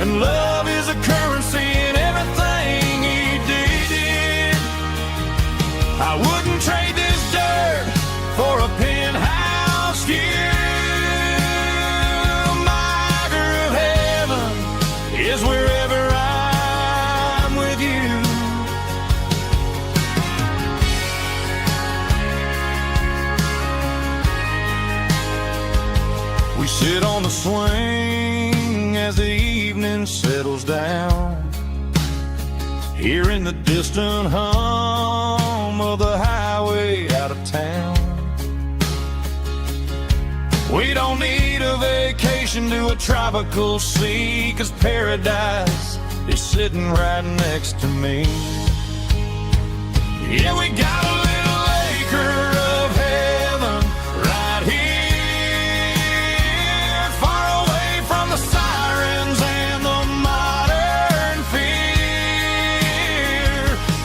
and love is a currency in everything he did. I wouldn't trade this dirt for a penthouse view. My girl of heaven is wherever I'm with you. We sit on the swing as the evening settles down, hearing the distant hum of the highway out of town. We don't need a vacation to a tropical sea, 'cause paradise is sitting right next to me. Yeah, we got a little acre of heaven right here, far away from the sirens and the modern fear,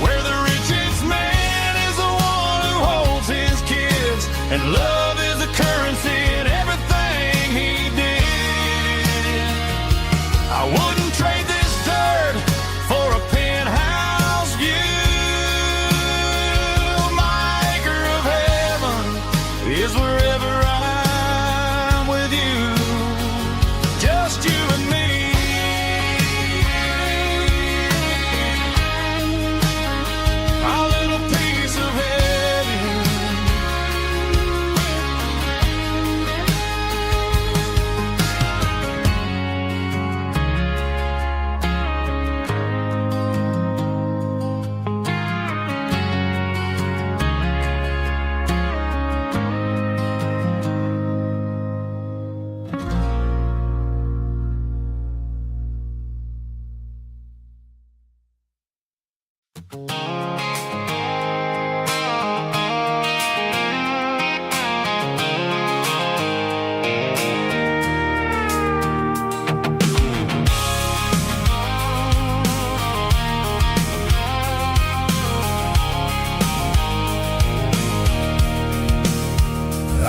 where the richest man is the one who holds his kids, and love is the currency in everything he did. I wouldn't trade this dirt for a penthouse view. My acre of heaven is wherever I'm with you, just you and me. Our little piece of heaven.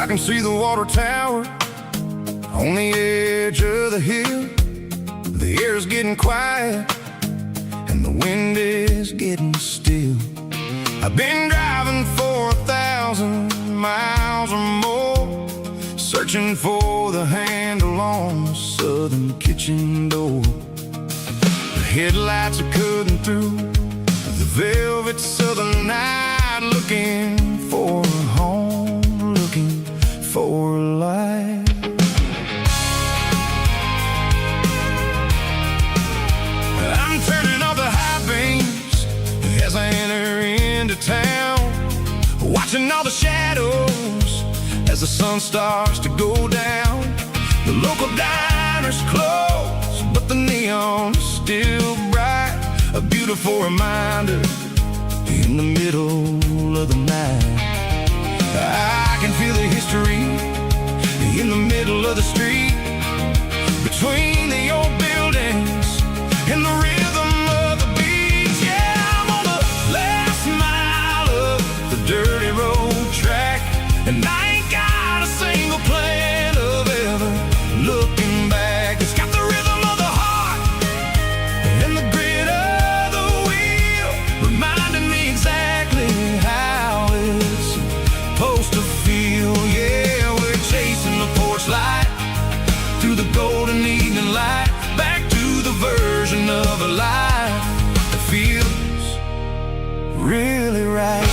I can see the water tower on the edge of the hill. The air is getting quiet and the wind is getting still. I've been driving for 1,000 miles or more, searching for the handle on the southern kitchen door. The headlights are cutting through the velvet southern night, looking for a home, looking for life. I'm turning off the high beams as I enter into town, watching all the shadows as the sun starts to go down. The local diner's closed, but the neon is still bright, a beautiful reminder in the middle of the night. I can feel the history in the middle of the street, between the old buildings and the rhythm of the beat. Yeah, I'm on the last mile of the dirty road track, and I ain't got a single plan of ever looking back. It's got the rhythm of the heart and the grit of the wheel, reminding me exactly how it's supposed to feel. Yeah, we're chasing the porch light through the golden evening light, back to the version of a life that feels really right.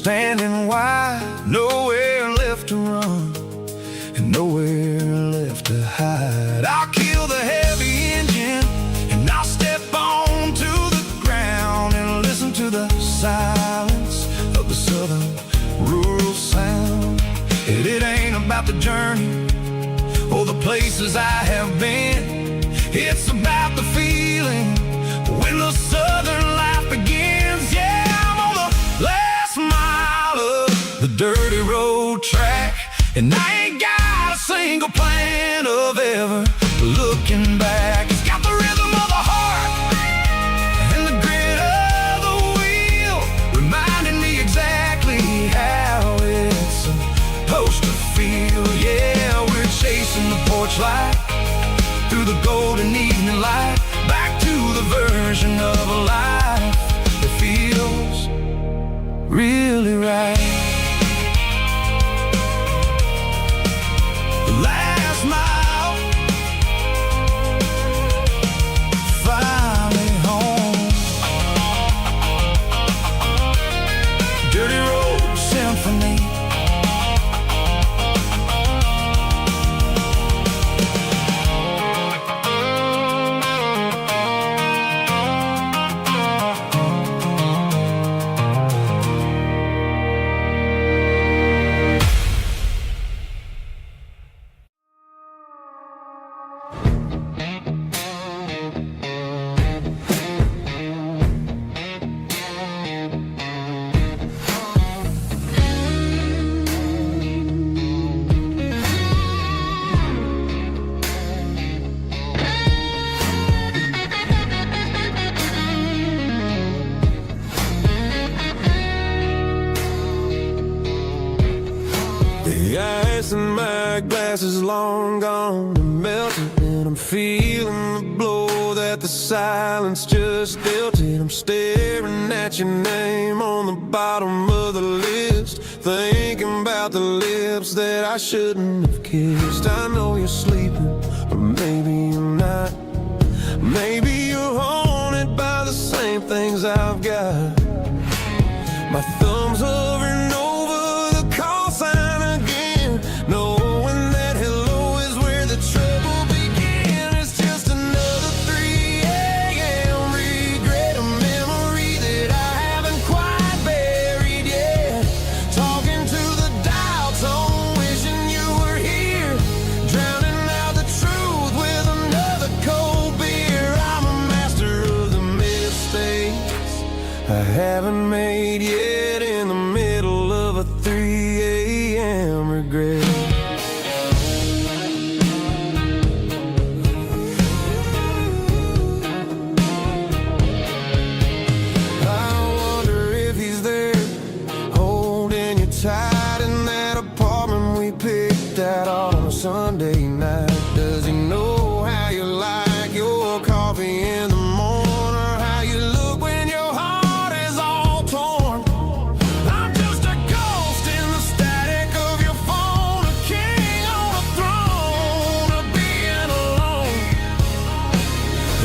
Standing wide, nowhere left to run and nowhere left to hide. I'll kill the heavy engine and I'll step onto the ground and listen to the silence of the southern rural sound. It ain't about the journey or the places I have been, it's about the feeling when the southern life begins. Yeah, I'm on the last mile of And I ain't got a single plan of ever looking back. It's got the rhythm of the heart and the grit of the wheel, reminding me exactly how it's supposed to feel. Yeah, we're chasing the porch light through the golden evening light, back to the version of a life that feels really right. Last mile, finally home. Dirty road symphony. The ice in my glass is long gone and melted, and I'm feeling the blow that the silence just dealt it. I'm staring at your name on the bottom of the list, thinking about the lips that I shouldn't have kissed. I know you're sleeping, but maybe you're not. Maybe you're haunted by the same things I've got. My thumb's hovering over the call sign again, knowing that hello is where the trouble began. It's just another 3 a.m. regret, a memory that I haven't quite buried yet. Talking to the dial tone, wishing you were here, drowning out the truth with another cold beer. I'm a master of the mistakes I haven't made yet, in the middle of a 3 a.m. regret. I wonder if he's there, holding you tight in that apartment we picked out on a Sunday night. Does he know how you like your coffee in the morning, or how you look when your heart is all torn? I'm just a ghost in the static of your phone, a king on a throne of being alone.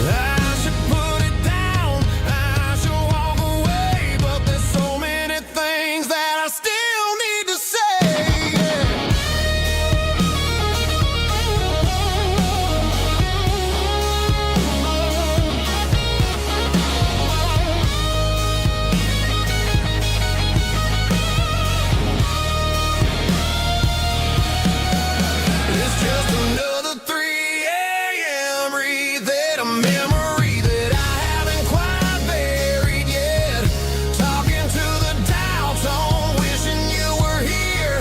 I should put it down, I should walk away, but there's so many things that I still need to say. It's just another 3 a.m. read, a memory that I haven't quite buried yet. Talking to the dial tone, wishing you were here,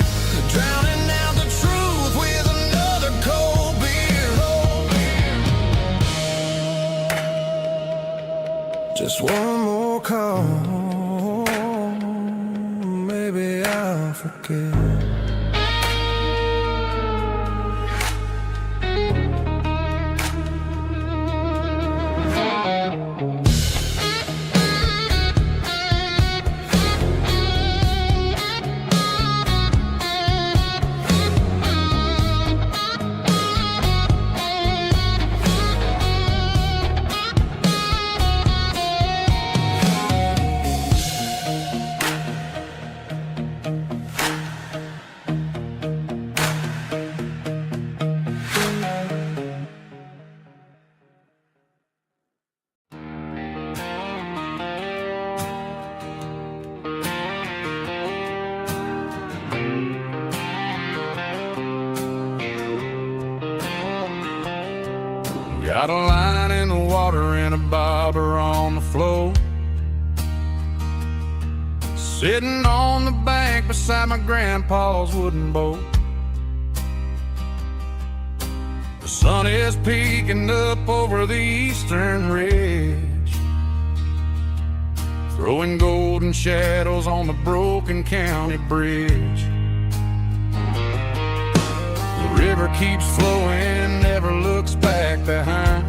drowning out the truth with another cold beer. Just one more call, maybe I'll forget. Got a line in the water and a bobber on the floor, sitting on the bank beside my grandpa's wooden boat. The sun is peeking up over the eastern ridge, throwing golden shadows on the broken county bridge. The river keeps flowing, never looks back behind,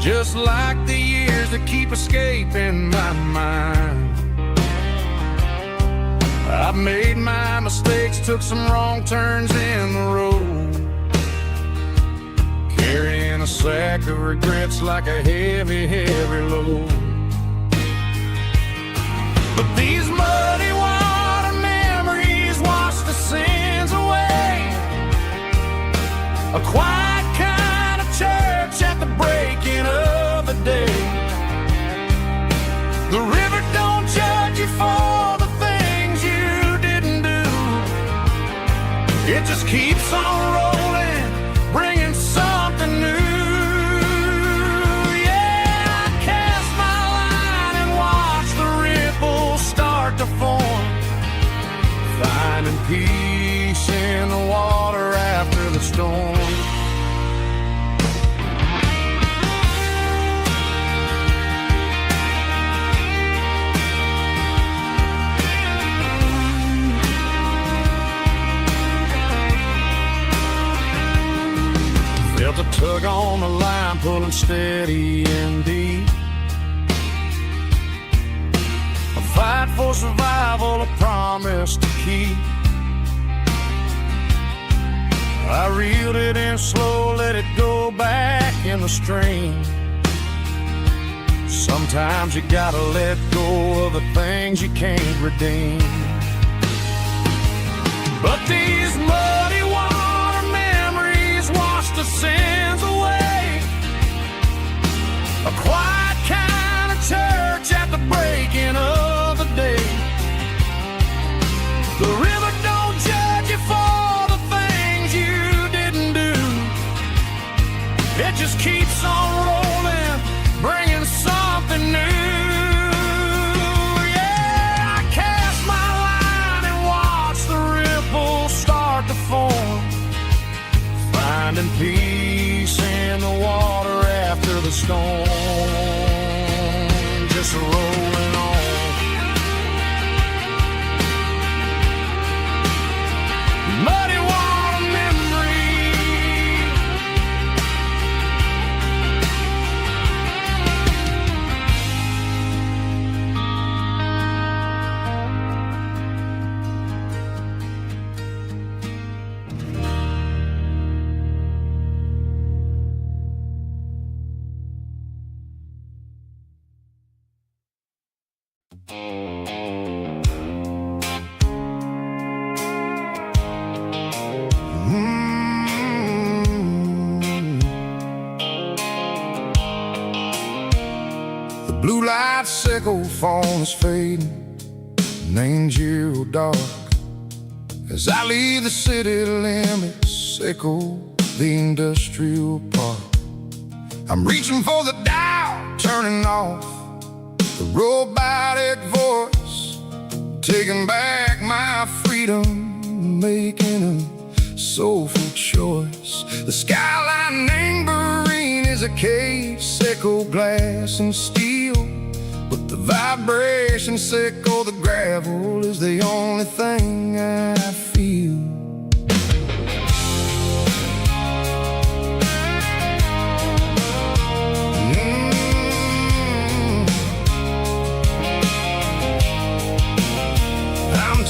just like the years that keep escaping my mind. I've made my mistakes, took some wrong turns in the road, carrying a sack of regrets like a heavy, heavy load. But these muddy water memories wash the sins away. A quiet kind of church at the breaking of the day. The river don't judge you for the things you didn't do. It just keeps on rolling, bringing something new. Yeah, I cast my line and watch the ripples start to form, finding peace in the water after the storm. Felt a tug on the line, pulling steady and deep. A fight for survival, a promise to keep. I reeled it in slow, let it go back in the stream. Sometimes you gotta let go of the things you can't redeem. But these muddy water memories wash the sins away. A quiet kind of church at the breaking of the day. The river don't judge you for the things you didn't do. It just keeps on rolling, bringing something new. Yeah, I cast my line and watch the ripples start to form, finding peace in the water after the storm. Just rolling on. Muddy water memory. The blue light sickle phone is fading, named zero dark. As I leave the city limits, sickle the industrial park. I'm reaching for the dial, turning off the robotic voice, taking back my freedom, making a soulful choice. The skyline named Marine is a cave, sickle glass and steel, but the vibration sickle the gravel is the only thing I feel.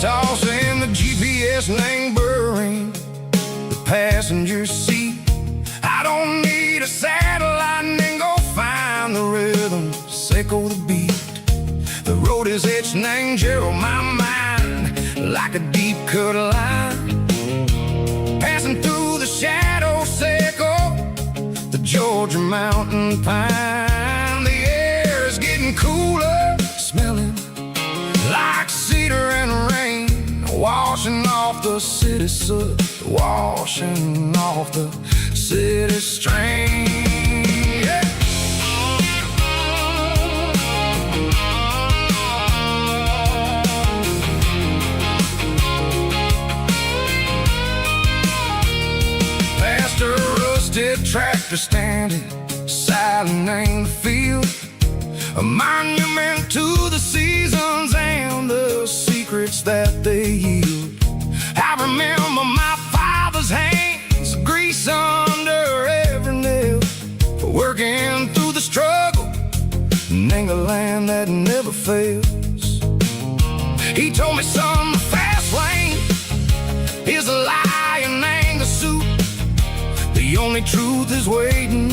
Tossing the GPS named Burring, the passenger seat. I don't need a satellite and go find the rhythm, sickle the beat. The road is itched named Gerald, my mind like a deep cut line, passing through the shadow sickle, the Georgia mountain pine. The air is getting cooler, smelling like cedar and rain, washing off the city soot, washing off the city strain. Yeah. tractor standing silent in the field, a monument to the seasons and the secrets that they yield. I remember my father's hands, grease under every nail, for working through the struggle and the land that never fails. He told me, son, the fast lane is a lie and ain't a suit. The only truth is waiting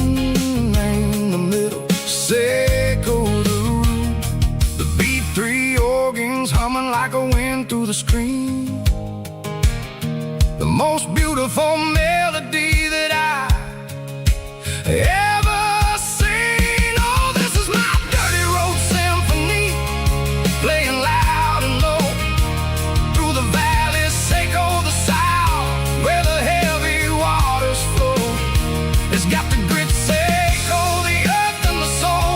in the middle. Say go the root. The B3 organs humming like a wind through the screen. The most beautiful melody that I ever seen. Oh, this is my dirty road symphony, playing loud and low through the valleys, Seco the south, where the heavy waters flow. It's got the grit, Seco the earth and the soul,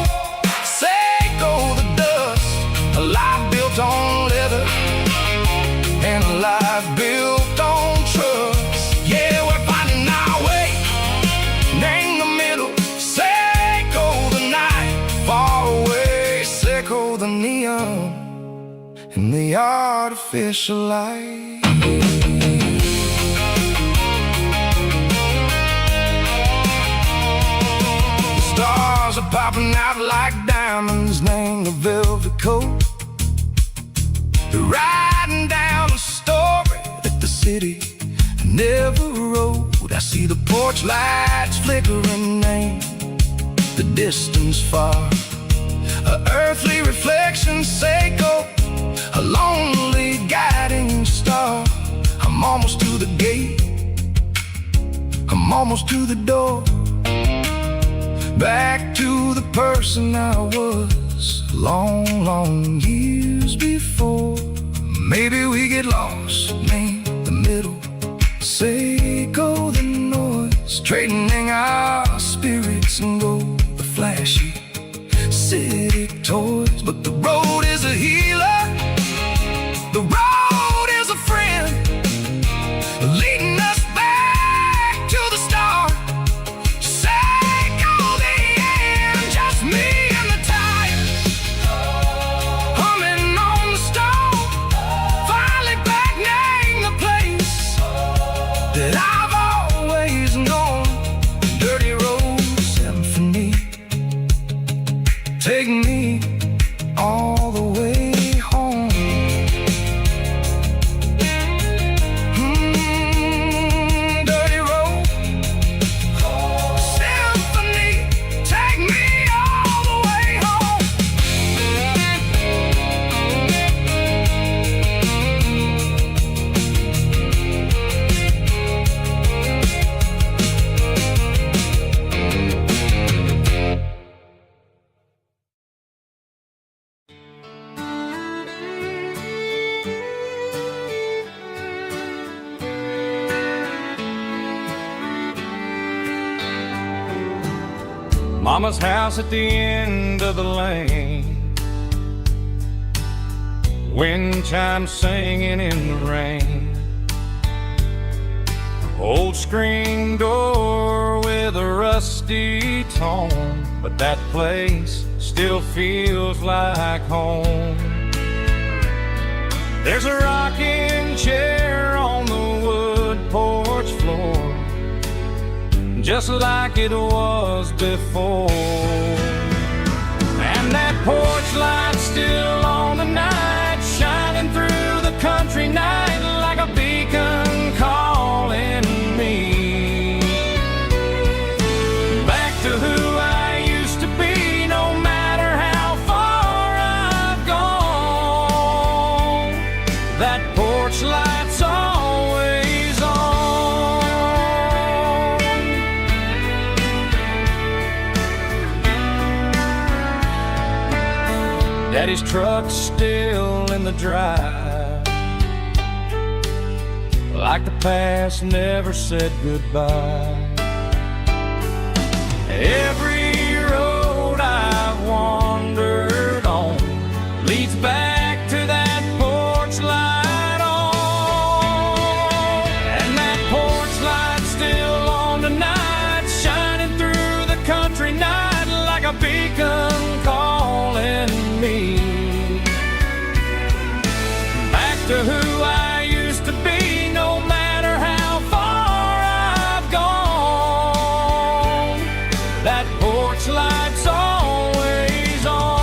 Seco the dust, a life built on leather and a life built on trust. Yeah, we're finding our way in the middle. Seco the night, far away, Seco the neon and the artificial light. The stars are popping out like diamonds, name the velvet coat. They're riding down a story that the city never wrote. I see the porch lights flickering in the distance far, a earthly reflection, Seco, a lonely guiding star. I'm almost to the gate, I'm almost to the door, back to the person I was long, long years before. Maybe we get lost in the middle, Seco the noise, trading our spirits and gold, the flashy city toys. But the road is a healer, the road is a friend, leading us back to the start. Seco the end, just me and the tires, humming on the stove, finally back name the place that I've always known. Dirty road symphony, take me all the way home. Dirty road symphony, take me all the way home. Mama's house at the end of the lane, wind chimes singing in the rain, old screen door with a rusty tone, but that place still feels like home. There's a rocking chair on the wood porch floor, just like it was before. And that porch light's still on tonight, shining through the country night like a beacon calling me back to who I used to be. No matter how far I've gone, that porch light's always on. Daddy's truck's still in the drive, like the past never said goodbye. Every road I've wandered on leads back to that porch light on. And that porch light's still on tonight, shining to who I used to be, no matter how far I've gone. That porch light's always on.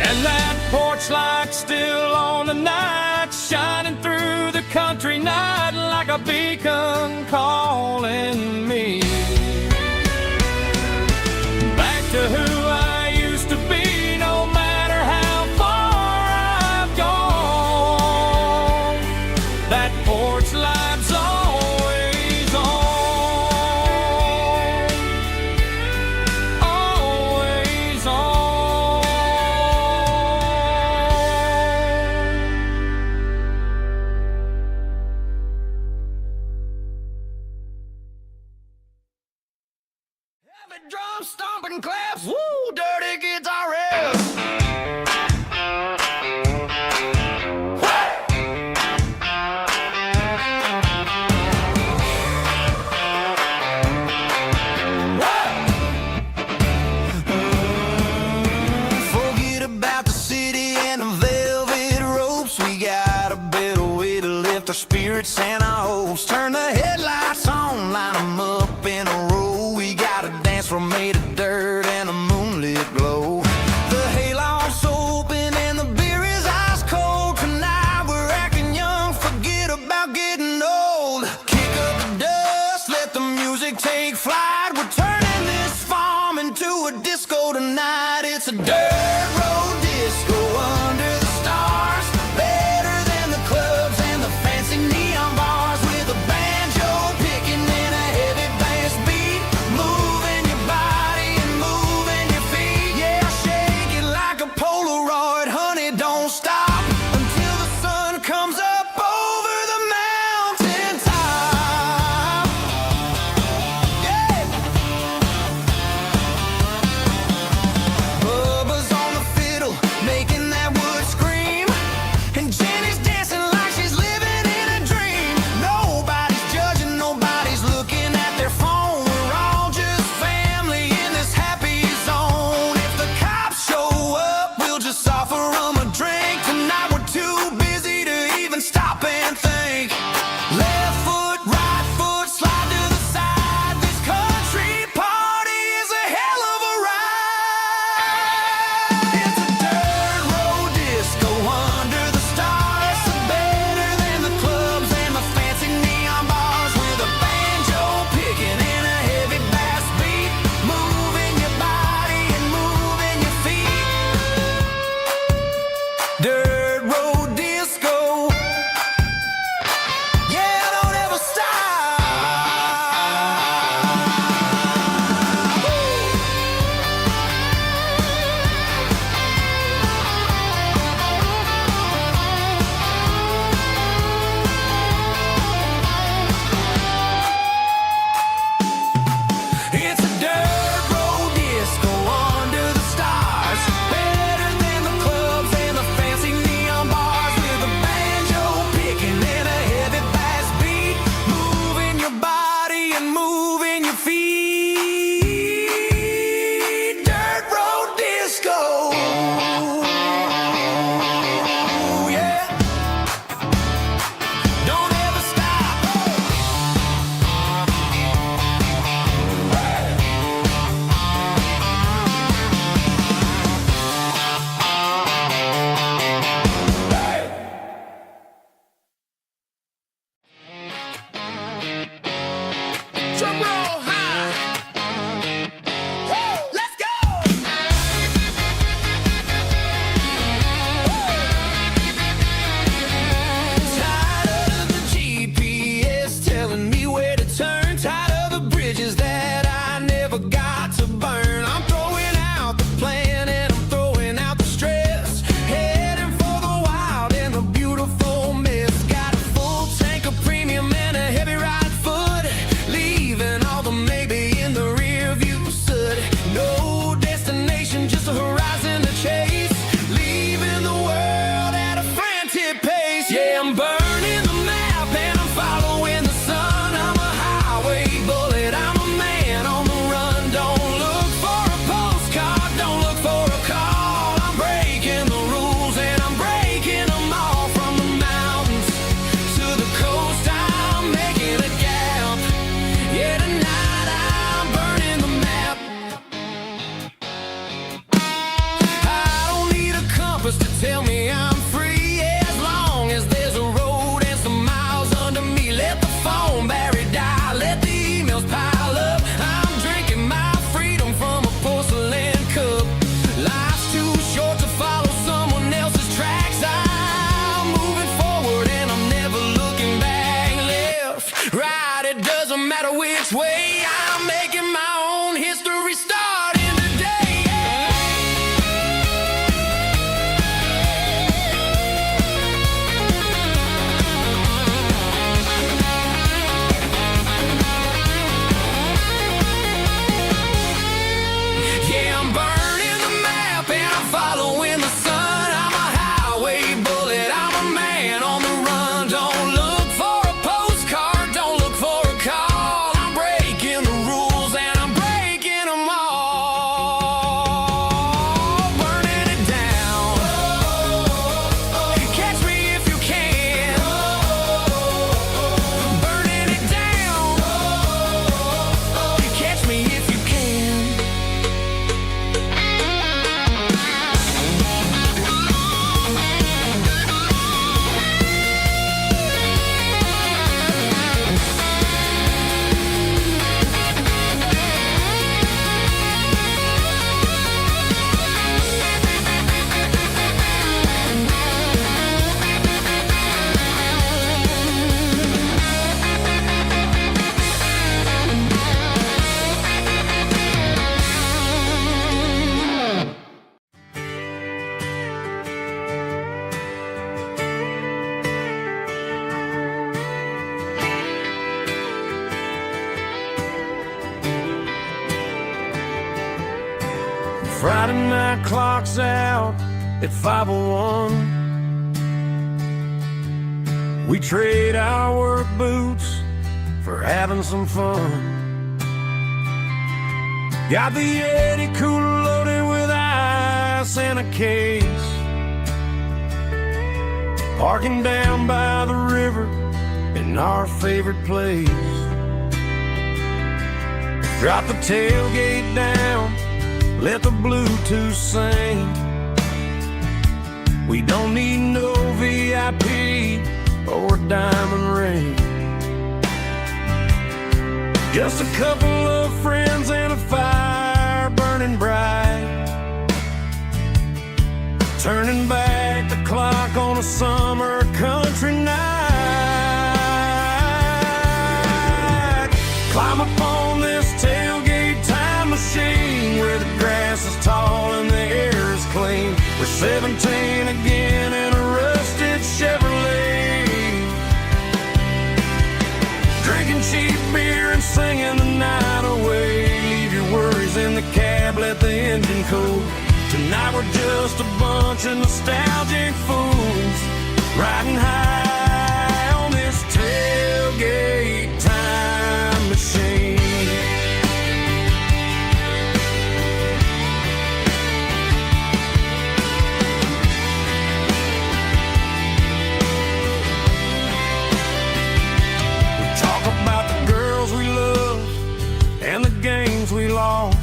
And that porch light's still on tonight, shining through the country night like a beacon calling me back to who I used to be, no matter how far I've gone. That porch light's always on, always on. Heavy drum stomping claps, woo, dirty guitar riffs. Forget about the city and the velvet ropes. We got a better way to lift our spirits and our hopes. Turn the headlights on, line 'em up in a row. We got a dance floor made of dirt and a moonlit glow. The hayloft's open and the beer is ice cold. Tonight we're acting young, forget about getting old. Kick up the dust, let the music take flight. We're turning this farm into a disco tonight. It's a dirt road disco under the stars. Better than the clubs and the fancy neon bars. With a banjo picking and a heavy bass beat. Moving your body and moving your feet. Yeah, shake it like a Polaroid, honey, don't stop until the sun comes up over the mountain top. Yeah, this way. I'm making my own history starting today. Yeah, I'm burning the map and I'm following the sun. I'm a highway bullet, I'm a man on the run. Don't look for a postcard, don't look for a call. I'm breaking the rules and I'm breaking them all. Burning it down. Catch me if you can. Burning it down. Catch me if you can. Friday night clock's out at 5:01. We trade our work boots for having some fun. Got the Yeti cooler loaded with ice and a case. Parking down by the river in our favorite place. Drop the tailgate down, let the Bluetooth sing. We don't need no VIP or a diamond ring. Just a couple of friends and a fire burning bright. Turning back the clock on a summer country night. Climb up on this tailgate time machine where the grass is tall and the air is clean. We're 17 again in a rusted Chevrolet. Drinking cheap beer and singing the night away. Leave your worries in the cab, let the engine cool. Tonight we're just a bunch of nostalgic fools riding high on this tailgate time machine. We talk about the girls we love and the games we lost.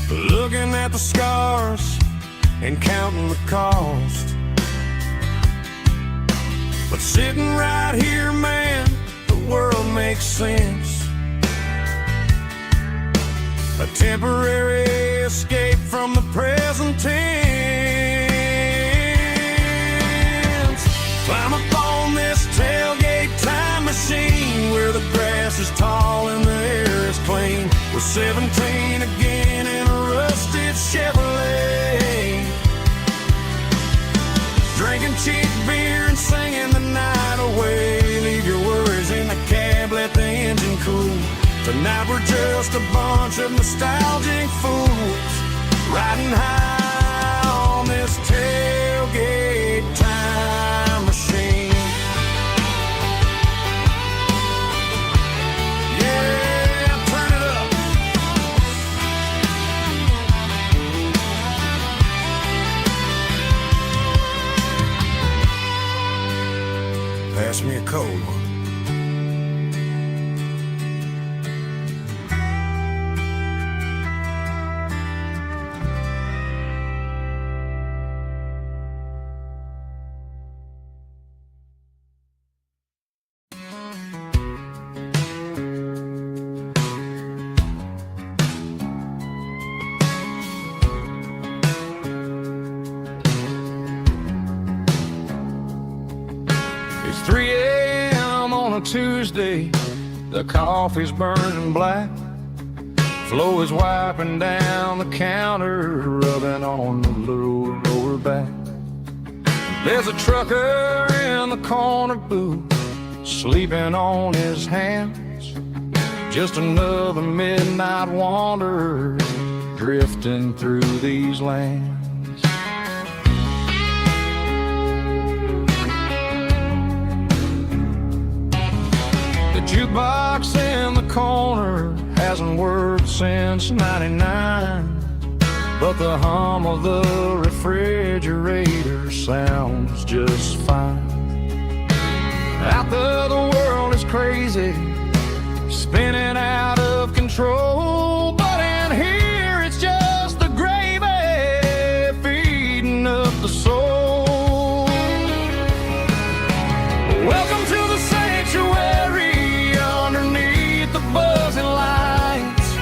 Looking at the scars and counting the cost. But sitting right here, man, the world makes sense. A temporary escape from the present tense. Climb up on this tailgate time machine where the grass is tall and the air is clean. We're 17 again in a rusted Chevrolet. Drinking cheap beer and singing the night away. Leave your worries in the cab, let the engine cool. Tonight we're just a bunch of nostalgic fools riding high on this tailgate time machine. Yeah, turn it up. Pass me a cold one. It's 3 a.m. on a on a Tuesday, the coffee's burning black. Flo is wiping down the counter, rubbing on the lower back. There's a trucker in the corner booth, sleeping on his hands. Just another midnight wanderer, drifting through these lands. The jukebox in the corner hasn't worked since '99, but the hum of the refrigerator sounds just fine. Out there the world is crazy, spinning out of control, but in here it's just the gravy feeding up the soul. Welcome to the sanctuary underneath the buzzing lights,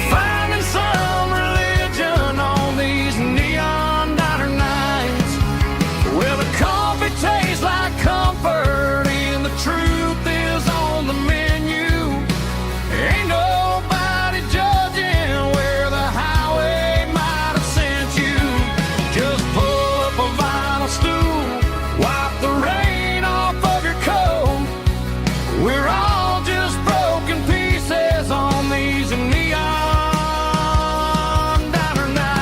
finding some religion on these neon diner nights, where the coffee tastes like comfort and the truth is on the menu. Ain't nobody judging where the highway might have sent you. Just pull up a vinyl stool, wipe the rain off of your coat. We're all just broken pieces on these neon diner nights.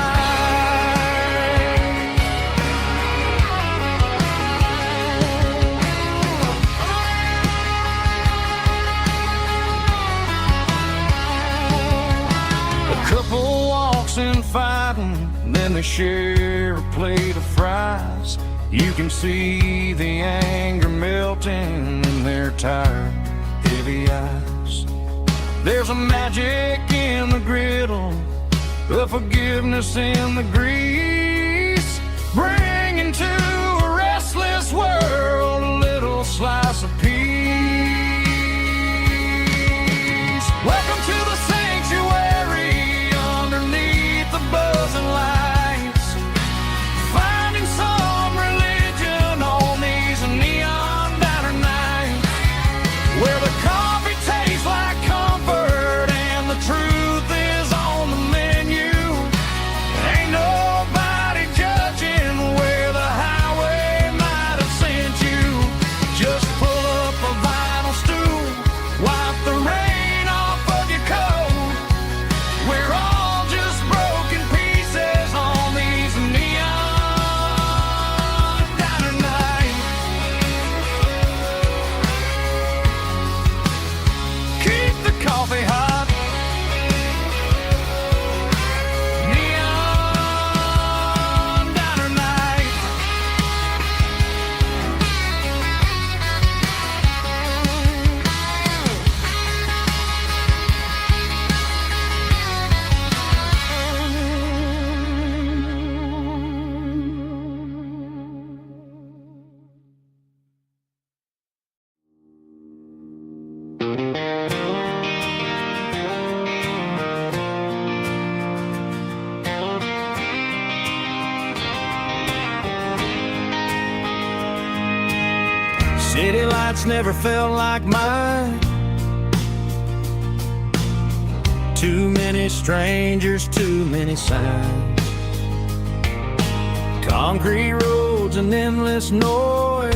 A couple walks in fighting, then they share a plate of fries. You can see the anger melting in their tired, heavy eyes. There's a magic in the griddle, a forgiveness in the grease, bringing to a restless world a little slice of peace. Welcome to the sanctuary underneath the buzzing lights, finding some religion on these neon diner nights, where the coffee tastes like comfort and the truth is on the menu. Ain't nobody judging where the highway might have sent you. Just pull up a vinyl stool, wipe the rain off of your coat. We're all just broken pieces on these neon diner nights. Keep the coffee hot. Neon diner nights. City lights never felt like mine. Too many strangers, too many signs. Concrete roads and endless noise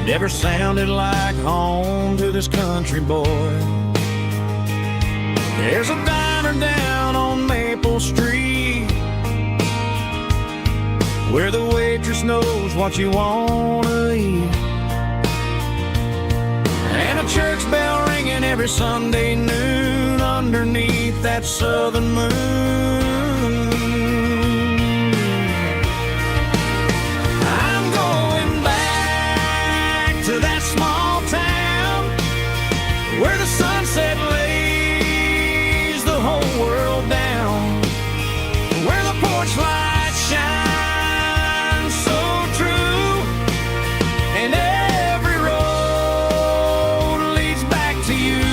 never sounded like home to this country boy. There's a diner down on Maple Street where the waitress knows what you wanna eat, and a church bell ringing every Sunday noon underneath that southern moon. I'm going back to that small town where the sunset lays the whole world down, where the porch lights shine so true, and every road leads back to you,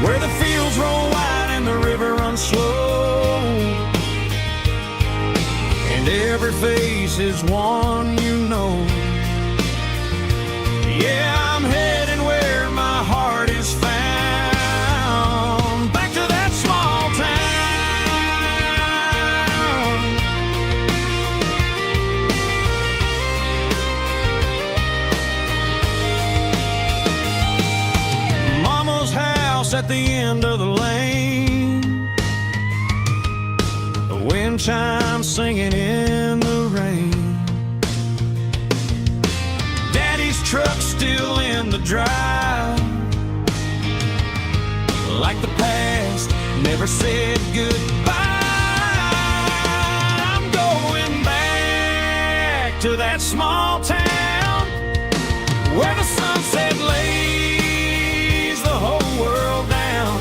where the fields roll wide and the river runs slow, and every face is one you know. Yeah, I'm heading where my heart is found, back to that small town. Mama's house at the end of the lane, the wind chimes singing in the rain. Daddy's truck still in the drive, like the past never said goodbye. I'm going back to that small town where the sunset lays the whole world down,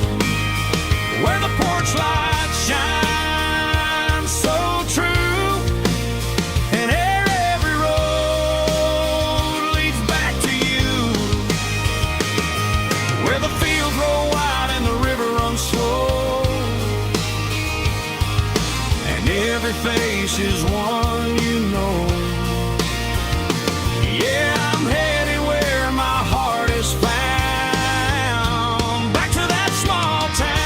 where the porch lights shine so true, and every road leads back to you, where the fields roll wide and the river runs slow, and every face is one you know. Yeah, I'm headed where my heart is found, back to that small town.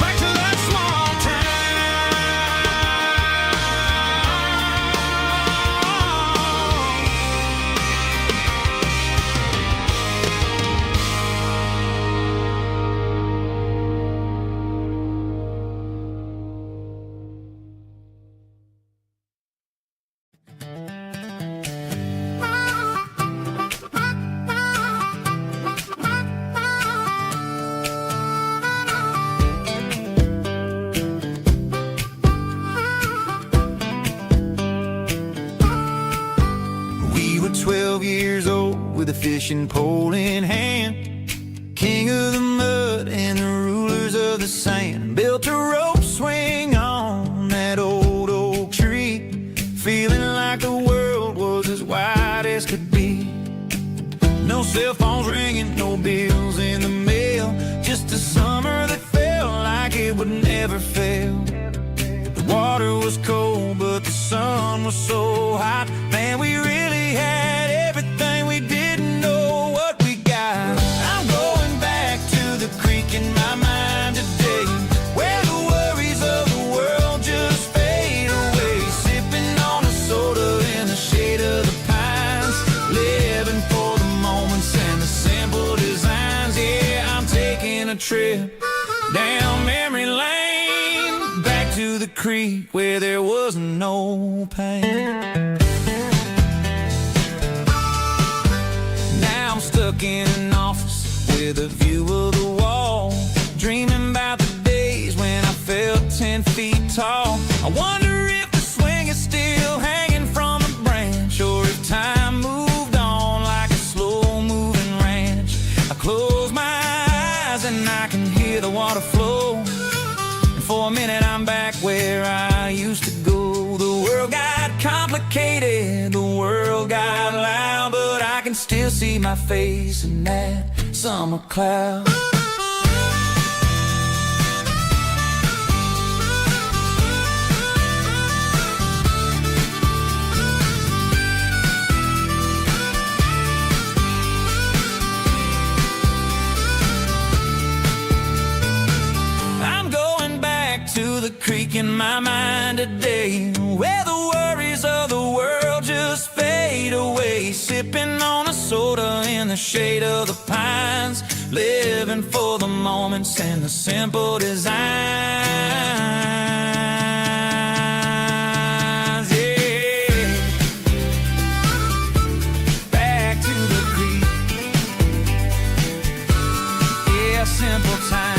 Back to that small We were 12 years old with a fishing pole in hand, king of the mud and the rulers of the sand. Built a rope swing on that old oak tree, feeling like the world was as wide as could be. No cell phones ringing, no bills in the mail, just a summer that felt like it would never fail. The water was cold, but the sun was so hot. Man, we really had everything, we didn't know what we got. I'm going back to the creek in my mind today, where the worries of the world just fade away. Sipping on a soda in the shade of the pines, living for the moments and the simple designs. Yeah, I'm taking a trip down memory lane, back to the creek where there was no pain. Now I'm stuck in an office with a view of the wall, dreaming about the days when I felt 10 feet tall. I wonder if the swing is still hanging from a branch, or if time moved on like a slow-moving ranch. I close my eyes and I can hear the water flow, and for a minute I'm back where I used to go. The world got complicated, the world got loud, but I can still see my face in that summer cloud. I'm going back to the creek in my mind today, where the worries of the world just fade away. Sipping on a soda in the shade of the pines, living for the moments and the simple designs. Yeah, back to the creek. Yeah, simple times.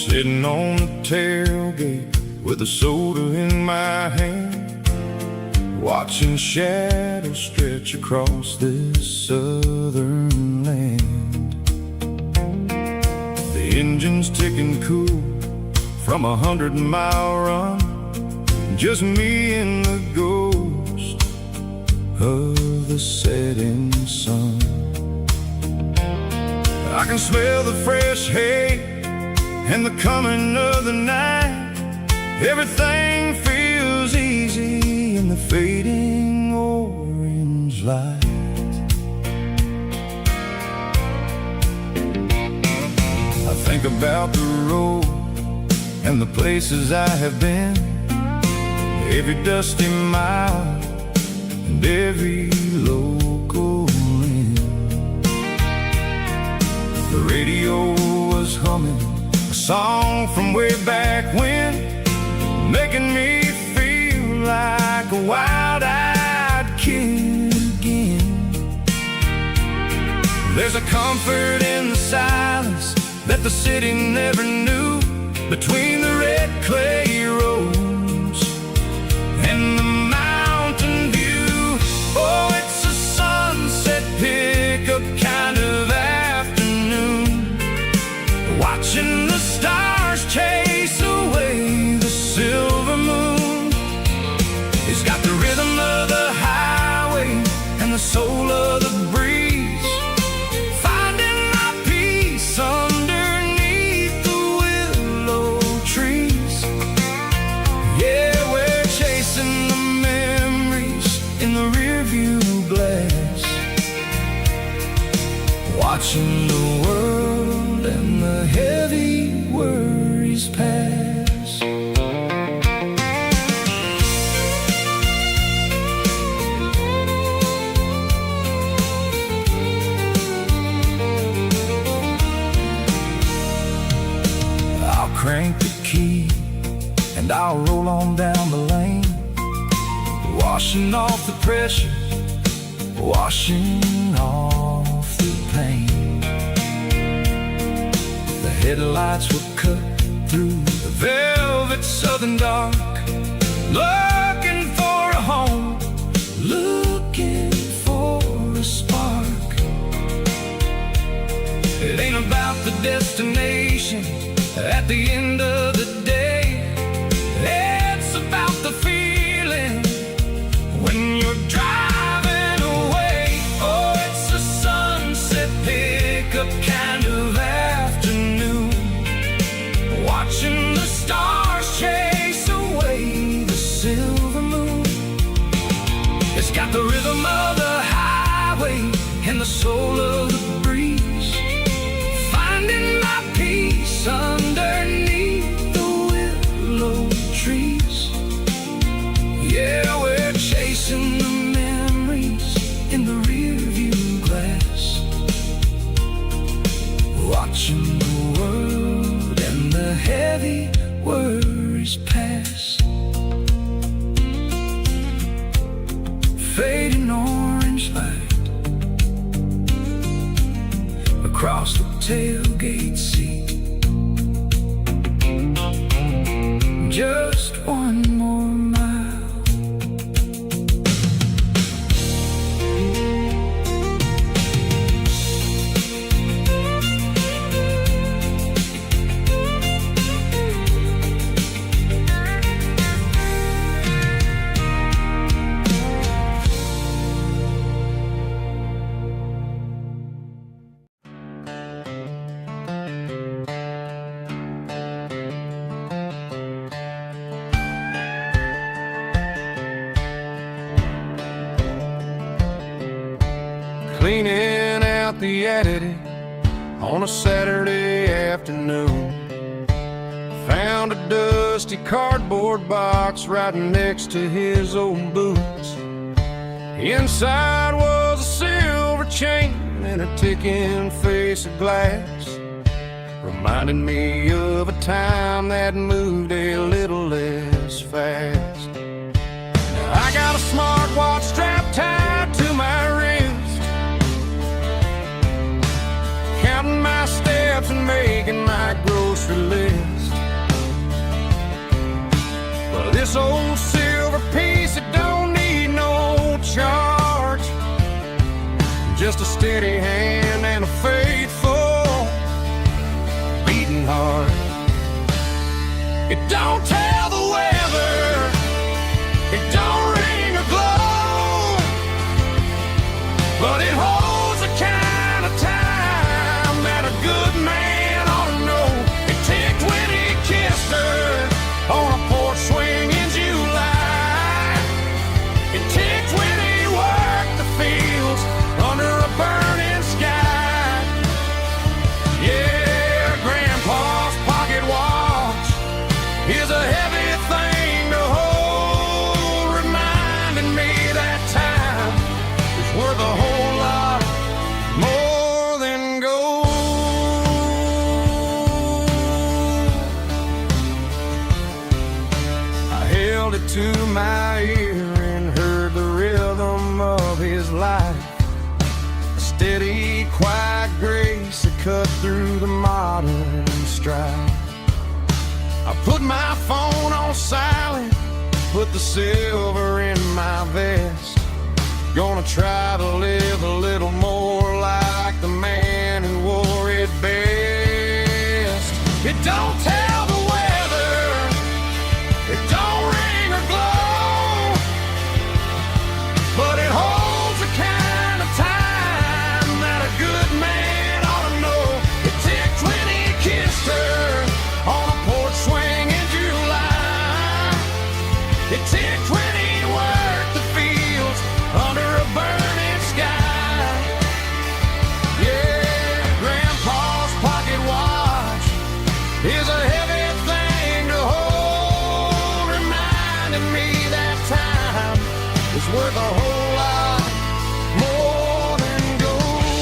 Sitting on the tailgate with a soda in my hand, watching shadows stretch across this southern land. The engine's ticking cool from 100-mile run, just me and the ghost of the setting sun. I can smell the fresh hay and the coming of the night. Everything feels easy in the fading orange light. I think about the road and the places I have been, every dusty mile and every local inn. The radio was humming a song from way back when, making me feel like a wild-eyed kid again. There's a comfort in the silence that the city never knew, between the red clay roads and the mountain view. Oh, it's a sunset pickup kind of afternoon, watching the stars chase away the silver moon. It's got the rhythm of the highway and the soul of the breeze, finding my peace underneath the willow trees. Yeah, we're chasing the memories in the rearview glass, watching the world and the heavy worries pass. I'll crank the key and I'll roll on down the lane, washing off the pressure, washing off the pain. The headlights will cut through the velvet southern dark, looking for a home, looking for a spark. It ain't about the destination at the end of the day, it's about the feeling when you're driving away. Oh, it's a sunset pickup kind of afternoon, watching the stars chase away the silver moon. It's got the rhythm of the highway and the soul of the breeze, finding my peace underneath the willow trees. Yeah, we're chasing the memories in the rearview glass, watching the world and the heavy worries pass. Fading orange light across the tailgate seat. Just one more mile. Cleaning out the attic on a Saturday afternoon, found a dusty cardboard box right next to his old boots. Inside was a silver chain and a ticking face of glass, reminding me of a time that moved a little less fast. Now I got a smartwatch strapped tied to my wrist, counting my steps and making my groceries grocery list. Well, this old silver piece, it don't need no charge, just a steady hand and a faithful beating heart. It don't tell the weather, it don't ring or glow, but it holds the kind of time that a good man ought to know. It ticked when he kissed her on a porch swing in July. It ticked when he worked the fields under a burning sky. Yeah, Grandpa's pocket watch is a heavy thing to hold, reminding me that time is worth a whole lot more than gold. I held it to my ear and heard the rhythm of his life, a steady, quiet grace that cut through the modern strife. I put my phone on silent, put the silver in my vest. Gonna try to live a little more like the man who wore it best. It don't tell the weather, it don't ring or glow, but it holds the kind of time that a good man ought to know. It ticked when he kissed her on a porch swing in July. It ticked when he worked the fields under a burning sky. Yeah, Grandpa's pocket watch is a heavy thing to hold, reminding me that time is worth a whole lot more than gold.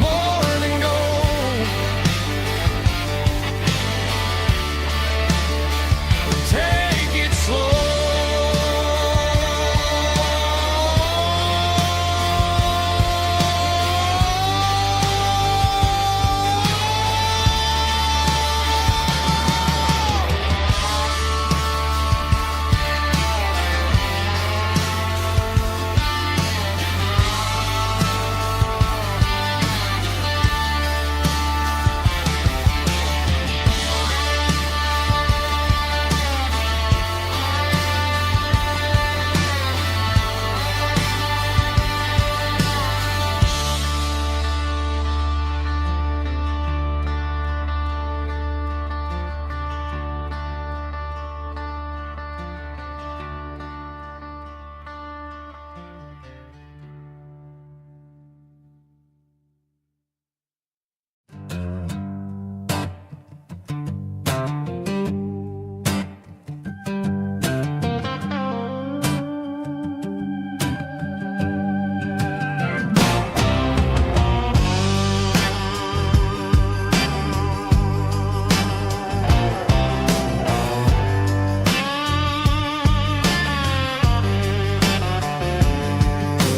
More than gold. Take it slow.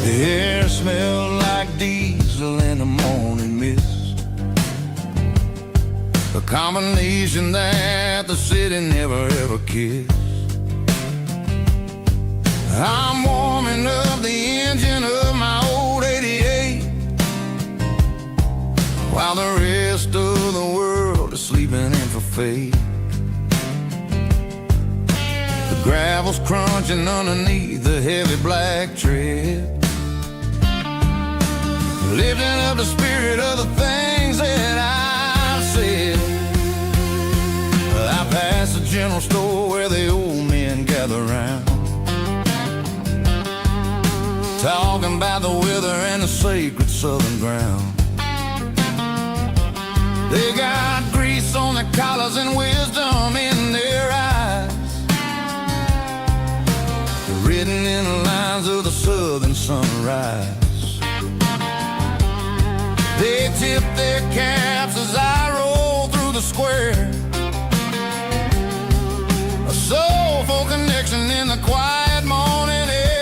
The air smelled like diesel in the morning mist, a combination that the city never ever kissed. I'm warming up the engine of my old 88, while the rest of the world is sleeping in for fate. The gravel's crunching underneath the heavy black tread, lifting up the spirit of the things that I've said. I passed the general store where the old men gather round, talking about the weather and the sacred southern ground. They got grease on their collars and wisdom in their eyes, written in the lines of the southern sunrise. They tip their caps as I roll through the square, a soulful connection in the quiet morning air.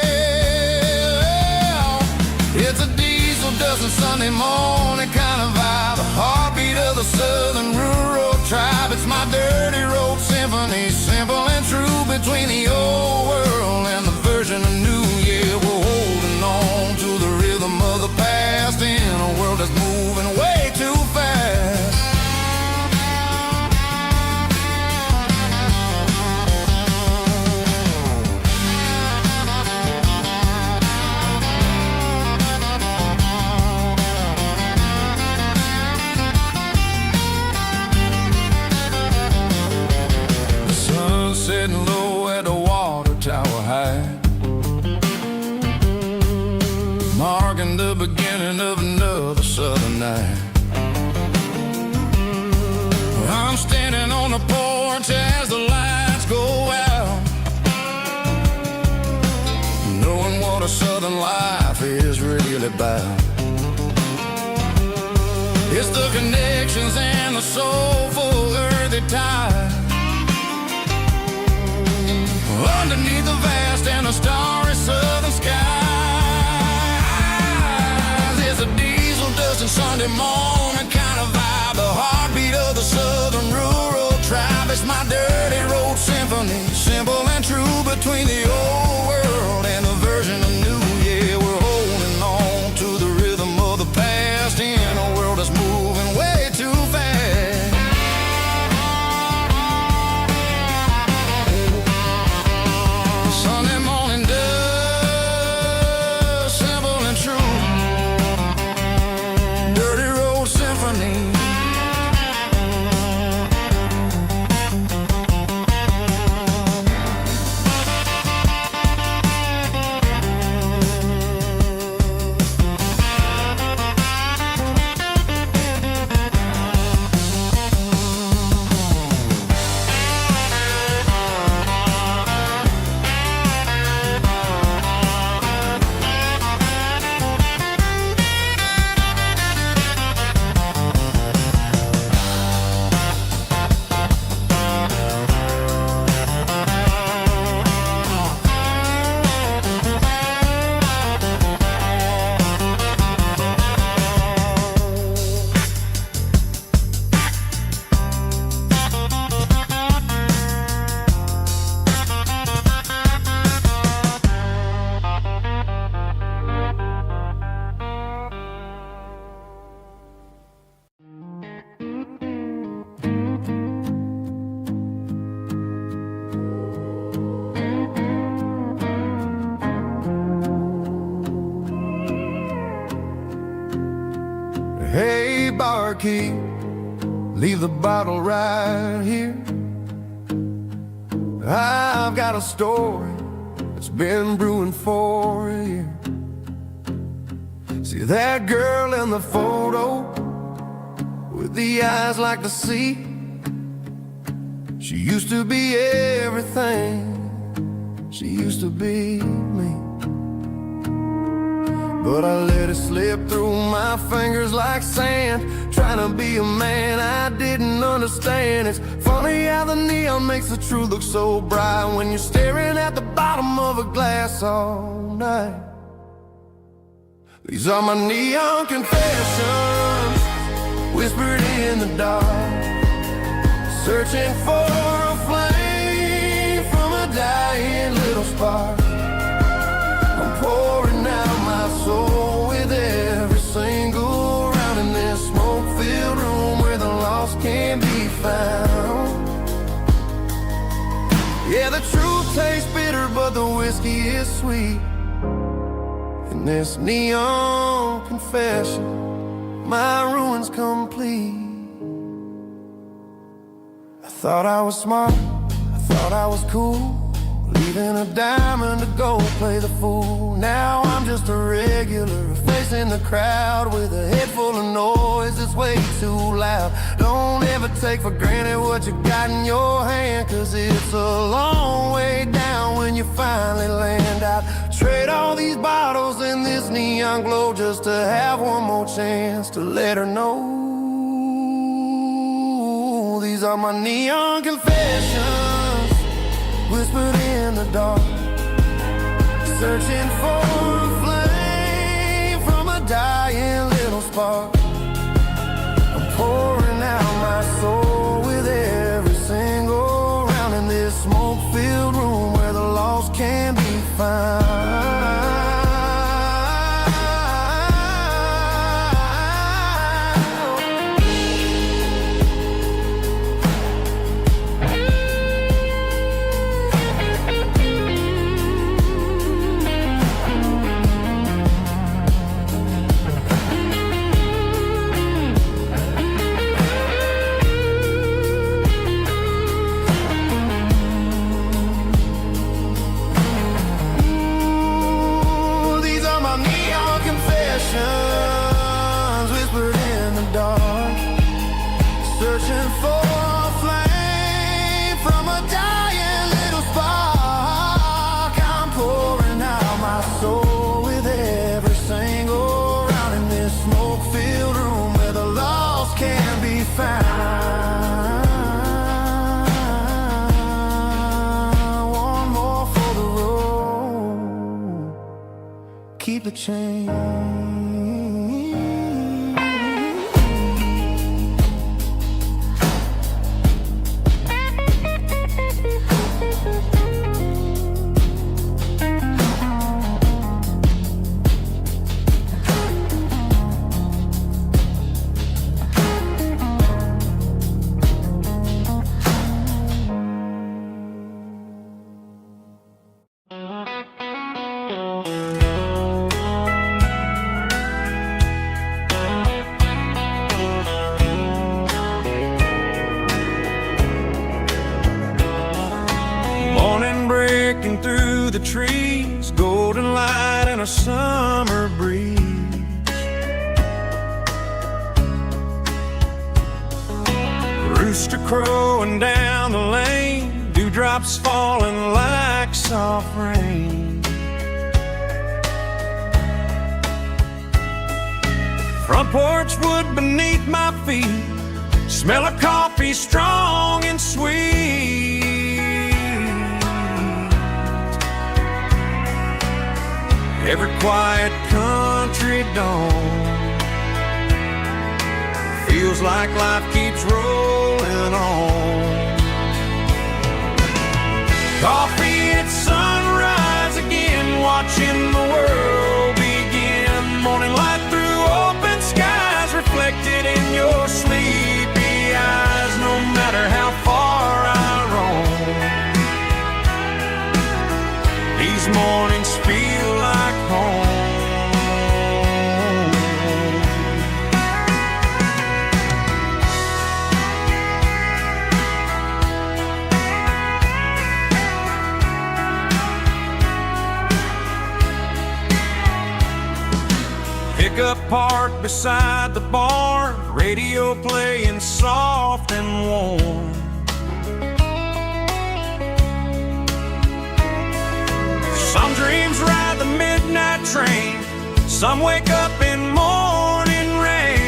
It's a diesel doesn't Sunday morning kind of vibe, the heartbeat of the southern rural tribe. It's my dirty road symphony, simple and true, between the old world and the version of new. Yeah, we're holding on to the rhythm of the past in a world that's moving way too fast. Sitting low at the water tower high, marking the beginning of another southern night. I'm standing on the porch as the lights go out, knowing what a southern life is really about. It's the connections and the soulful earthy ties, underneath the vast and the starry southern skies. It's a diesel dusting Sunday morning kind of vibe, the heartbeat of the southern rural tribe. It's my dirty road symphony, simple and true, between the old world and the version of new. Yeah, we're holding on to the rhythm of the past in a world that's moving way too fast. Sunday morning dust, simple and true, dirty road symphony. Hey, barkeep, leave the bottle right here. I've got a story that's been brewing for a year. See that girl in the photo with the eyes like the sea? She used to be everything, she used to be me. But I let it slip through my fingers like sand, trying to be a man I didn't understand. It's funny how the neon makes the truth look so bright when you're staring at the bottom of a glass all night. These are my neon confessions, whispered in the dark, searching for a flame from a dying little spark. I'm pouring out my soul with every single round in this smoke-filled room where the lost can be found. Yeah, the truth tastes bitter, but the whiskey is sweet. In this neon confession, my ruin's complete. I thought I was smart, I thought I was cool, leaving a diamond to go play the fool. Now I'm just a regular, facing the crowd with a head full of noise that's way too loud. Don't ever take for granted what you got in your hand, cause it's a long way down when you finally land out. Trade all these bottles and this neon glow just to have one more chance to let her know. These are my neon confessions, whispered in the dark, searching for a flame from a dying little spark. I'm pouring out my soul with every single round in this smoke-filled room where the lost can be found. Whispered in the dark, searching for a flame from a dying little spark. I'm pouring out my soul with every single round in this smoke-filled room where the lost can be found. One more for the road, keep the change. Through the trees, golden light and a summer breeze. Rooster crowing down the lane, dewdrops falling like soft rain. Front porch wood beneath my feet, smell of coffee strong and sweet. Every quiet country dawn feels like life keeps rolling on. Coffee at sunrise again, watching the world begin. Morning light through open skies, reflected in your sleepy eyes. No matter how far I roam, these mornings feel like home. Pickup parked beside the barn, radio playing soft and warm. Some dreams ride the midnight train, some wake up in morning rain.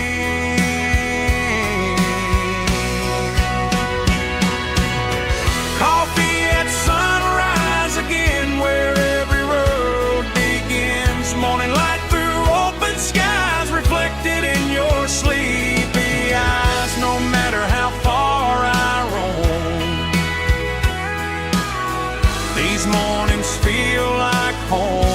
Coffee at sunrise again, where every road begins. Morning light through open skies, reflected in your sleepy eyes. No matter how far I roam, these mornings feel like home.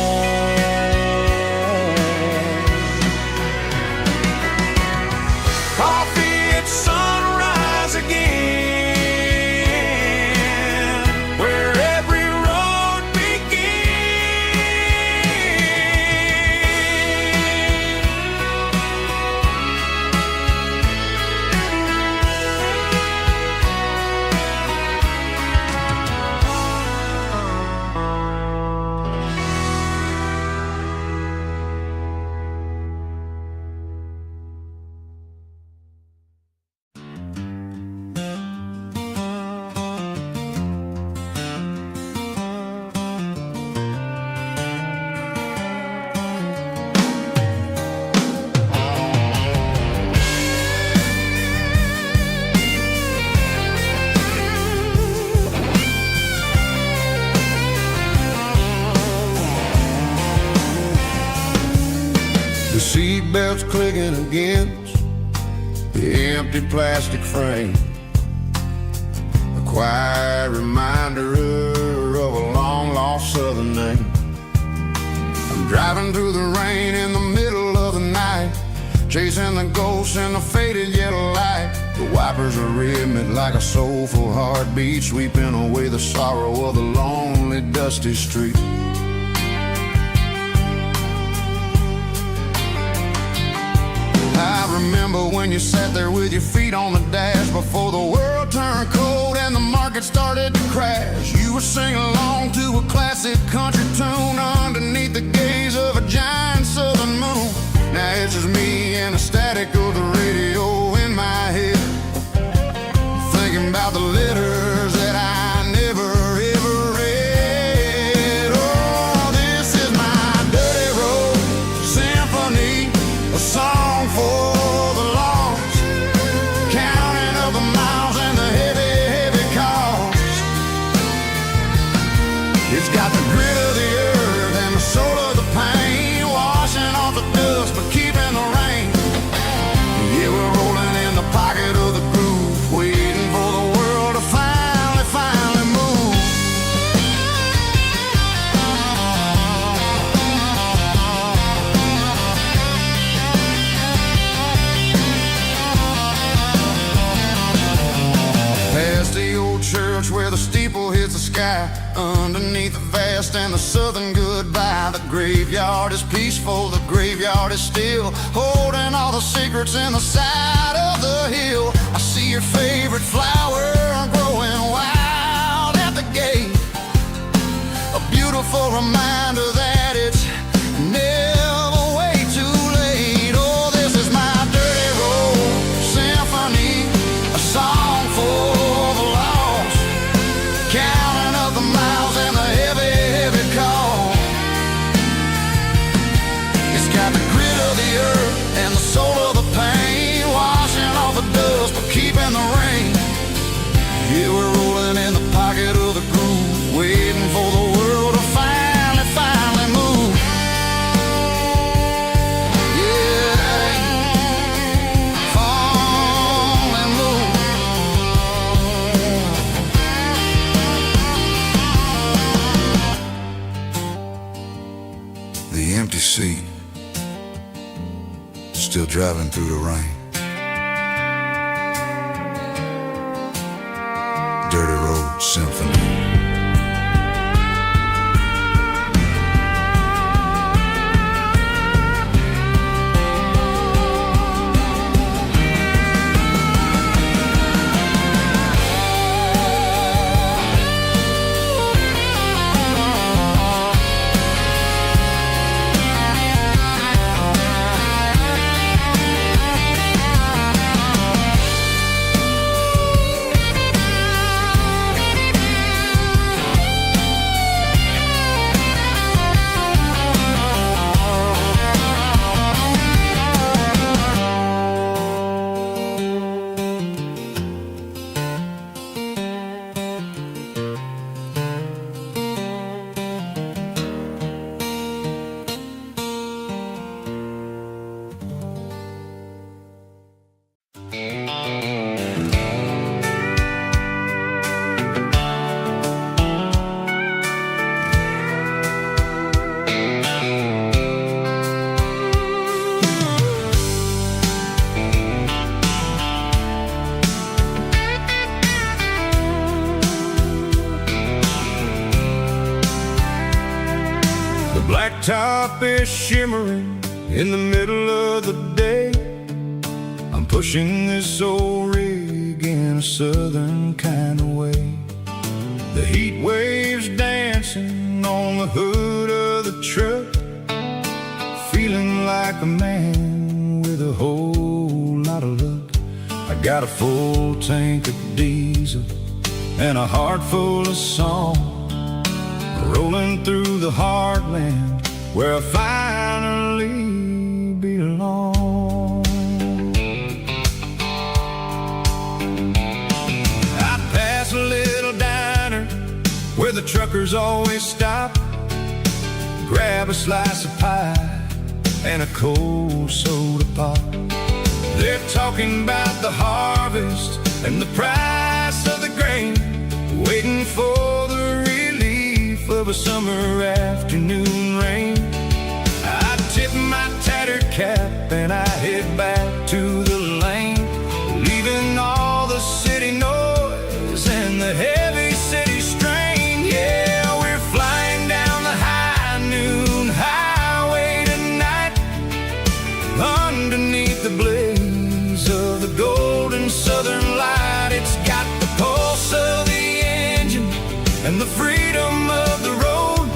begging against the empty plastic frame. A quiet reminder of a long-lost southern name. I'm driving through the rain in the middle of the night, chasing the ghosts in the faded yellow light. The wipers are rhythmic like a soulful heartbeat, sweeping away the sorrow of the lonely, dusty street. I remember when you sat there with your feet on the dash before the world turned cold and the market started to crash. You were singing along to a classic country tune underneath the gaze of a giant southern moon. Now it's just me and the static of the radio in my head, thinking about the letters that I never ever read. Oh, this is my dirty road symphony, a song for the lost, counting up the miles and the heavy, heavy cost. It's got the grit of the earth and the soul of the pain, washing off the dust but keeping the rain. Yeah, we're rolling in the pocket of the groove, waiting for the world to finally move. Past the old church where the steeple hits the sky, underneath the vast and the southern goodbye. The graveyard is peaceful, the graveyard is still, holding all the secrets in the side of the hill. I see your favorite flower growing wild at the gate, a beautiful reminder that it's never way too late. Oh, this is my dirty road symphony, a song for the lost, counting up the miles and the heavy, heavy call. It's got the grit of the earth and the soul of the pain, washing off the dust but keeping the rain. Yeah, we're rolling in the pocket of the groove, waiting for the world to finally move. Yeah, finally move. The empty seat, still driving through the rain. Dirty road symphony. Blacktop is shimmering in the middle of the day. I'm pushing this old rig in a southern kind of way. The heat waves dancing on the hood of the truck, feeling like a man with a whole lot of luck. I got a full tank of diesel and a heart full of song, rolling through the heartland where I finally belong. I pass a little diner where the truckers always stop, grab a slice of pie and a cold soda pop. They're talking about the harvest and the price of the grain, waiting for the relief of a summer afternoon rain. I tip my tattered cap and I head back to the lane, leaving all the city noise and the heavy city strain. Yeah, we're flying down the high noon highway tonight, underneath the blaze of the golden southern light. It's got the pulse of the engine and the freedom of the road,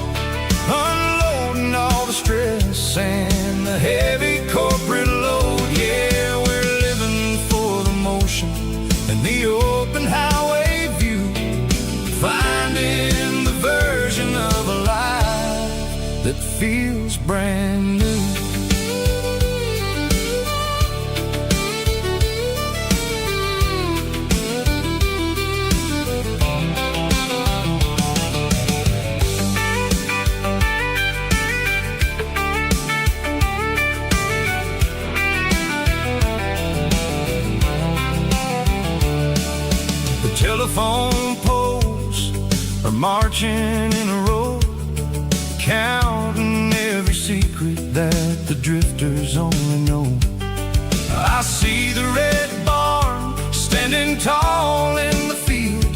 unloading all the stress and the heavy corporate load. Yeah, we're living for the motion and the open highway view, finding the version of a life that feels brand new. Telephone poles are marching in a row, counting every secret that the drifters only know. I see the red barn standing tall in the field,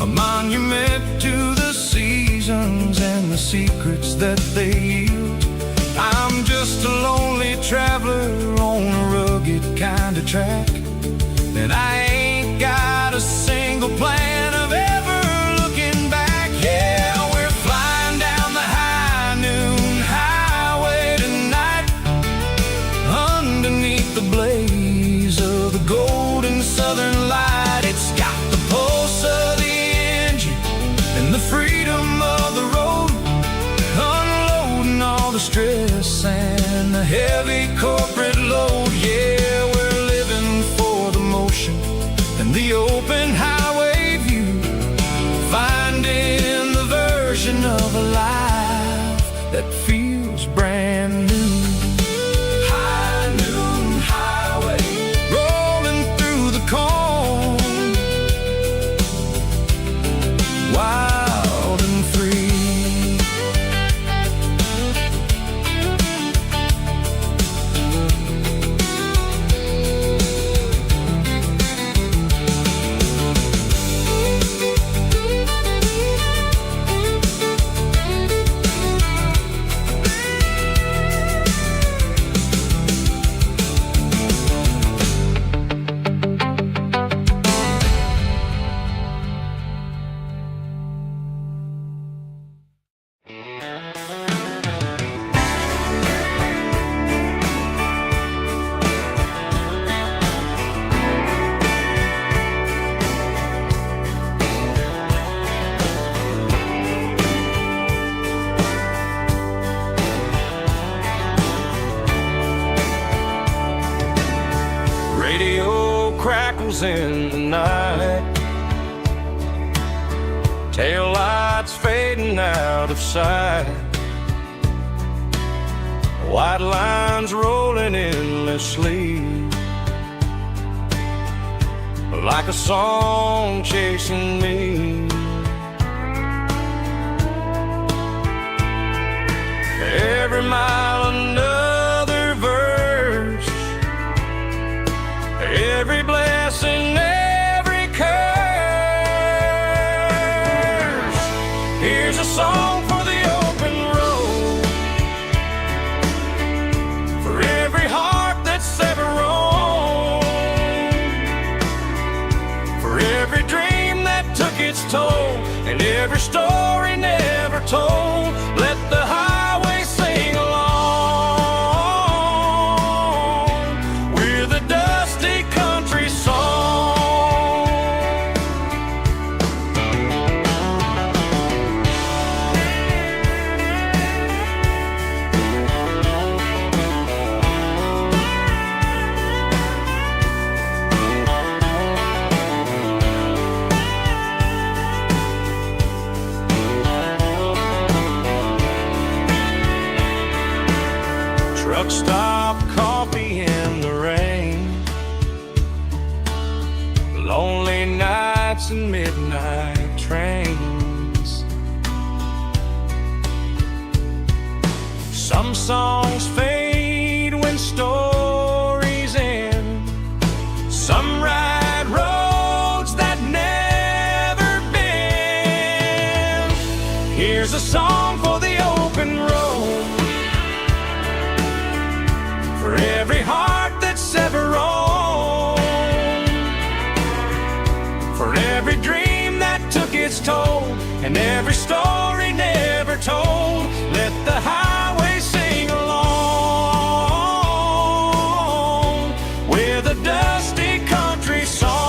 a monument to the seasons and the secrets that they yield. I'm just a lonely traveler on a rugged kind of track, and I ain't got a single plan of ever looking back. Yeah, we're flying down the high noon highway tonight, underneath the blaze of the golden southern light. It's got the pulse of the engine and the freedom of the road, unloading all the stress and the heavy corporate load. Yeah, we're living for the motion and the open highway view, finding the version of a life that feels brand new. High noon highway, rolling through the corn, wild and free. Radio crackles in the night, tail lights fading out of sight, white lines rolling endlessly, like a song chasing me. Every mile another verse, every blessing, every curse. Here's a song for the open road, for every heart that's ever roamed, for every dream that took its toll, and every story never told. Let the highway sing along with a dusty country song. and midnight trains. Some songs fade when stories end. Some ride roads that never bend. Here's a song for the open road, for every heart that's ever roamed, for every dream that took its toll, and every story never told. Let the highway sing along with a dusty country song.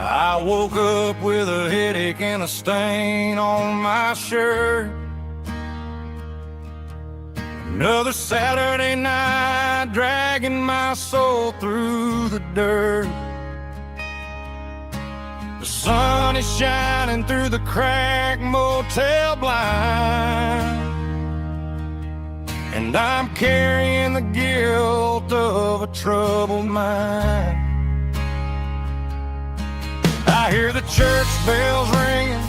I woke up with a headache and a stain on my shirt. Another Saturday night dragging my soul through the dirt. The sun is shining through the cracked motel blind, and I'm carrying the guilt of a troubled mind. I hear the church bells ringing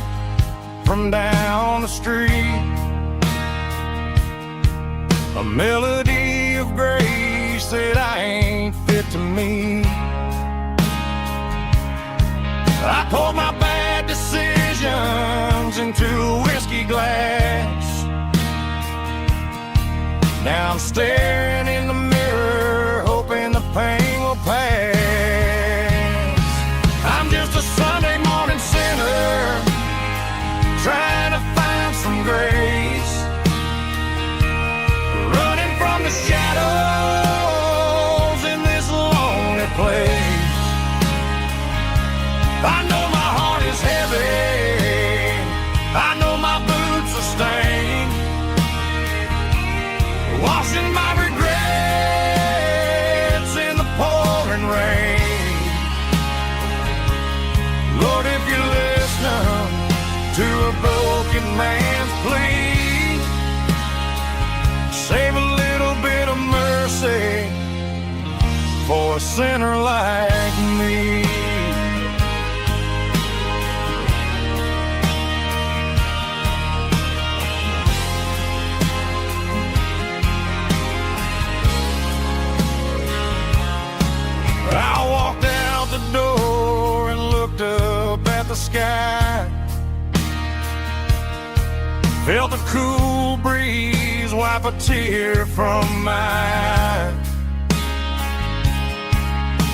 from down the street, a melody of grace that I ain't fit to meet. I poured my bad decisions into a whiskey glass. Now I'm staring in the mirror, hoping the pain will pass. I'm just a Sunday morning sinner, trying to find some grace, running from the shadows in this lonely place. I know my heart is heavy, I know my boots are stained, washing my regrets in the pouring rain. Lord, if you're listening to a broken man's plea, save a little bit of mercy for a sinner like me. I walked out the door and looked up at the sky, felt a cool breeze wipe a tear from my eye.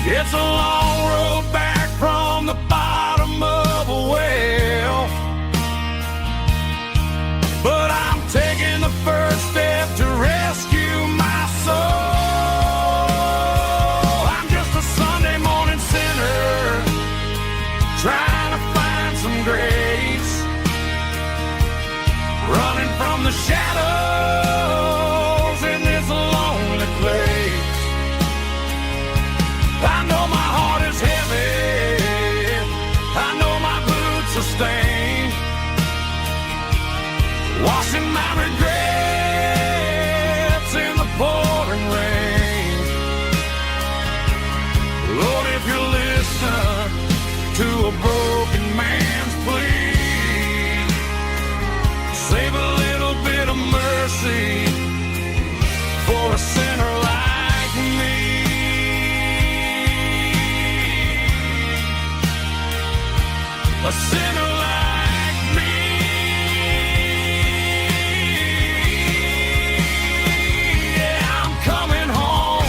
It's a long road back from the bottom of a well, but I'm taking the first step to rescue my soul. Trying to find some grace, running from the shadows in this lonely place. I know my heart is heavy, I know my boots are stained, washing my regrets in the pouring rain. Lord, if you listen to a broken man's plea, a sinner like me. Yeah, I'm coming home.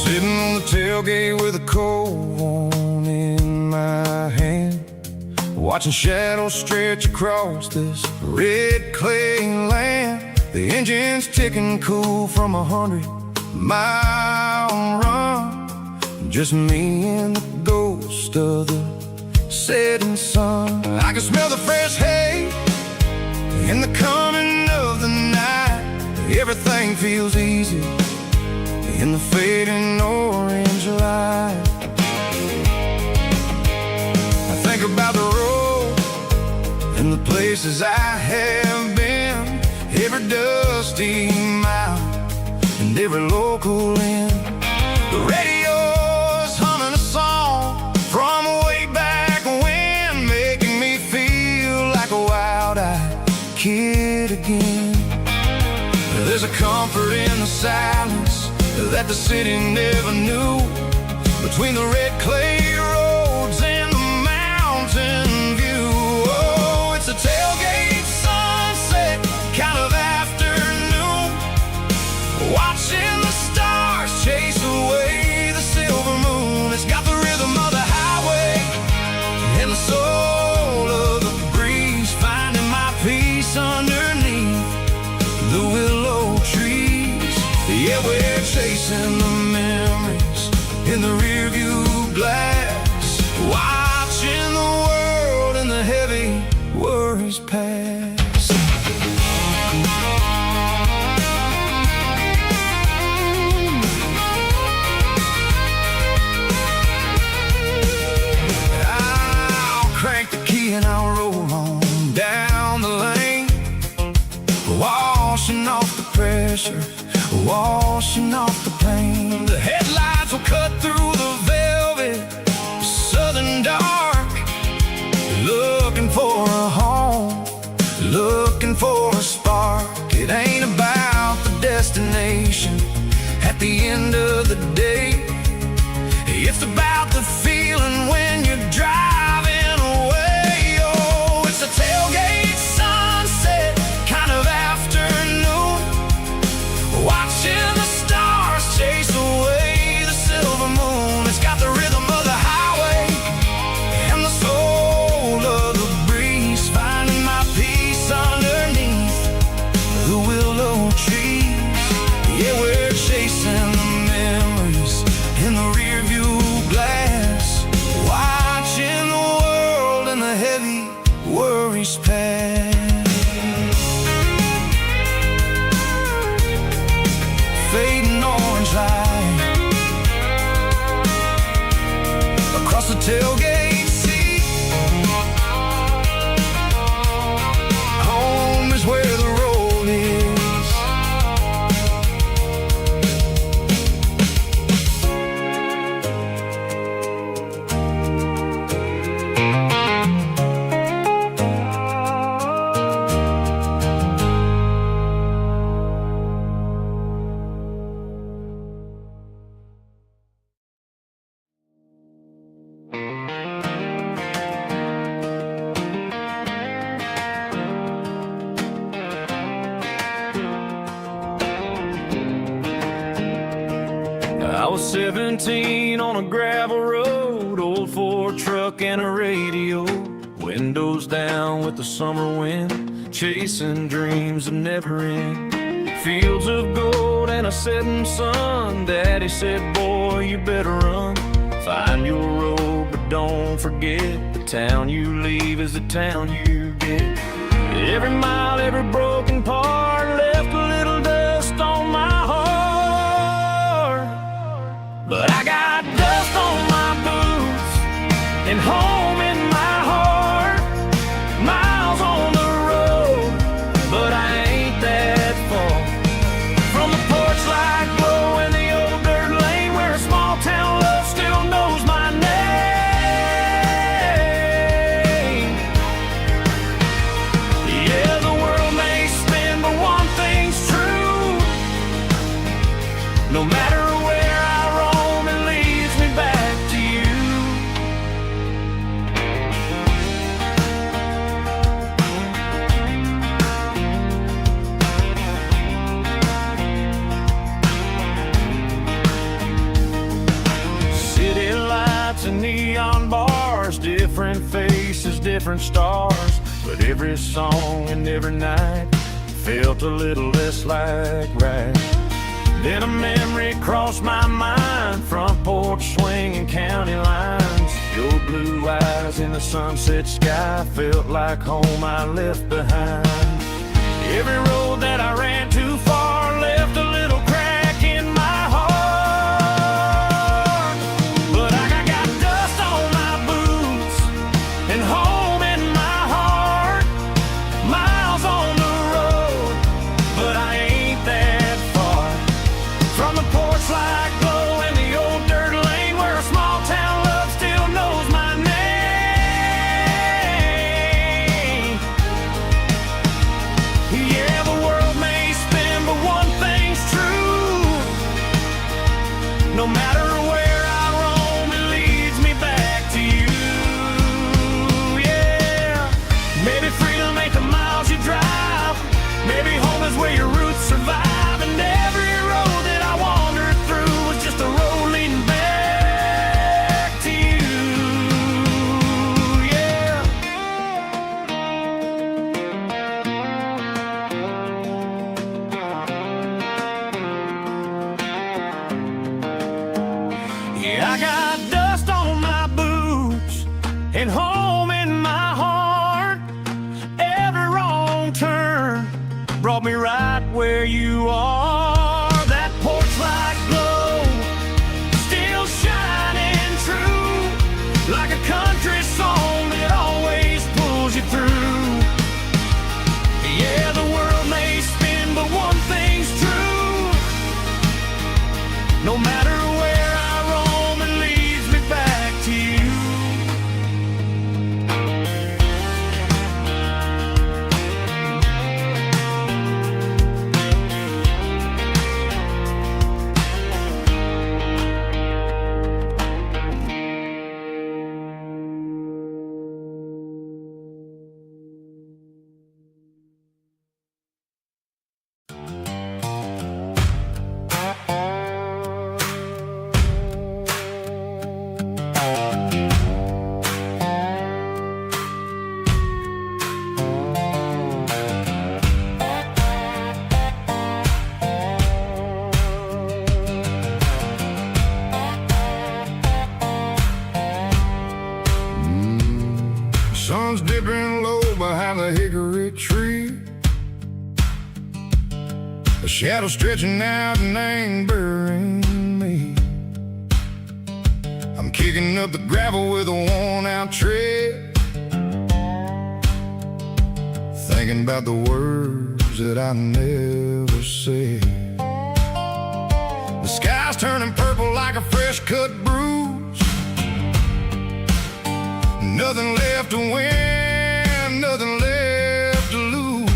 Sitting on the tailgate with a cold one in my hand, watching shadows stretch across this red clay land. The engine's ticking cool from 100-mile run. Just me and the ghost of the setting sun. I can smell the fresh hay and the coming of the night. Everything feels easy in the fading orange light. I think about the road and the places I have been, every dusty mile and every local inn. The radio's humming a song from way back when, making me feel like a wild-eyed kid again. There's a comfort in the silence that the city never knew, between the red clay roads and the mountain view. Oh, it's a tailgate sunset kind of afternoon, watching the stars chase away the silver moon. It's got the rhythm of the highway and the soul of the breeze, finding my peace underneath the willow trees. Yeah, we're chasing the memories in the rearview glass, watching the world and the heavy worries pass. I'll crank the key and I'll roll on down the lane, washing off the pressure, washing off the pain. The headlights will cut through the velvet southern dark, looking for a home, looking for a spark. It ain't about the destination at the end of the day, it's about the feeling when you're driving away. Oh, it's a tailgate sunset kind of afternoon, watching the stars chase away the silver moon. It's got the rhythm of the highway and the soul of the breeze, finding my peace underneath the willow trees. Yeah, we're chasing the memories in the rearview glass, watching the world and the heavy worries pass. Fading orange light across the tailgate seat. Home is where the road is. I was 17 on a gravel road, old Ford truck and a radio, windows down with the summer wind, chasing dreams that never end. Fields of gold and a setting sun. Daddy said, boy, you better run, find your road, but don't forget the town you leave is the town you get. Every mile, every broken part left a little dust on my heart. But I got dust on my boots and home in my heart. Miles on the road, but I ain't that far from the porch light glow in the old dirt lane where a small town love still knows my name. Yeah, the world may spin, but one thing's true. No matter where I roam, it leads me back to you. City lights and neon bars, different faces, different stars, but every song and every night felt a little less like right. Then a memory crossed my mind, front porch swinging county lines. Your blue eyes in the sunset sky felt like home I left behind. Every road that I ran too far left a little crack in my heart. But I got dust on my boots and home in my heart. Miles on the road, but I ain't that far from the porch light glow in the old dirt lane where a small town love still knows my name. Yeah, the world may spin, but one thing's true. No matter where I roam, it leads me back to you. Yeah, maybe freedom ain't the miles you drive. Maybe home is where your roots survive. And every road that I wandered through was just a road leading back to you. Yeah. Yeah, I got dust on my boots and home in my heart. Every wrong turn brought me right where you are. That porch light glow still shining true, like a country song that always pulls you through. Yeah, the world may spin, but one thing's true. No matter where I roam, it leads me back to you. Sun's dipping low behind the hickory tree. A shadow stretching out and angering me. I'm kicking up the gravel with a worn-out tread, thinking about the words that I never said. The sky's turning purple like a fresh-cut bruise. Nothing left to win, nothing left to lose.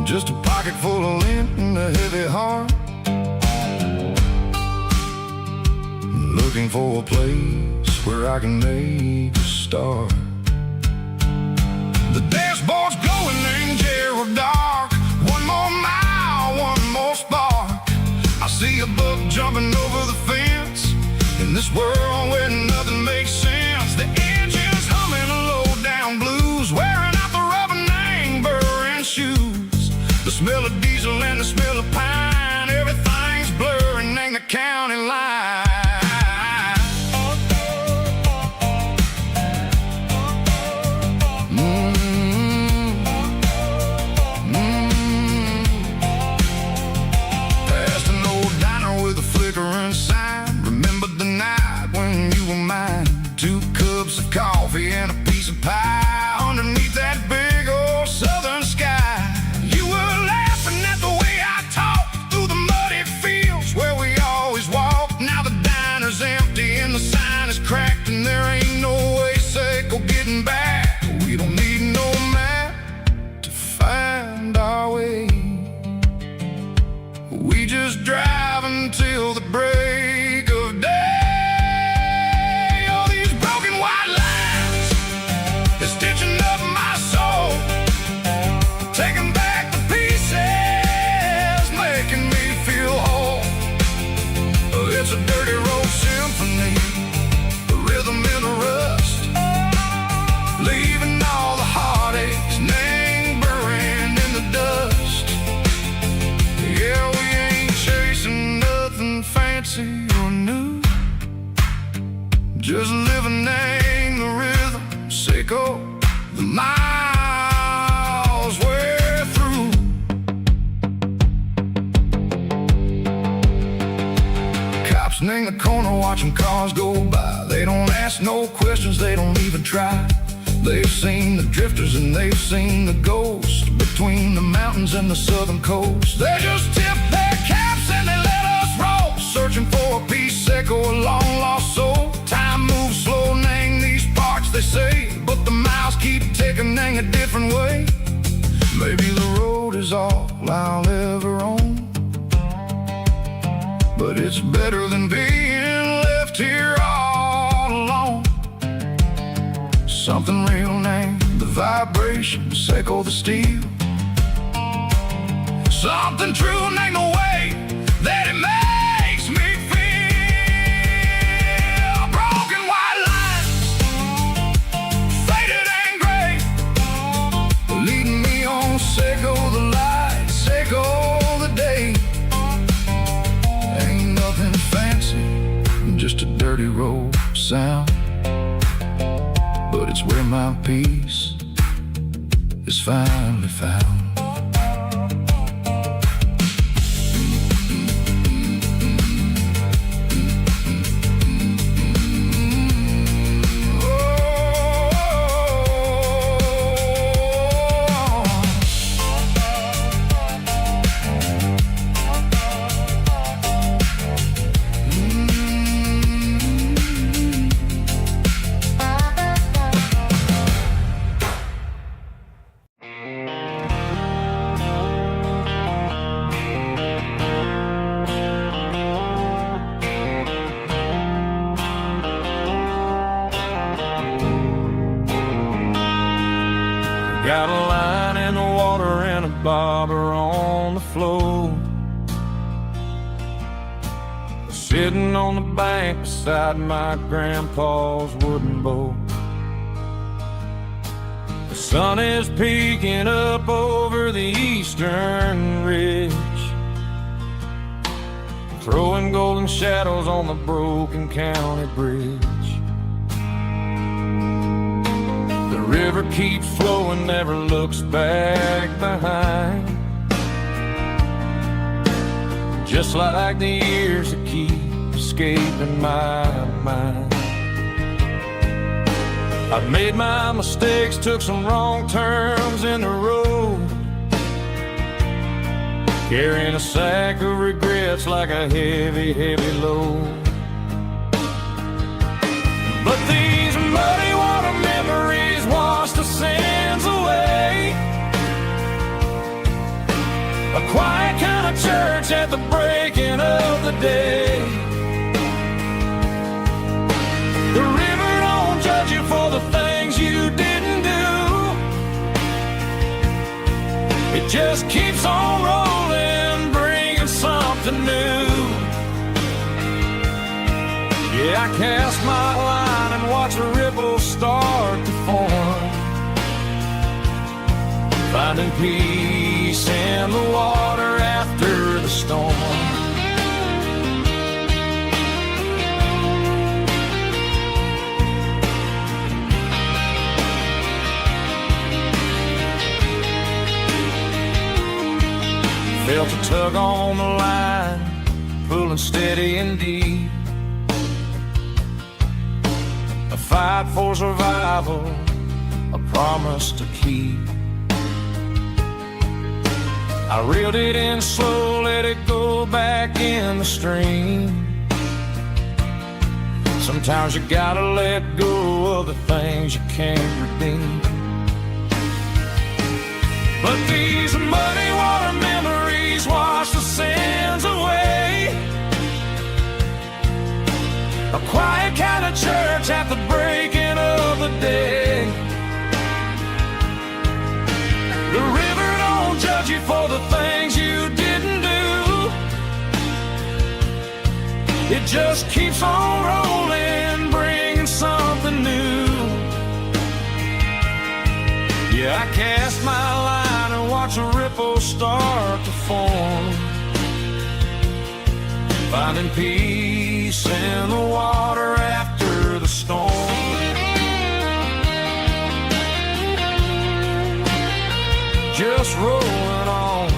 Just a pocket full of lint and a heavy heart, looking for a place where I can make a start. The dashboard's glowing in Gerald dark. One more mile, one more spark. I see a buck jumping over the fence in this world where nothing makes sense. The engine's humming a low-down blues, wearing out the rubber name, burring shoes. The smell of diesel and the smell of pine, everything's blurring in the county line. pie underneath that big old southern sky. You were laughing at the way I talked through the muddy fields where we always walked. Now the diner's empty and the sign is cracked, and there ain't no way safe or getting back. We don't need no map to find our way. We just drive until the break of day. All these broken white lines is stitching up my soul, taking back the pieces, making me feel whole. It's a dirty road symphony, a rhythm in the rust, leaving all the heartaches lingering in the dust. Yeah, we ain't chasing nothing fancy or new, just living in the rhythm, sicko, the miles we're through. Cops in the corner watching cars go by. They don't ask no questions, they don't even try. They've seen the drifters and they've seen the ghosts between the mountains and the southern coast. They just tip their caps and they let us roll, searching for a piece seco, a long lost soul. Time moves slow, nang these parts they say, but the miles keep ticking, nang a different way. Maybe the road is all I'll ever own, but it's better than being left here all alone. Something real name, the vibration, seco the steel. Something true name, the way that it makes me feel. Broken white lines, faded and gray, leading me on, seco the light, seco the day. Ain't nothing fancy, just a dirty road sound, but it's where my peace is finally found. Got a line in the water and a bobber on the floor, sitting on the bank beside my grandpa's wooden boat. The sun is peeking up over the eastern ridge, throwing golden shadows on the broken county bridge. The river keeps flowing, never looks back behind, just like the years that keep escaping my mind. I've made my mistakes, took some wrong turns in the road, carrying a sack of regrets like a heavy, heavy load. But these muddy water memories wash the sins away. A quiet kind of church at the breaking of the day. The river don't judge you for the things you didn't do. It just keeps on rolling, bringing something new. Yeah, I cast my line and watch a ripple start to form, finding peace in the water after the storm. Felt a tug on the line, pulling steady and deep. A fight for survival promised to keep. I reeled it in slow, let it go back in the stream. Sometimes you gotta let go of the things you can't redeem. But these muddy water memories wash the sins away. A quiet kind of church at the breaking of the day. The river don't judge you for the things you didn't do. It just keeps on rolling, bringing something new. Yeah, I cast my line and watch a ripple start to form, finding peace in the water after the storm. Just rolling on.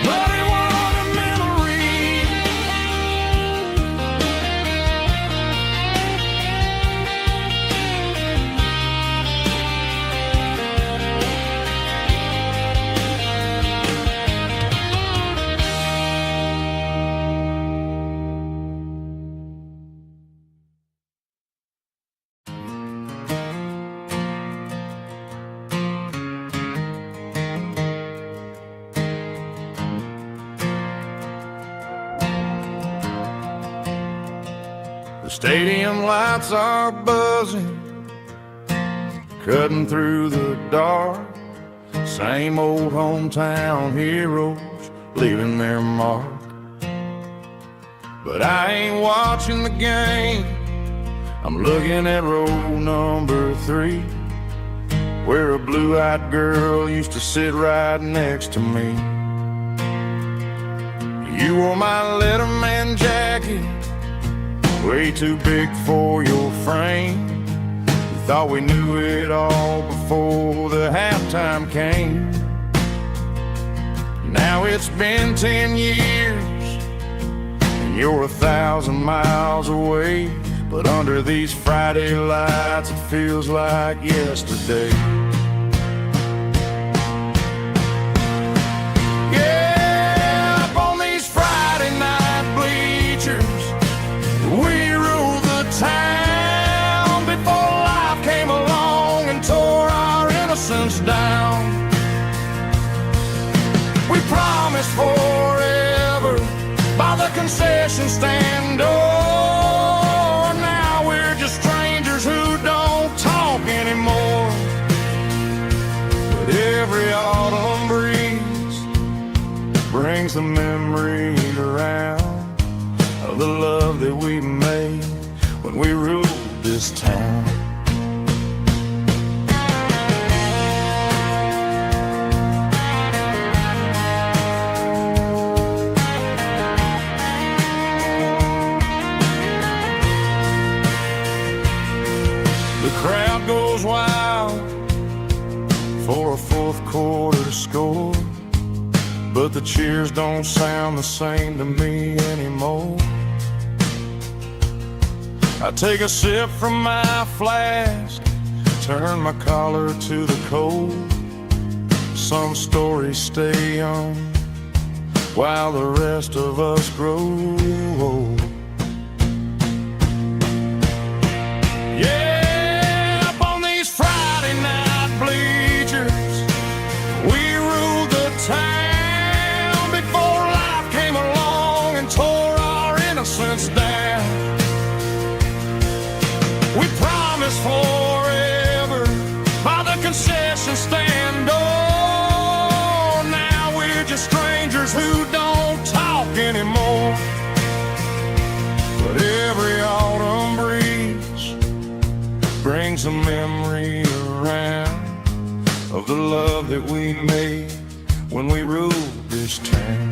Muddy water memory. The stadium lights are buzzing, cutting through the dark. Same old hometown heroes leaving their mark. But I ain't watching the game, I'm looking at row number 3, where a blue-eyed girl used to sit right next to me. You wore my Letterman jacket, way too big for your frame. We thought we knew it all before the halftime came. Now it's been 10 years and you're 1,000 miles away, but under these Friday lights it feels like yesterday. Yeah, up on these Friday night bleachers, we ruled the town before life came along and tore our innocence down. We promised forever by the concession stand door. Now we're just strangers who don't talk anymore. But every autumn breeze brings the memory around of the love that we made when we ruled this town. The crowd goes wild for a fourth quarter score, but the cheers don't sound the same to me anymore. I take a sip from my flask, turn my collar to the cold. Some stories stay young while the rest of us grow old. Yeah, up on these Friday night bleachers, we ruled the town before life came along and tore our innocence down. We promised forever by the concession stand door. Now we're just strangers who don't talk anymore. But every autumn breeze brings a memory around of the love that we made when we ruled this town.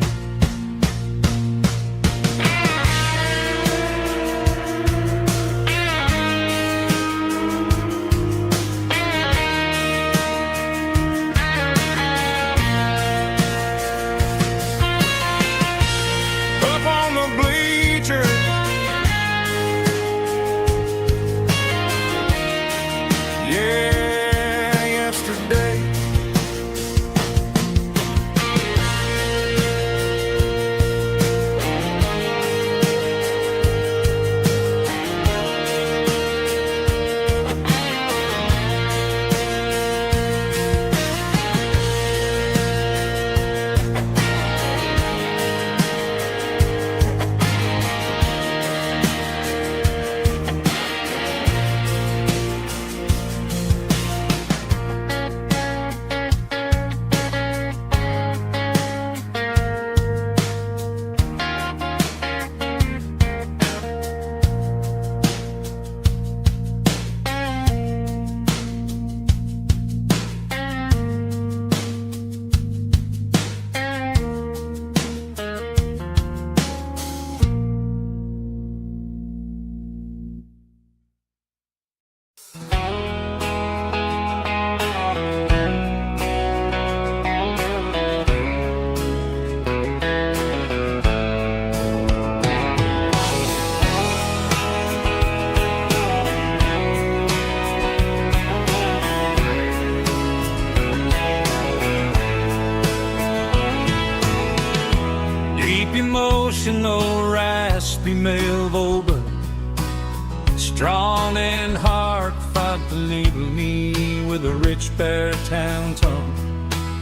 Strong in heart, fight to needle me with a rich baritone tone.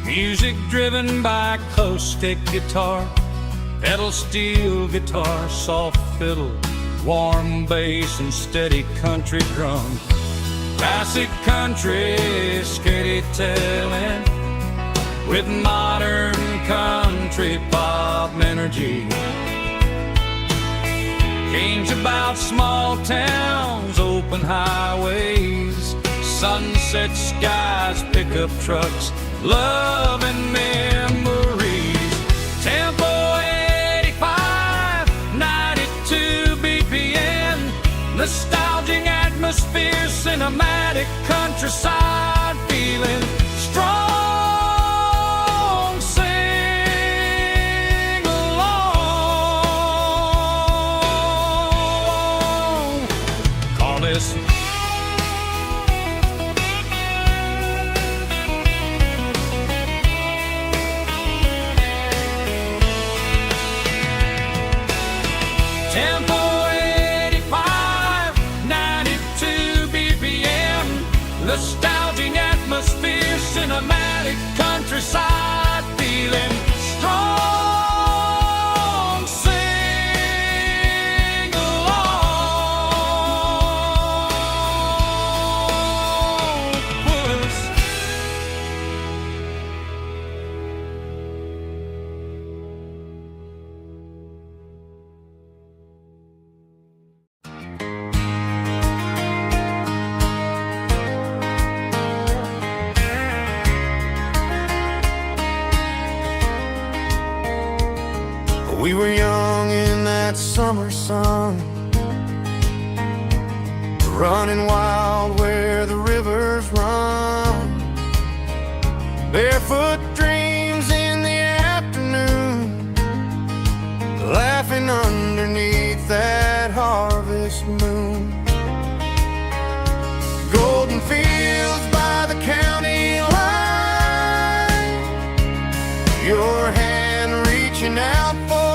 Music driven by close stick guitar, pedal steel guitar, soft fiddle, warm bass and steady country drum. Classic country storytelling with modern country pop energy. Games about small towns, open highways, sunset skies, pickup trucks, love and memories. Tempo 85, 92 BPM, nostalgic atmosphere, cinematic countryside feeling strong. Nostalgic atmosphere, cinematic countryside feeling strong. Sing along with us. We were young in that summer sun, running wild where the rivers run, barefoot dreams in the afternoon, laughing underneath that harvest moon. Golden fields by the county line, your hand reaching out for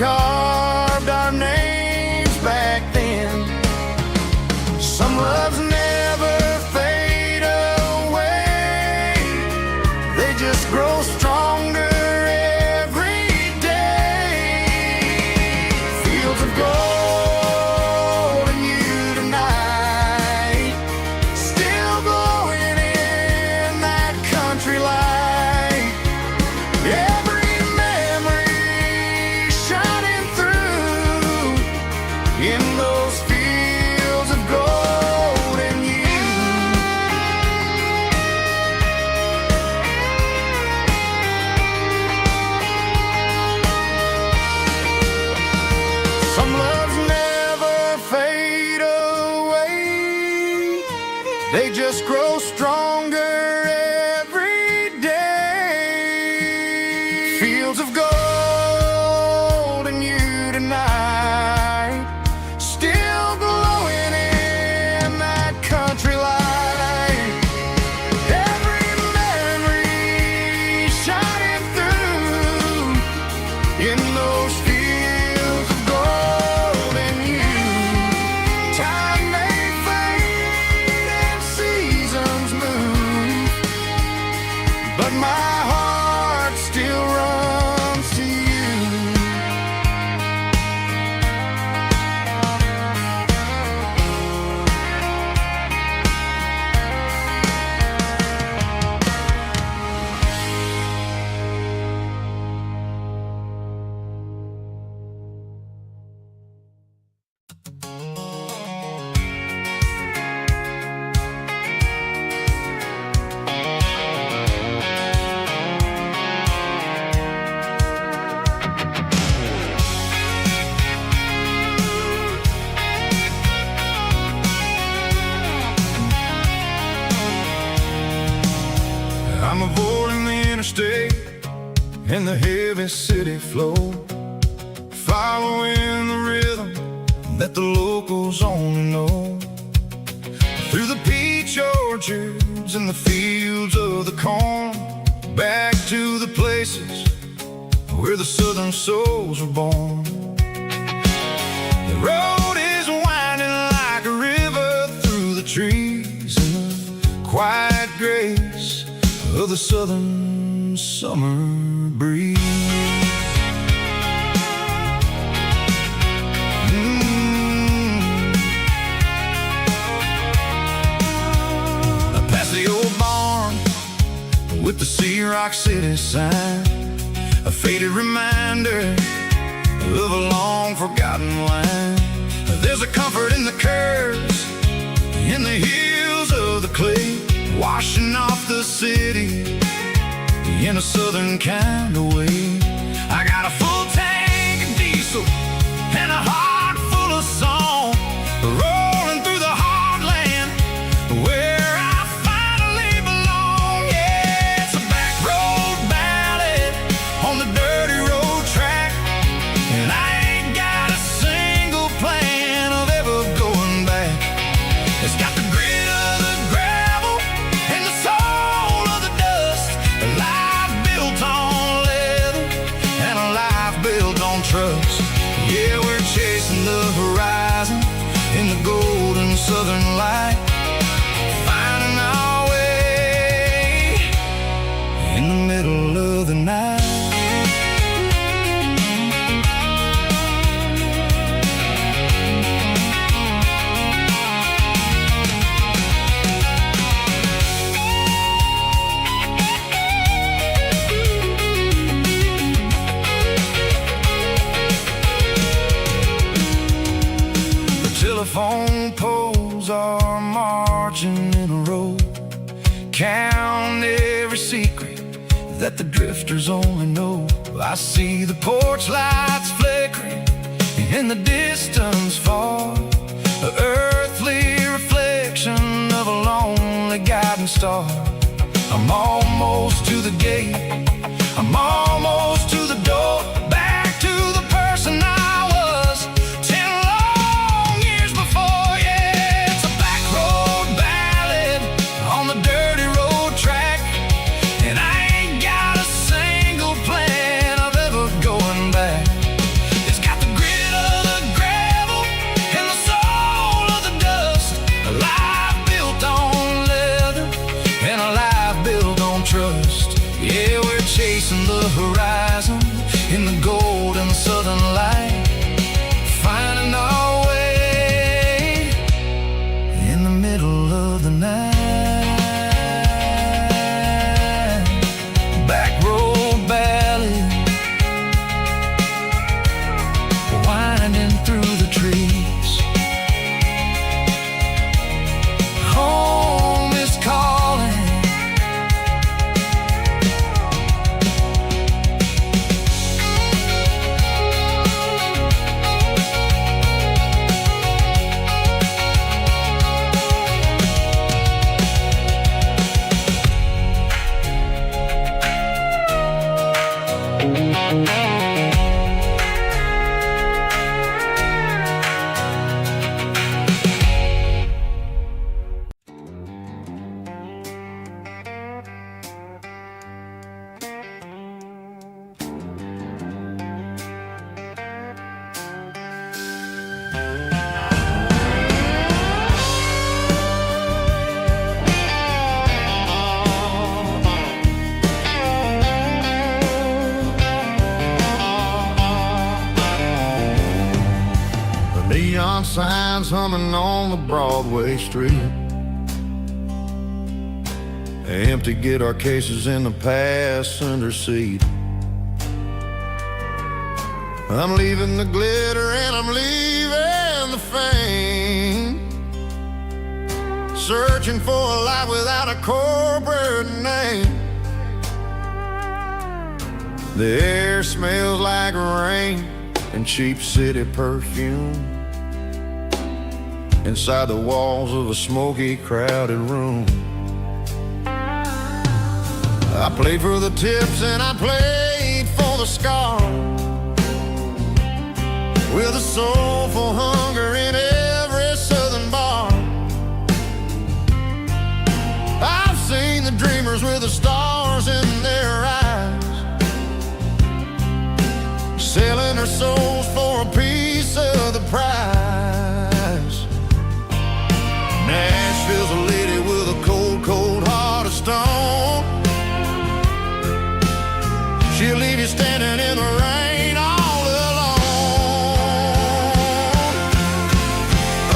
carved our names back then. Some loves never fade away, they just grow stronger every day. Fields of gold and you tonight, still glowing in that country light. Every memory shining through in those fields of gold and you. Some loves never fade away, they just grow stronger every day. Fields of gold and you tonight, still glowing in that country light. Every memory shining through in those fields of gold and you. Time may fade and seasons move, I'm avoiding the interstate and the heavy city flow, following the rhythm that the locals only know. Through the peach orchards and the fields of the corn, back to the places where the southern souls were born. The road is winding like a river through the trees in the quiet grace of the southern summer breeze. Past the old barn with the Sea Rock City sign, a faded reminder of a long forgotten line. There's a comfort in the curves, in the hills of the clay, washing off the city in a southern kind of way. I got a full tank of diesel and a heart full of song, rolling through the heartland where I finally belong. Yeah, it's a back road ballad on the dirty road track, and I ain't got a single plan of ever going back. It's got the grit of the gravel and the soul of the dust, a life built on leather and a life built on trust. Yeah, we're chasing the horizon in the golden southern light, finding our way in the middle of the night. Telephone poles are marching in a row, count every secret that the drifters only know. I see the porch lights flickering in the distance far, an earthly reflection of a lonely guiding star. I'm almost to the gate, I'm almost to the door, back to the person I was 10 long years before. Yeah, it's a back road ballad on the dirty road track, and I ain't got a single plan of ever going back. It's got the grit of the gravel and the soul of the dust, a life built on leather and a life built on trust. Yeah, we're chasing the horizon in the golden southern light, finding our way in the middle of the night. Back road ballad, winding through the trees. Home is calling. Neon signs humming on the Broadway street, empty guitar cases in the passenger seat. I'm leaving the glitter and I'm leaving the fame, searching for a life without a corporate name. The air smells like rain and cheap city perfume inside the walls of a smoky, crowded room. I played for the tips and I played for the scar, with a soulful hunger in every southern bar. I've seen the dreamers with the stars in their eyes, selling their souls for a piece of the prize. Nashville's a lady with a cold, cold heart of stone. She'll leave you standing in the rain all alone.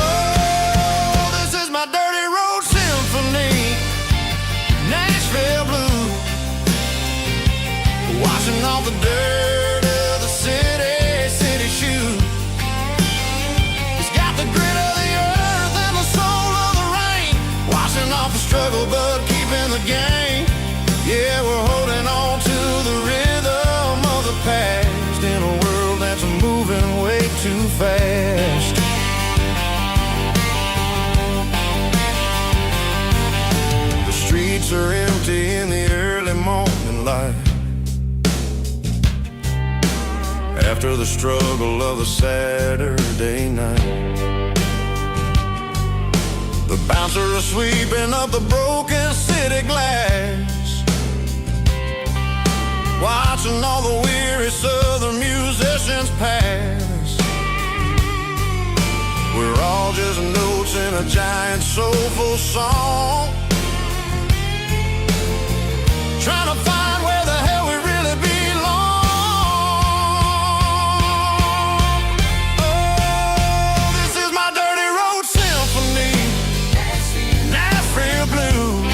Oh, this is my dirty road symphony, Nashville blue, washing off the dirt of the city shoe. It's got the grit of the earth and the soul of the rain, washing off the struggle but keeping the game. Yeah, we're holding on to the rhythm of the past in a world that's moving way too fast. The streets are empty in the early morning light, after the struggle of the Saturday night. The bouncers are sweeping up the broken city glass, watching all the weary southern musicians pass. We're all just notes in a giant soulful song, trying to find where the hell we really belong. Oh, this is my dirty road symphony, Nashville blue,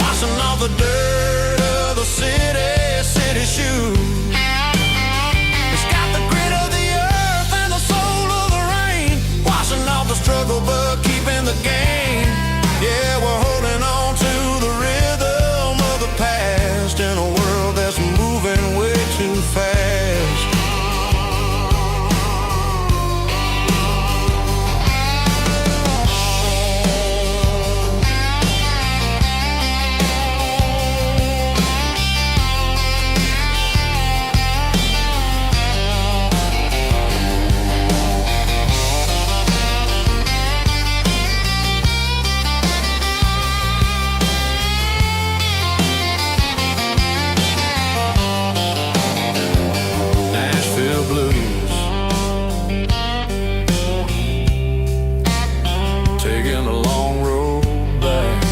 washing off the dirt of the city shoe. It's got the grit of the earth and the soul of the rain, washing off the struggle but keeping the game. Yeah, we're holding on to the rhythm of the past in a world that's moving way too fast. Nashville blues, taking the long road back.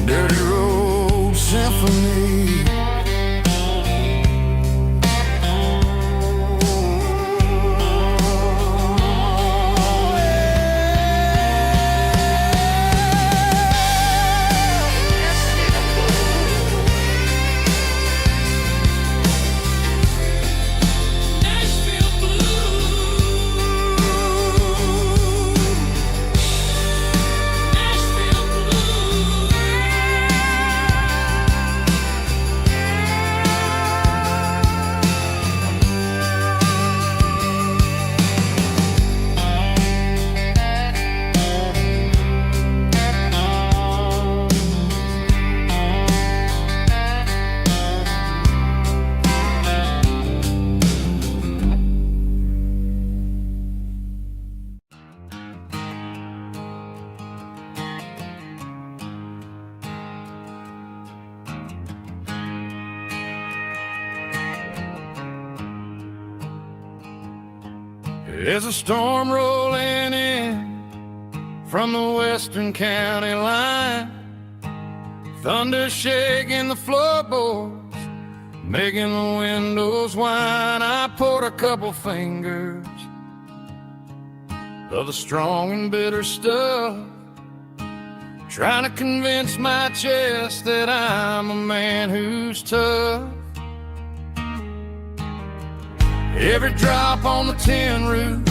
Dirty road symphony. There's a storm rolling in from the western county line, thunder shaking the floorboards, making the windows whine. I poured a couple fingers of the strong and bitter stuff, trying to convince my chest that I'm a man who's tough. Every drop on the tin roof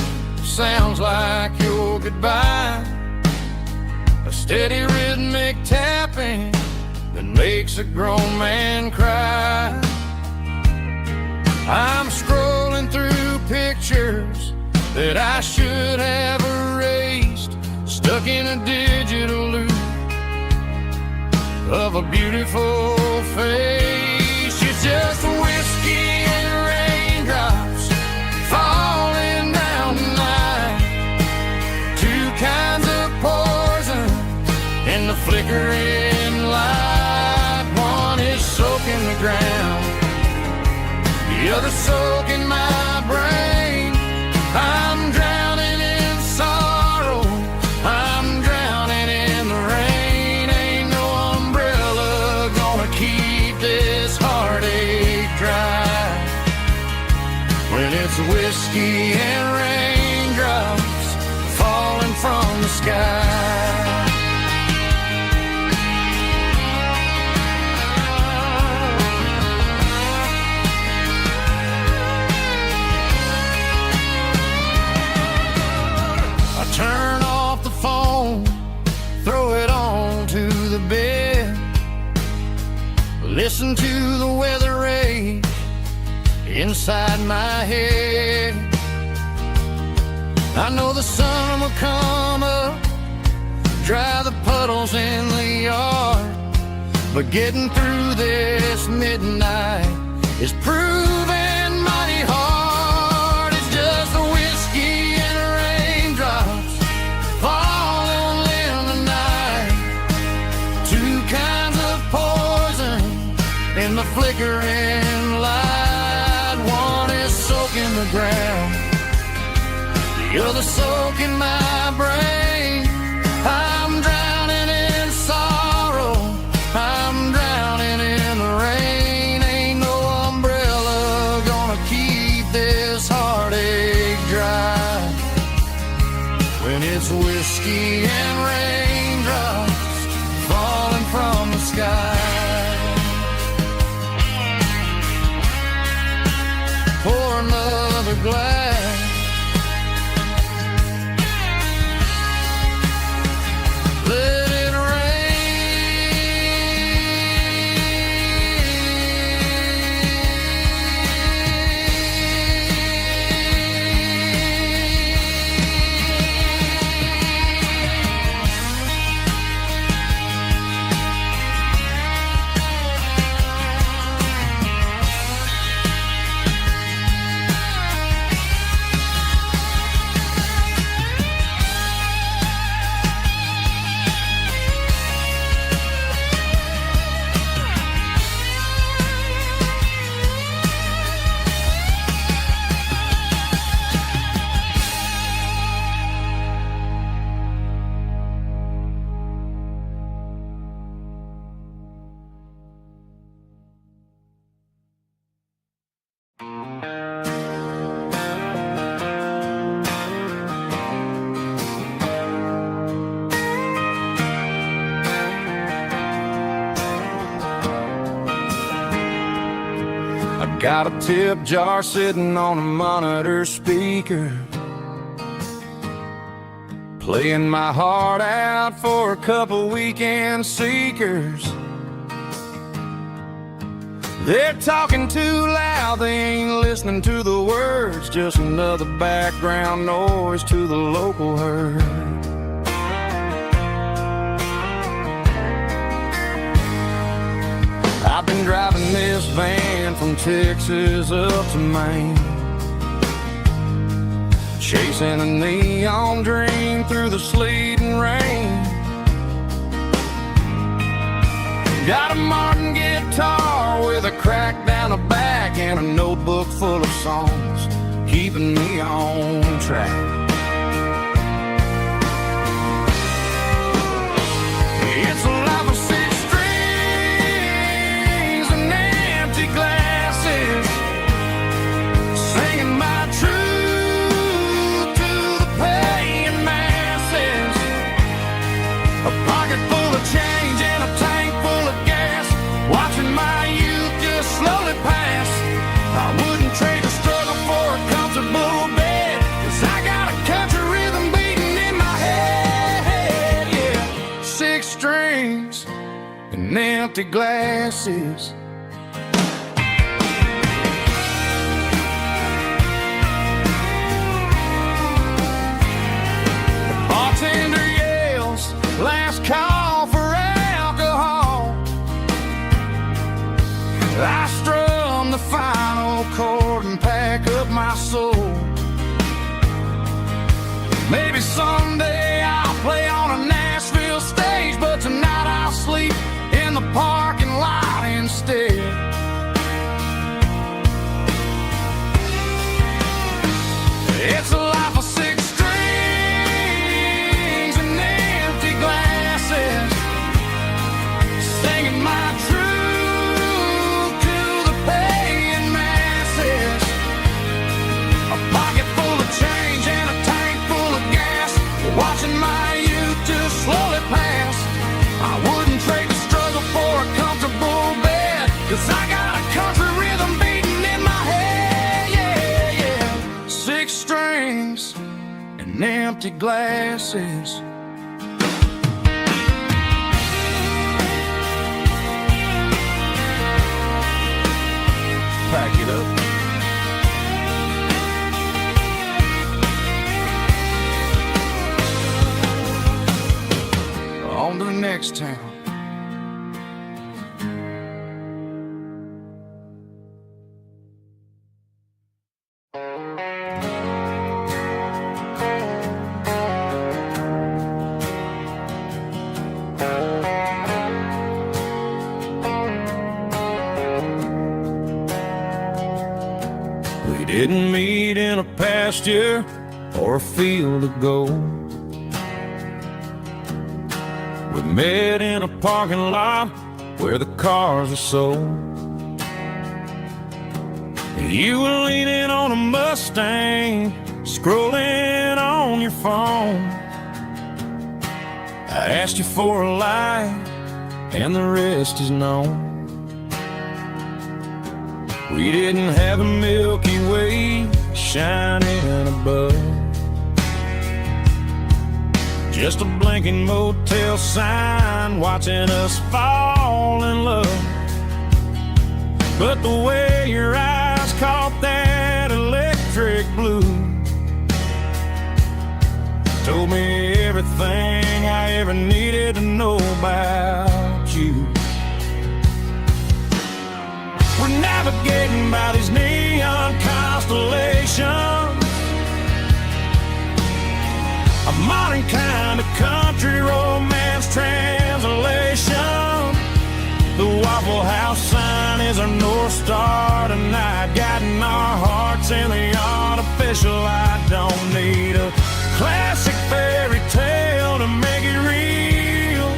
sounds like your goodbye, a steady rhythmic tapping that makes a grown man cry. I'm scrolling through pictures that I should have erased, stuck in a digital loop of a beautiful face. It's just whiskey and raindrops falling down tonight. Two kinds of poison in the flickering light. One is soaking the ground, the other soaking my brain. I'm drowning in sorrow, I'm drowning in the rain. Ain't no umbrella gonna keep this heartache dry when it's whiskey and raindrops falling from the sky. Turn off the phone, throw it on to the bed, listen to the weather rage inside my head. I know the sun will come up, dry the puddles in the yard, but getting through this midnight is proving mighty hard. It's just the whiskey and raindrops falling in the night. Two kinds of poison in the flickering light. One is soaking the ground, the other soaking my brain. I'm drowning in sorrow, I'm drowning in the rain. Ain't no umbrella gonna keep this heartache dry when it's whiskey and raindrops falling from the sky. Pour another glass, let it got a tip jar sitting on a monitor speaker, playing my heart out for a couple weekend seekers. They're talking too loud, they ain't listening to the words, just another background noise to the local herd. I've been driving this van from Texas up to Maine, chasing a neon dream through the sleet and rain. Got a Martin guitar with a crack down the back and a notebook full of songs, keeping me on track. It's a life of six strings and empty glasses, singing my truth to the paying masses. A pocket full of change and a tank full of gas, watching my youth just slowly pass. I wouldn't trade the struggle for a comfortable bed, 'cause I got a country rhythm beating in my head, yeah. Six strings and empty glasses. The bartender, yeah, Maybe someday I'll play on a Nashville stage, but tonight I'll sleep in the parking lot instead. It's a life of six strings and empty glasses, singing my truth to the paying masses. A pocket full of change and a tank full of gas, watching my youth just slowly pass. I wouldn't trade the struggle for a comfortable bed, 'cause I got a country rhythm beating in my head, yeah, yeah. Six strings and empty glasses. Pack it up. On to the next town. We didn't meet in a pasture or a field of gold. We met in a parking lot where the cars are sold. You were leaning on a Mustang, scrolling on your phone. I asked you for a light, and the rest is known. We didn't have a Milky Way shining above, just a blinking motel sign watching us fall in love. But the way your eyes caught that electric blue told me everything I ever needed to know about you. We're navigating by these neon constellations, a modern kind of country romance translation. The Waffle House sign is our North Star tonight, guiding our hearts in the artificial light. Don't need a classic fairy tale to make it real,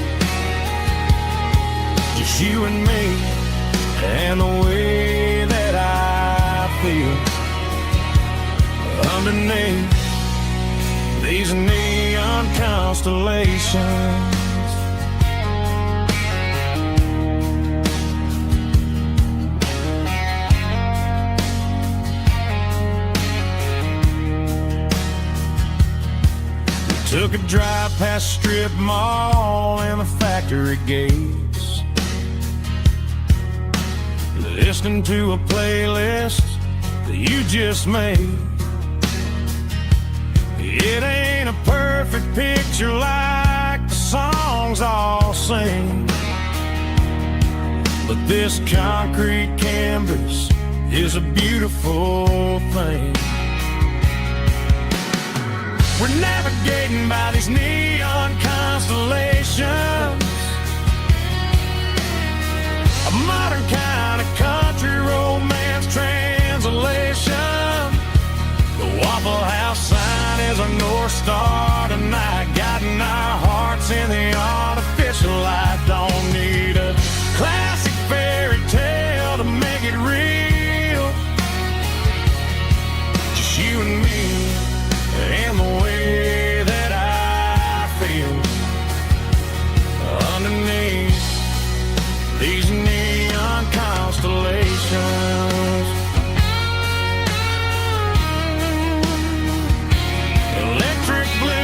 just you and me and the way that I feel underneath these neon constellations. We took a drive past Strip Mall and the factory gates, listening to a playlist that you just made. It ain't a perfect picture like the songs all sing, but this concrete canvas is a beautiful thing. We're navigating by these neon constellations, a modern kind of country romance translation. The Waffle House sign is our North Star tonight, guiding our hearts in the artificial light. Don't need a classic fairy tale to make it real, just you and me and the way that I feel underneath these neon constellations. Electric blue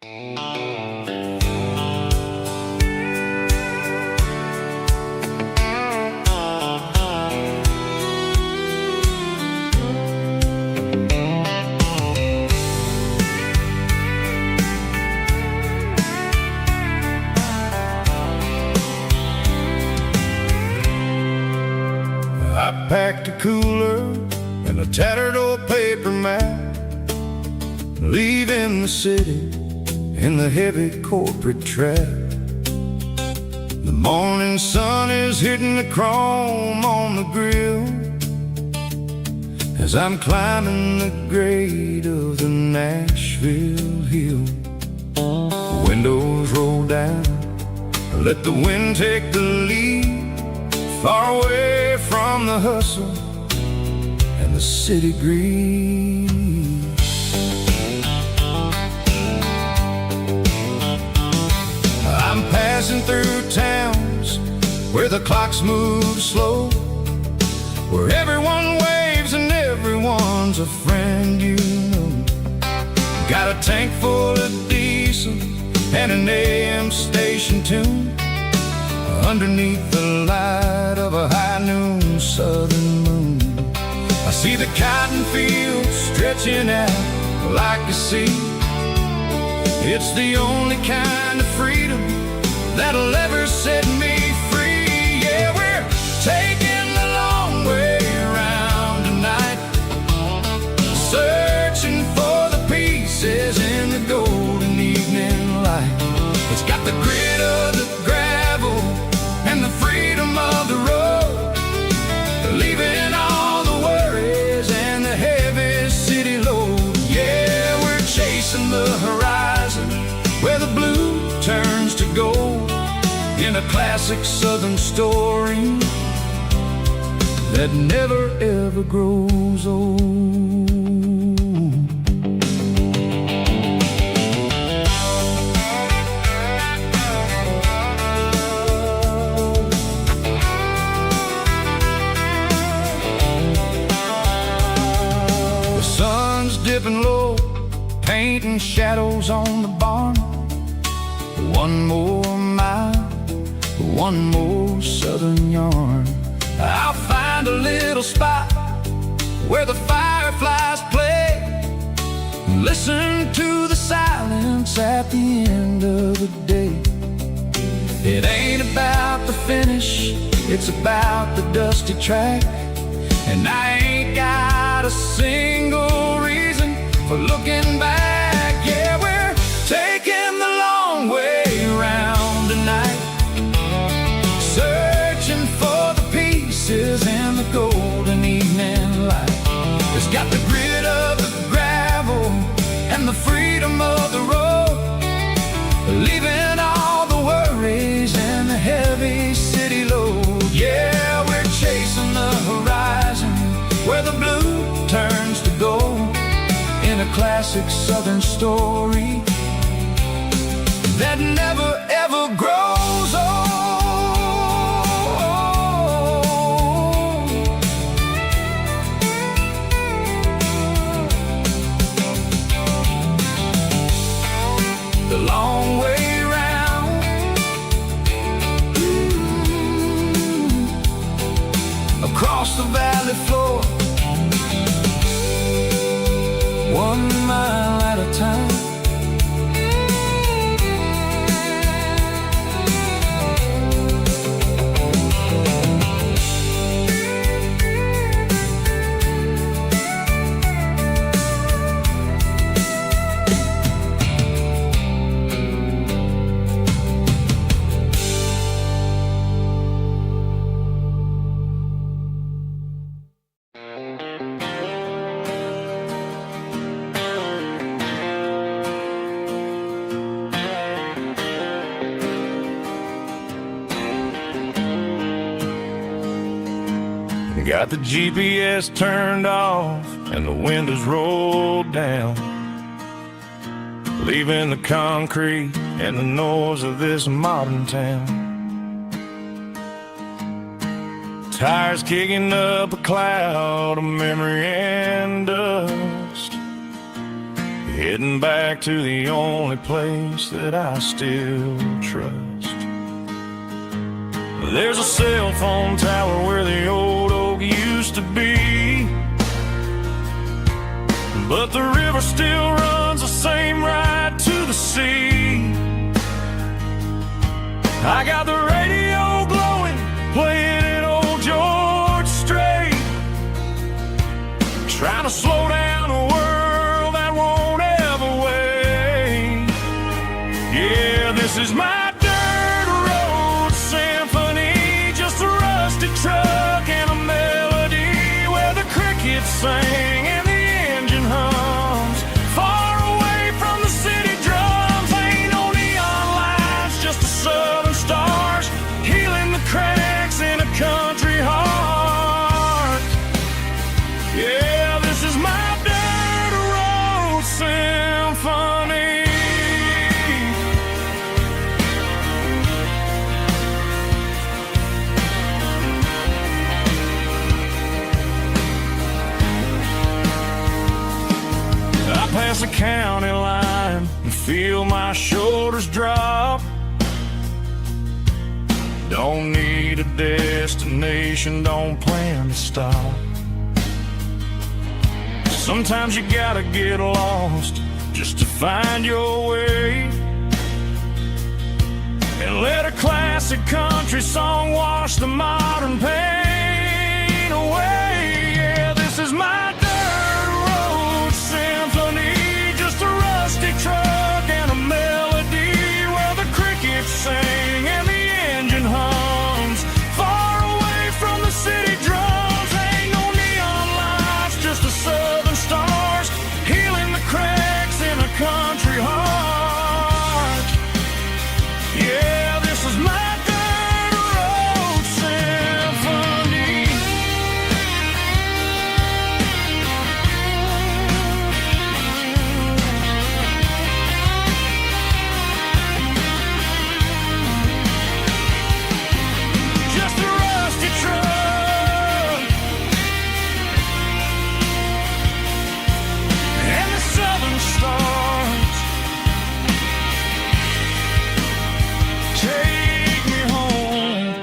I packed a cooler and a tattered old paper map, leaving the city in the heavy corporate trap. The morning sun is hitting the chrome on the grill as I'm climbing the grade of the Nashville hill. Windows roll down, let the wind take the lead, far away from the hustle and the city greed. I'm passing through towns where the clocks move slow, where everyone waves and everyone's a friend you know. Got a tank full of diesel and an AM station tune underneath the light of a high noon southern moon. I see the cotton fields stretching out like a sea. It's the only kind of freedom that'll ever set me free. Yeah, we're taking the long way around tonight, searching for the pieces in the golden evening light. It's got the grit of the gravel and the freedom of the road, leaving all the worries and the heavy city load. Yeah, we're chasing the horizon where the blue turns to gold, in a classic southern story that never ever grows old. The sun's dipping low, painting shadows on the barn. One more mile, one more southern yarn. I'll find a little spot where the fireflies play, listen to the silence at the end of the day. It ain't about the finish, it's about the dusty track, and I ain't got a single reason for looking back. Yeah, we're taking the long way around tonight, searching for the pieces in the golden evening light. It's got the grit of the gravel and the freedom of the road, leaving all the worries and the heavy city load. Yeah, we're chasing the horizon where the blue turns to gold, in a classic southern story that never ever grows old. The long way round, across the valley floor, 1 mile at a time. Got the GPS turned off and the windows rolled down, leaving the concrete and the noise of this modern town. Tires kicking up a cloud of memory and dust, heading back to the only place that I still trust. There's a cell phone tower where the old oak used to be, but the river still runs the same right to the sea. I got the radio glowing, playing an old George Strait, trying to slow down a world that won't ever wait. Yeah, this is my dirt road symphony, just a rustic truck and a melody where the crickets sing and the engine hums. Far away from the city drums, ain't no neon lights, just the southern stars healing the cracks in a country heart. Yeah, this is my dirt road symphony. I pass the county line and feel my shoulders drop. Don't need a destination, don't plan to stop. Sometimes you gotta get lost just to find your way, and let a classic country song wash the modern pain away. Yeah, this is my dirt road symphony, just a rustic truck and a melody where the crickets sing and the engine hums. Far away from the city drums, ain't no neon lights, just the southern stars healing the cracks in a country heart. Yeah, this is my dirt road symphony. Just a rusty truck and the southern stars take me home.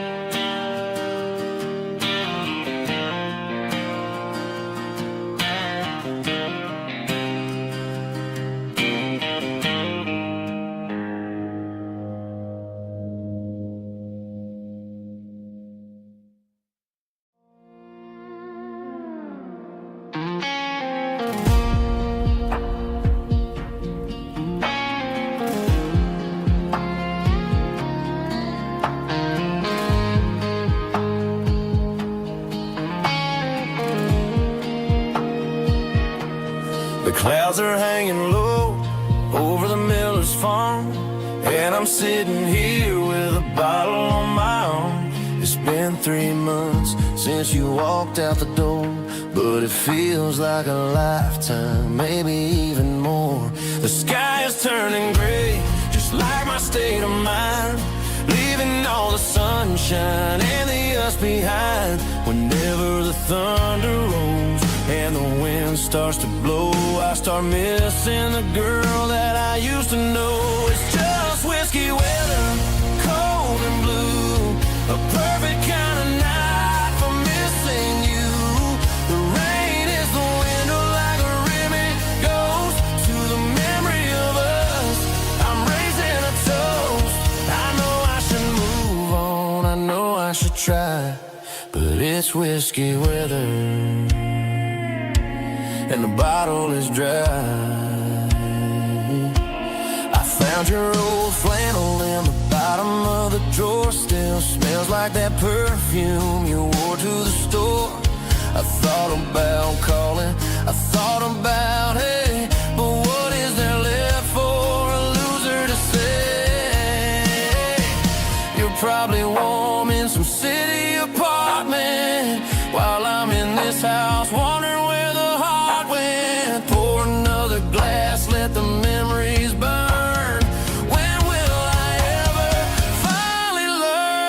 The clouds are hanging low over the miller's farm, and I'm sitting here with a bottle on my arm. It's been 3 months since you walked out the door, but it feels like a lifetime, maybe even more. The sky is turning gray, just like my state of mind, leaving all the sunshine and the us behind. Whenever the thunder rolls and the wind starts to blow, I start missing the girl that I used to know. It's just whiskey weather, cold and blue, a perfect kind of night for missing you. The rain is the window like a ribbon goes to the memory of us. I'm raising a toast. I know I should move on, I know I should try, but it's whiskey weather and the bottle is dry. I found your old flannel in the bottom of the drawer, still smells like that perfume you wore to the store. I thought about calling, I thought about, hey, but what is there left for a loser to say? You're probably warm in some city apartment while I'm in this house wondering where the heart went. Pour another glass, let the memories burn. When will I ever finally learn?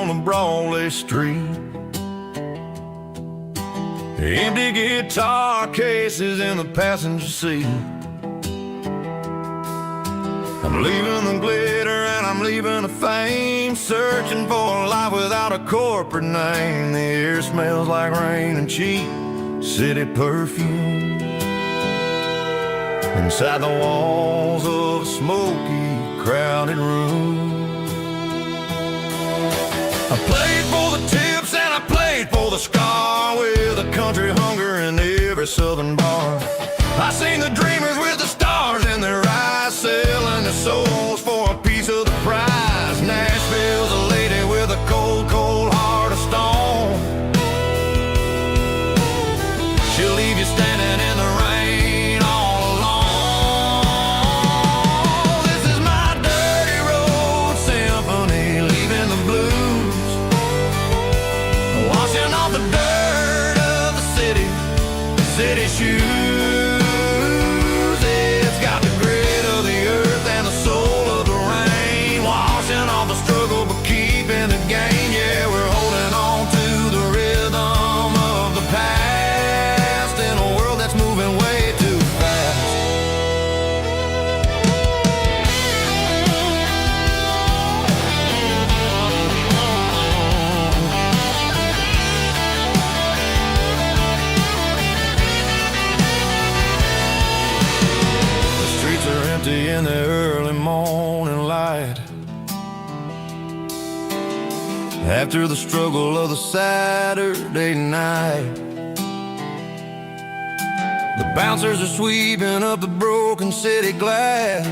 on the Brantley street. Empty guitar cases in the passenger seat. I'm leaving the glitter and I'm leaving the fame, searching for a life without a corporate name. The air smells like rain and cheap city perfume. Inside the walls of a smoky, crowded room. I played for the tips and I played for the scar, with a country hunger in every southern bar. I seen the dreamers with the stars in their eyes, selling their souls for a piece of the prize. Nashville's a lady with a cold, cold heart of stone. She'll leave you standing in the rain all alone. This is my dirty road symphony, leaving the blues, washing off the dirt of the city shoes. It's got the grit of the earth and the soul of the rain, washing off the struggle but keeping the gain. Yeah, we're holding on to the rhythm of the past in a world that's moving way too fast. The streets are empty in the early morning light, after the struggle of the Saturday night. The bouncers are sweeping up the broken city glass,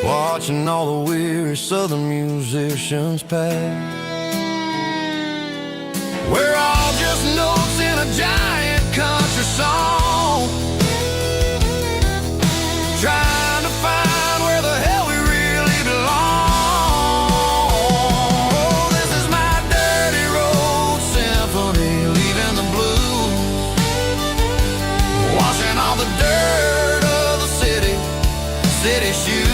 watching all the weary southern musicians pass. We're all just notes in a giant country song, trying to find where the hell we really belong. Oh, this is my dirty road symphony, leaving the blues, washing all the dirt of the city shoes.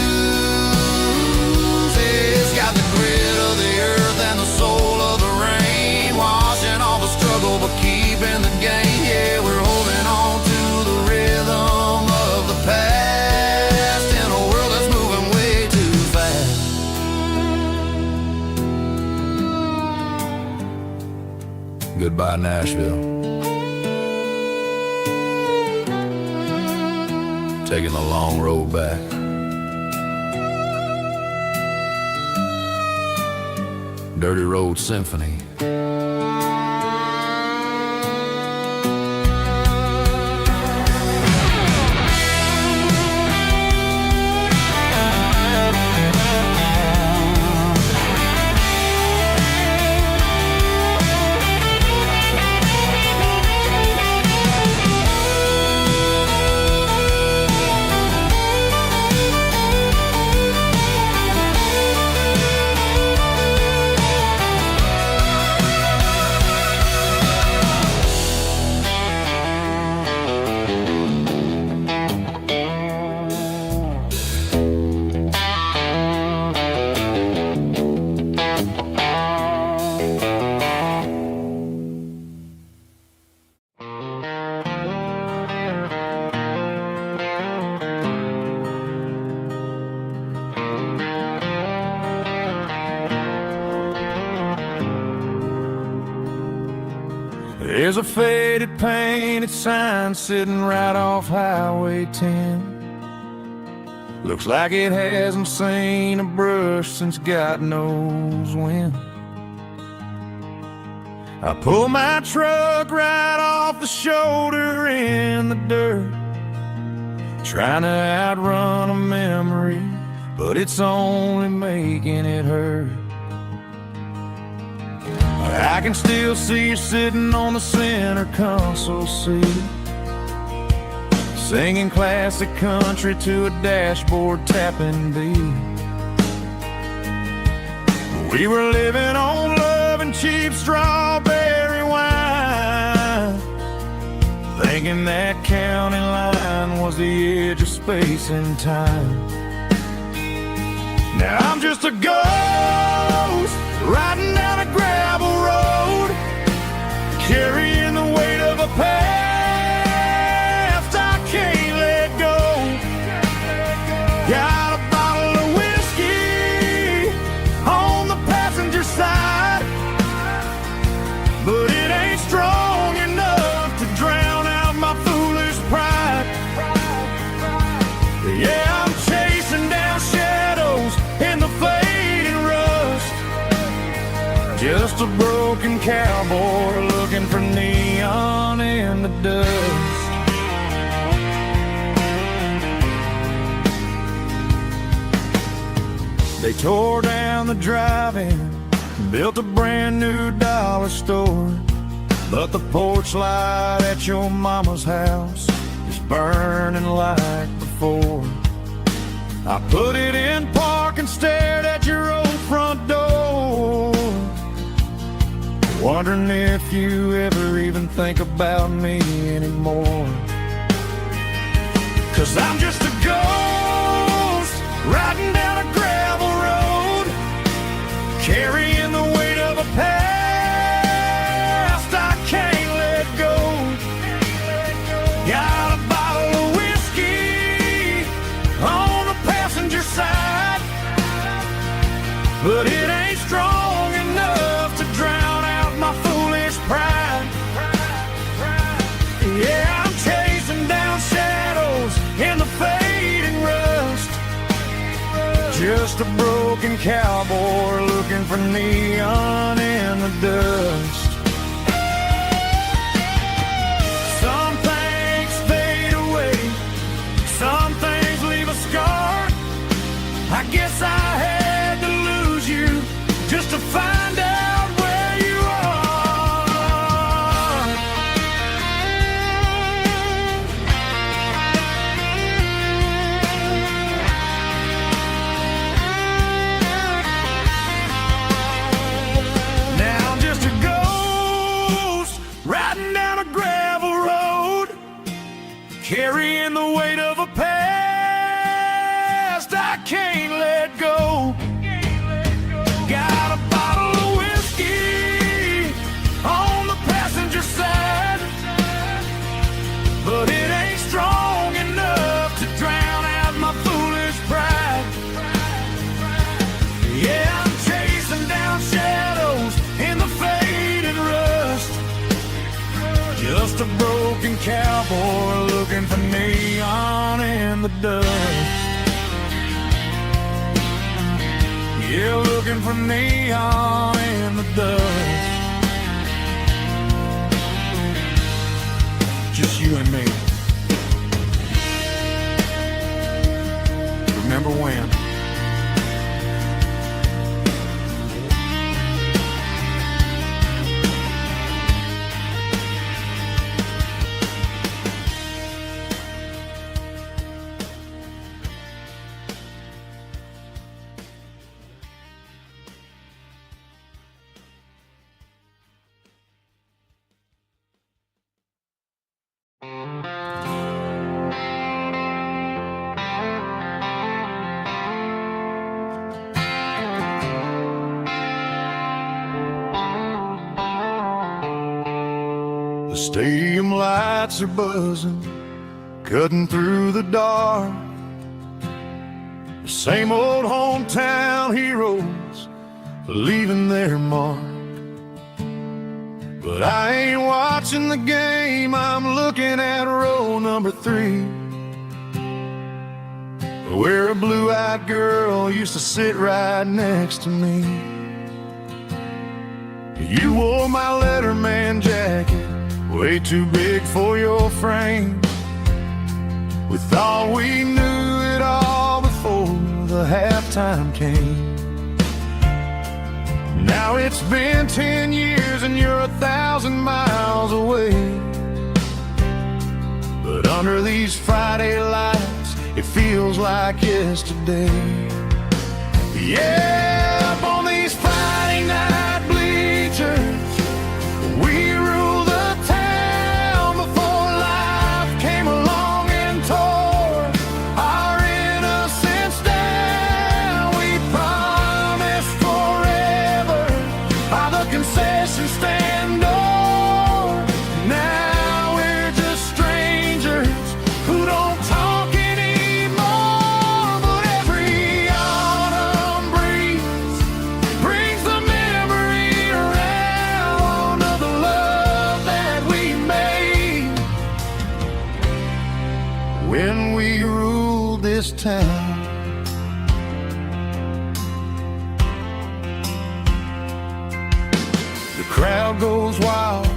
It's got the grit of the earth and the soul of the rain, washing all the struggle but keeping the gain. Yeah, we're holding on to the rhythm of the past in a world that's moving way too fast. Goodbye, Nashville. Taking the long road back. Dirty Road Symphony. There's a faded painted sign sitting right off Highway 10. Looks like it hasn't seen a brush since God knows when. I pull my truck right off the shoulder in the dirt, trying to outrun a memory, but it's only making it hurt. I can still see you sitting on the center console seat, singing classic country to a dashboard tapping beat. We were living on love and cheap strawberry wine, thinking that county line was the edge of space and time. Now I'm just a ghost riding down a gravel road, carrying the weight of a past I can't let go. Got a bottle of whiskey on the passenger side, but it ain't strong enough to drown out my foolish pride. Yeah, I'm chasing down shadows in the fading rust, just a broken cowboy looking for neon in the dust. They tore down the drive-in, built a brand new dollar store, but the porch light at your mama's house is burning like before. I put it in park and stared at your old front door, wondering if you ever even think about me anymore. 'Cause I'm just a ghost riding down a gravel road, carrying the weight of a past I can't let go. Got a bottle of whiskey on the passenger side, but it ain't strong enough to drown out my foolish pride. Yeah, I'm chasing down shadows in the fading rust, just a broken cowboy looking for neon in the dust. Some things fade away, some things leave a scar. I guess I had to lose you just to find out where you are. Now I'm just a ghost riding down a gravel road, carrying the weight of a past I can't let go. Got a bottle of whiskey on the passenger side, but it ain't strong enough to drown out my foolish pride. Yeah, I'm chasing down shadows in the fading rust, just a broken cowboy looking for neon in the dust. Yeah, looking for neon in the dust. Just you and me. Remember when? The stadium lights are buzzing, cutting through the dark. The same old hometown heroes leaving their mark. But I ain't watching the game, I'm looking at row number 3, where a blue-eyed girl used to sit right next to me. You wore my Letterman jacket, way too big for your frame. We thought we knew it all before the halftime came. Now it's been 10 years and you're 1,000 miles away. But under these Friday lights, it feels like yesterday. Yeah, up on these Friday night bleachers, we rule the town before life came along and tore our innocence down. We we ruled this town. The crowd goes wild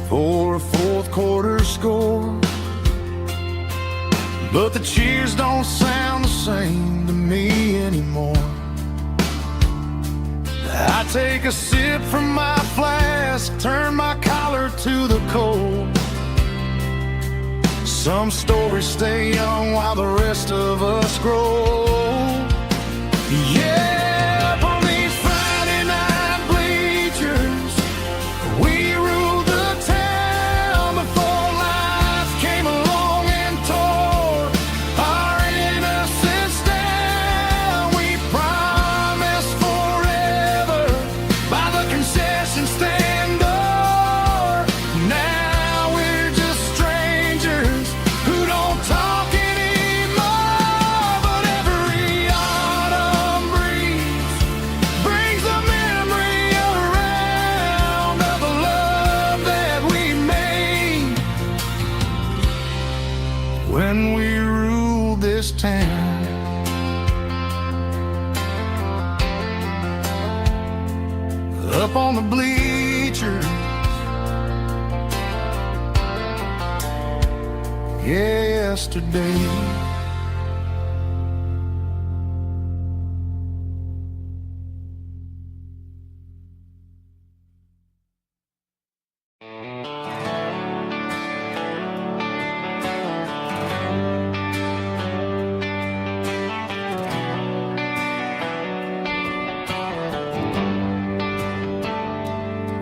for a fourth quarter score, but the cheers don't sound the same to me anymore. I take a sip from my flask, turn my collar to the cold. Some stories stay young while the rest of us grow. Yeah, up on these Friday night bleachers, we ruled the town before life came along and tore our innocence down. We promised forever by the concession stand door. Now we're just strangers who don't talk anymore. But every autumn breeze brings the memory around of the love that we made when we ruled this town. Up on the bleachers, yesterday.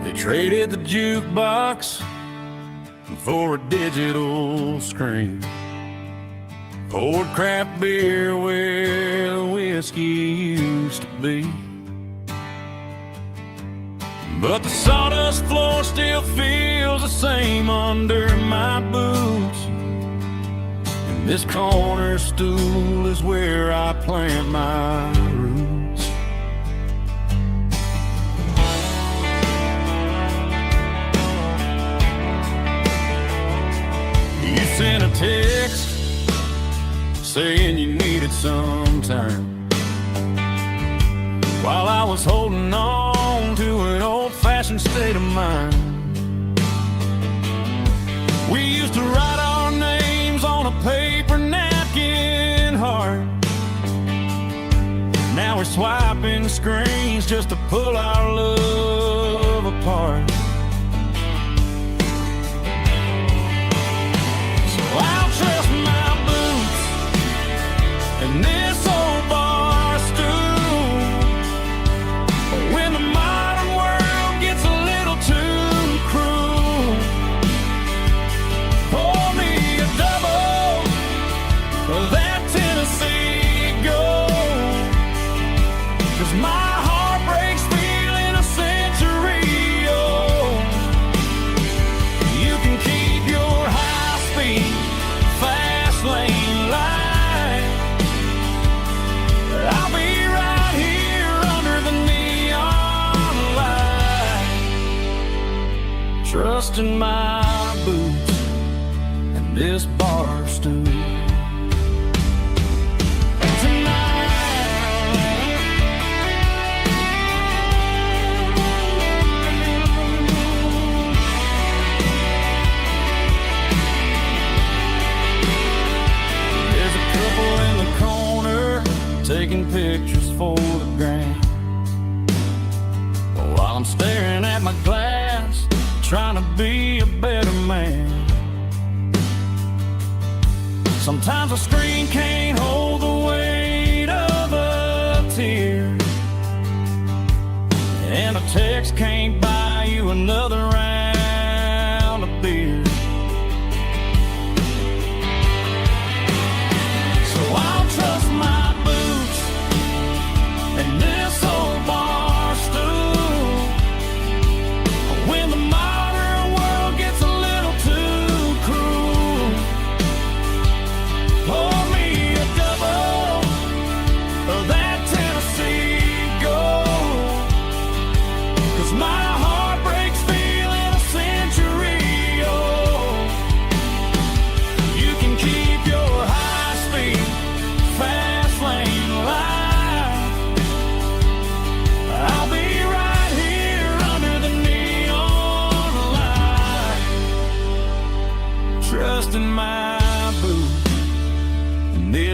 They traded the jukebox for a digital screen, poured craft beer where the whiskey used to be. But the sawdust floor still feels the same under my boots, and this corner stool is where I plant my roots. You sent a text saying you needed some time, while I was holding on to an old-fashioned state of mind. We used to write our names on a paper napkin heart. Now we're swiping screens just to pull our love apart. So I'll trust my boots and this old bar stool when the modern world gets a little too cruel. Pour me a double of that Tennessee Gold, 'cause my heart breaks feeling a century old. You can keep your high-speed, fast lane light, but I'll be right here under the neon light, trusting my boots and this bar stool. There's a couple in the corner taking pictures for the gram, while I'm staring at my glass, trying to be a better man. Sometimes a screen can't hold the weight of a tear, and a text can't buy you another round of beer. So I'll trust my boots and this old bar stool when the modern world gets a little too cruel. Pour me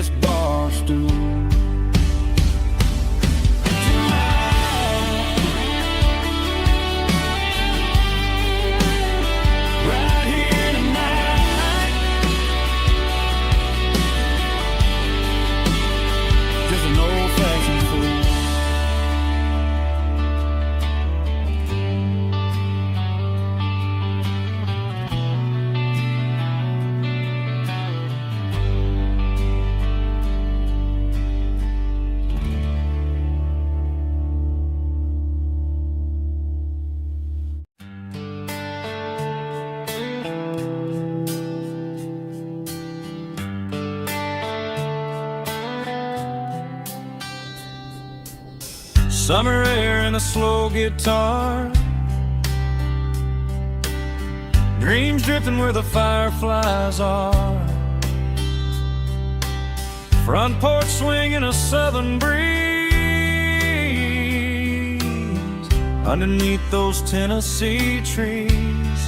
this bar stool. Right here tonight, just an old-fashioned fool. Summer air and a slow guitar, dreams drifting where the fireflies are, front porch swinging a southern breeze underneath those Tennessee trees.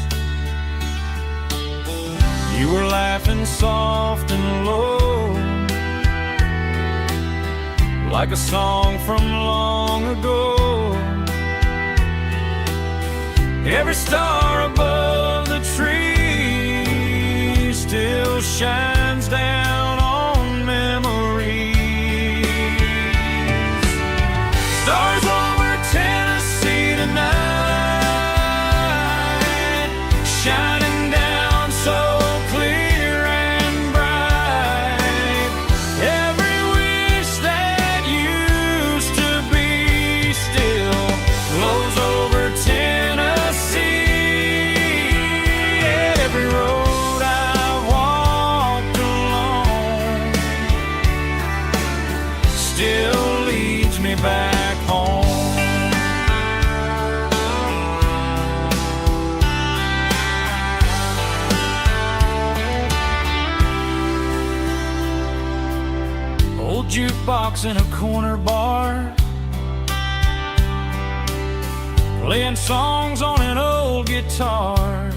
You were laughing soft and low, like a song from long ago. Every star above the tree still shines down on memories. Stars over Tennessee tonight, shining down so clear and bright. Every wish that used to be still glows over Tennessee. Every road I walked along still leads me back home. Old jukebox in a corner bar, playing songs on an old guitar.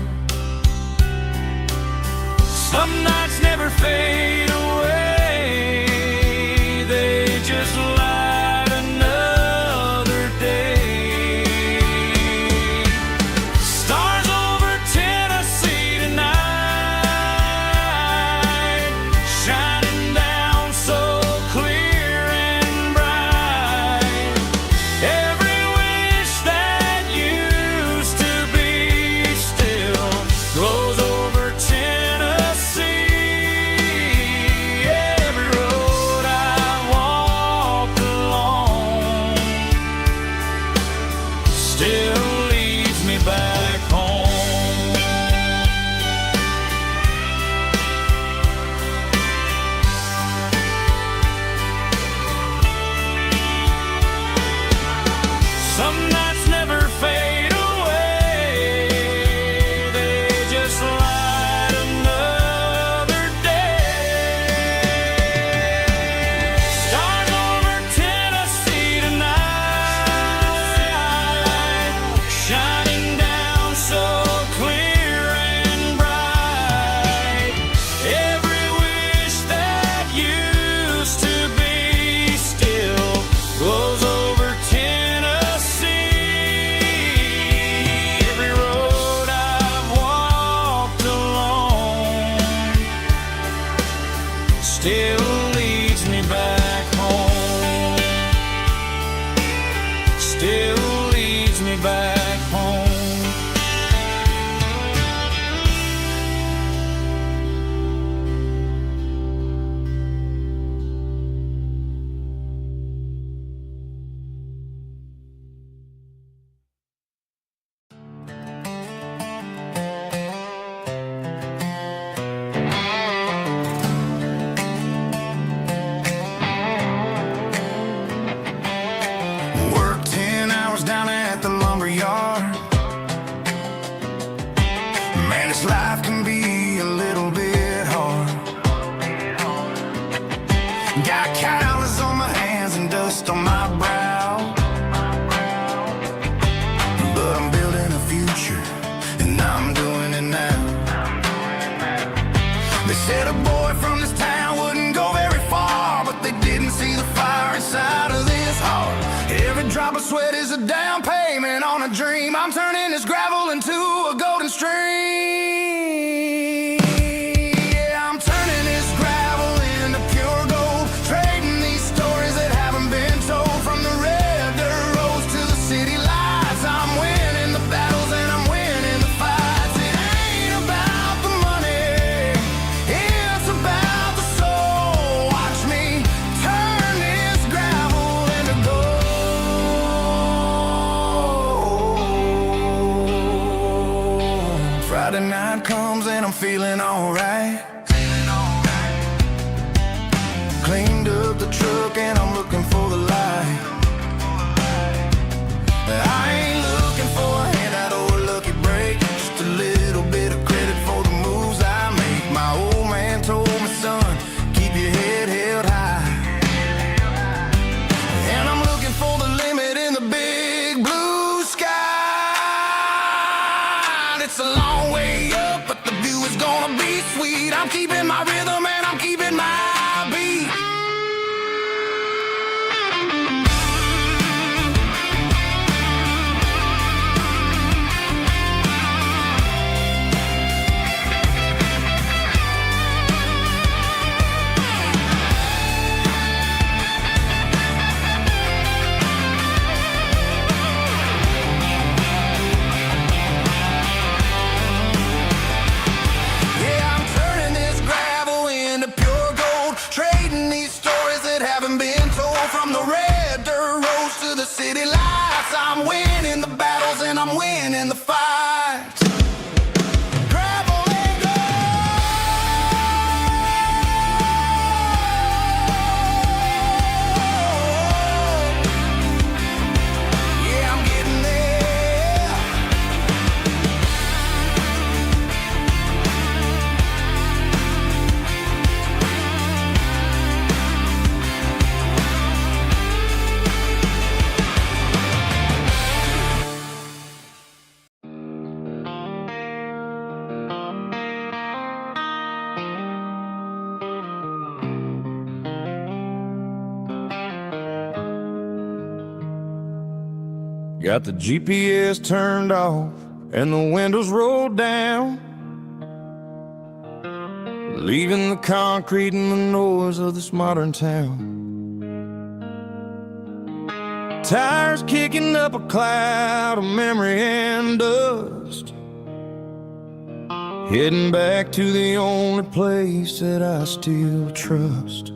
Some nights never fade away, they just light another day. Stars over Tennessee tonight, shining down so clear and bright. Every wish that used to be still glows over Tennessee. Every road I walked along still leads me back home. Some nights never fade away, they just light another day. Stars over Tennessee tonight, shining down so clear and bright. Every wish that used to be still glows over Tennessee. Every road I've walked along still leads me back home. Still leads me back home. Worked 10 hours down at the lumber yard. Man, this life can be a little bit hard. Got calluses on my hands and dust on my brow, but I'm building a future, and I'm doing it now. They said a boy from this town wouldn't go very far. drop of sweat is a down payment on a dream. I'm turning this gravel into a golden stream. Yeah, I'm turning this gravel into pure gold, trading these stories that haven't been told. From the red dirt roads to the city lights, I'm winning the battles and I'm winning the fights. It ain't about the money, it's about the soul. Watch me turn this gravel into gold. Friday night comes and I'm feeling alright. Cleaned up the truck and I'm looking for the light. I ain't looking for a handout or a lucky break, just a little bit of credit for the moves I make. My old man told me, son, keep your head held high. And I'm looking for the limit in the big blue sky. It's a long way up, but the view is gonna be sweet. I'm keeping my rhythm and I'm keeping my beat. Yeah, I'm turning this gravel into pure gold, trading these stories that haven't been told. From the red dirt roads to the city lights, I'm winning the battles and I'm winning the fights. Gravel and gold. Yeah, I'm getting there. Got the GPS turned off and the windows rolled down, leaving the concrete and the noise of this modern town. Tires kicking up a cloud of memory and dust, heading back to the only place that I still trust.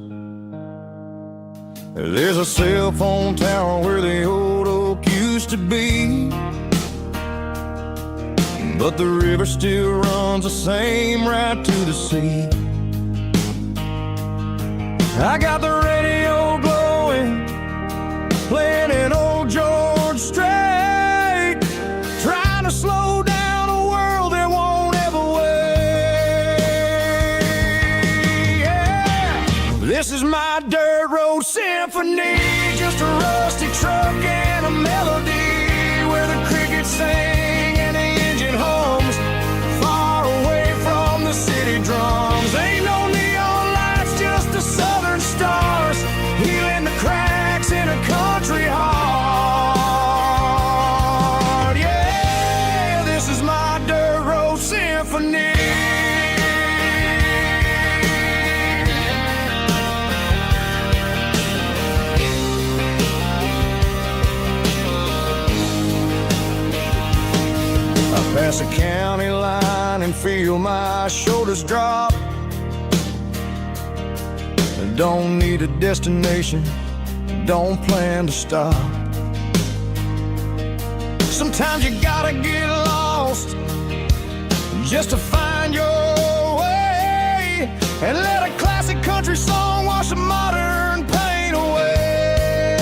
There's a cell phone tower where the old oak used to be, but the river still runs the same right to the sea. I got the radio glowing, playing an old George Strait, trying to slow down a world that won't ever wait. Yeah. This is my dirt road symphony, just a rusty truck and a melody where the crickets sing and the engine hums, far away from the city drums. Ain't no neon lights, just the southern stars, healing the cracks in a country heart. Yeah, this is my dirt road symphony. Pass a county line and feel my shoulders drop. Don't need a destination, don't plan to stop. Sometimes you gotta get lost just to find your way, and let a classic country song wash a modern pain away.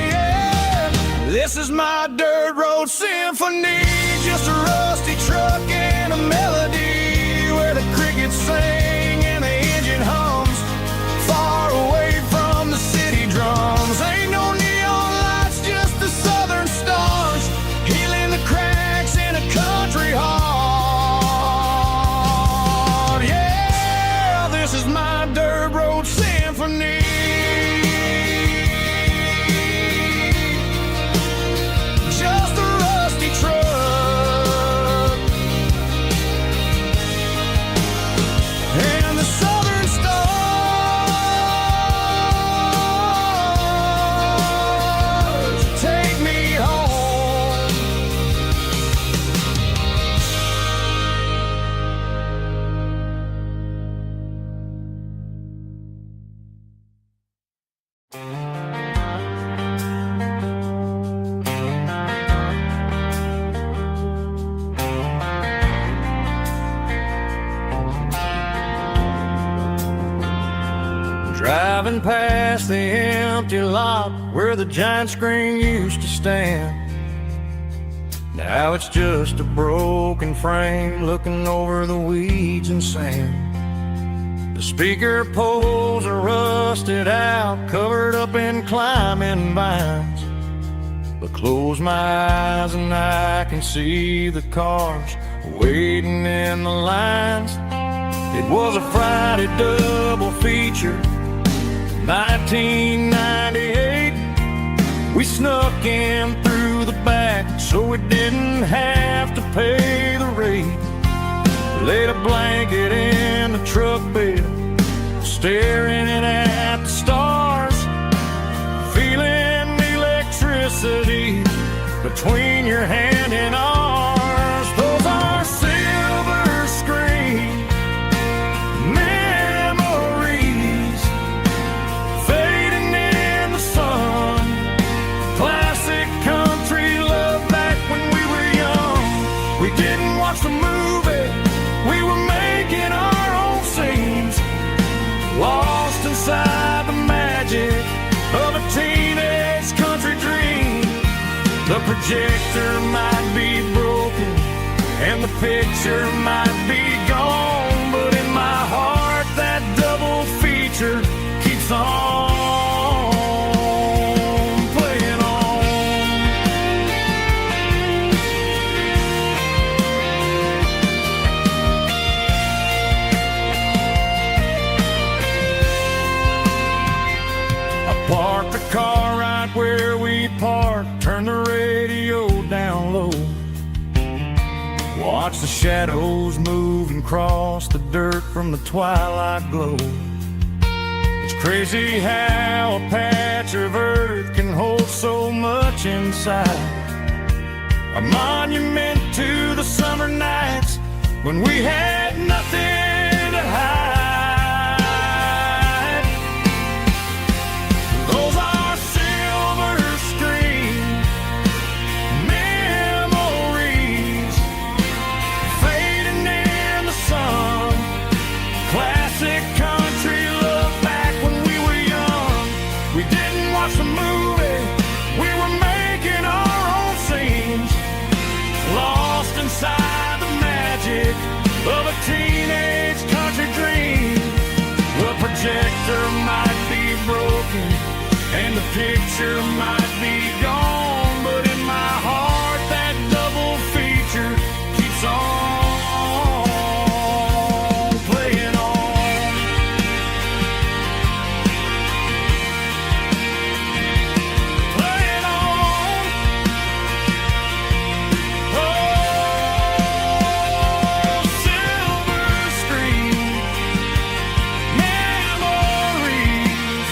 Yeah. This is my dirt road symphony, just a rusty truck and a melody where the crickets sing and the engine hums, far away from the city drums. Ain't no neon lights, just the southern stars, healing the cracks in a country heart. Yeah, this is my dirt Driving past the empty lot where the giant screen used to stand. Now it's just a broken frame looking over the weeds and sand. The speaker poles are rusted out, covered up in climbing vines. But close my eyes and I can see the cars waiting in the lines. It was a Friday double feature, 1998. We snuck in through the back so we didn't have to pay the rate. Laid a blanket in the truck bed, staring at the stars, feeling the electricity between your hand and ours. Those are silver screen memories fading in the sun. Classic country love back when we were young. We didn't watch the movie, we were making our own scenes, lost inside the magic of a teenage country dream. The projector might be broken and the picture might be gone, but in my heart that double feature keeps on playing on. I parked the car right where we parked, turned the radio down low, watch the shadows move and cross the dirt from the twilight glow. It's crazy how a patch of earth can hold so much inside. A monument to the summer nights when we had nothing to hide. Those are silver screen memories fading in the sun. Classic country love back when we were young. We didn't watch the movie, we were making our own scenes, lost inside the magic of a teenage country dream. The projector might be broken and the picture might be gone, but in my heart that double feature keeps on playing on. Playing on. Oh, silver screen memories.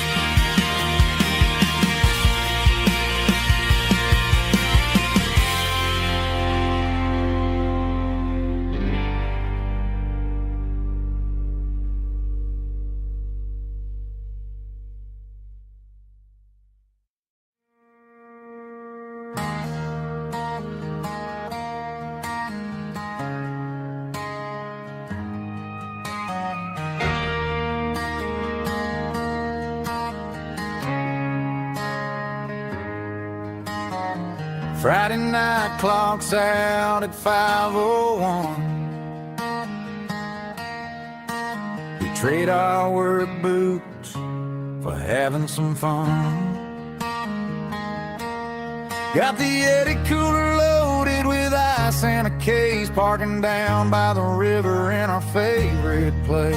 Friday night clocks out at 5:01. We trade our work boots for having some fun. Got the Eddie cooler loaded with ice and a case, parking down by the river in our favorite place.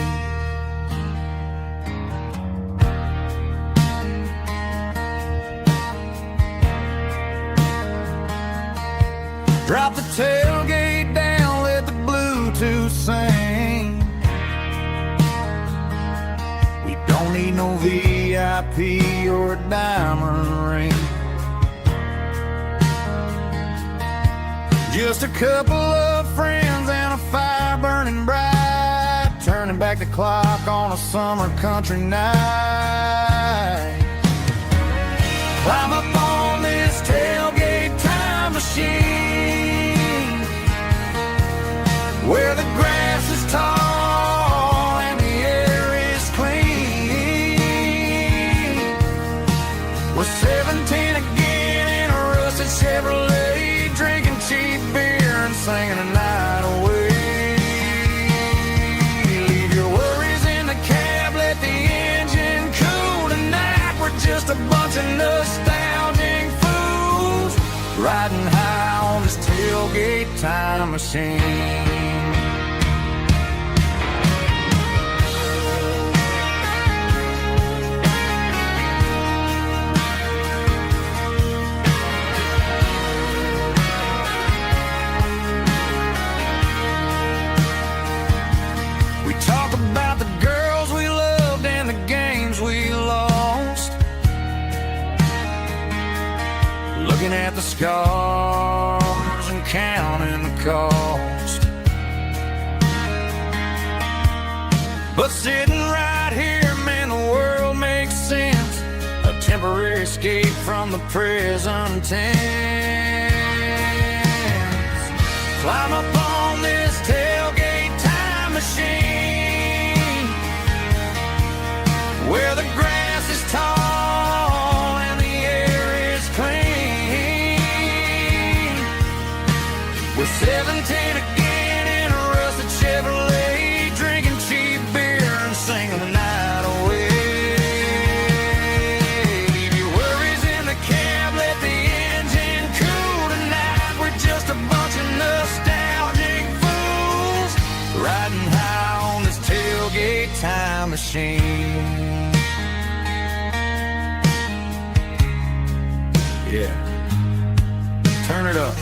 Drop the tailgate down, let the Bluetooth sing. We don't need no VIP or a diamond ring. Just a couple of friends and a fire burning bright, turning back the clock on a summer country night. Climb up on this tailgate time machine, where the grass is tall and the air is clean. We're 17 again in a rusted Chevrolet, drinking cheap beer and singing a night away. Leave your worries in the cab, let the engine cool tonight. We're just a bunch of nostalgic fools riding high on this tailgate time machine. Talk about the girls we loved and the games we lost, looking at the scars and counting the cost. But sitting right here, man, the world makes sense. A temporary escape from the present tense. Climb up on this tailgate time machine, where the grass is tall and the air is clean. We're 17 again in a rusted Chevrolet, drinking cheap beer and singing the night away. Leave your worries in the cab, let the engine cool tonight. We're just a bunch of nostalgic fools riding high on this tailgate time machine. Yeah, turn it up.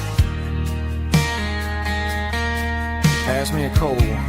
Pass me a cold one.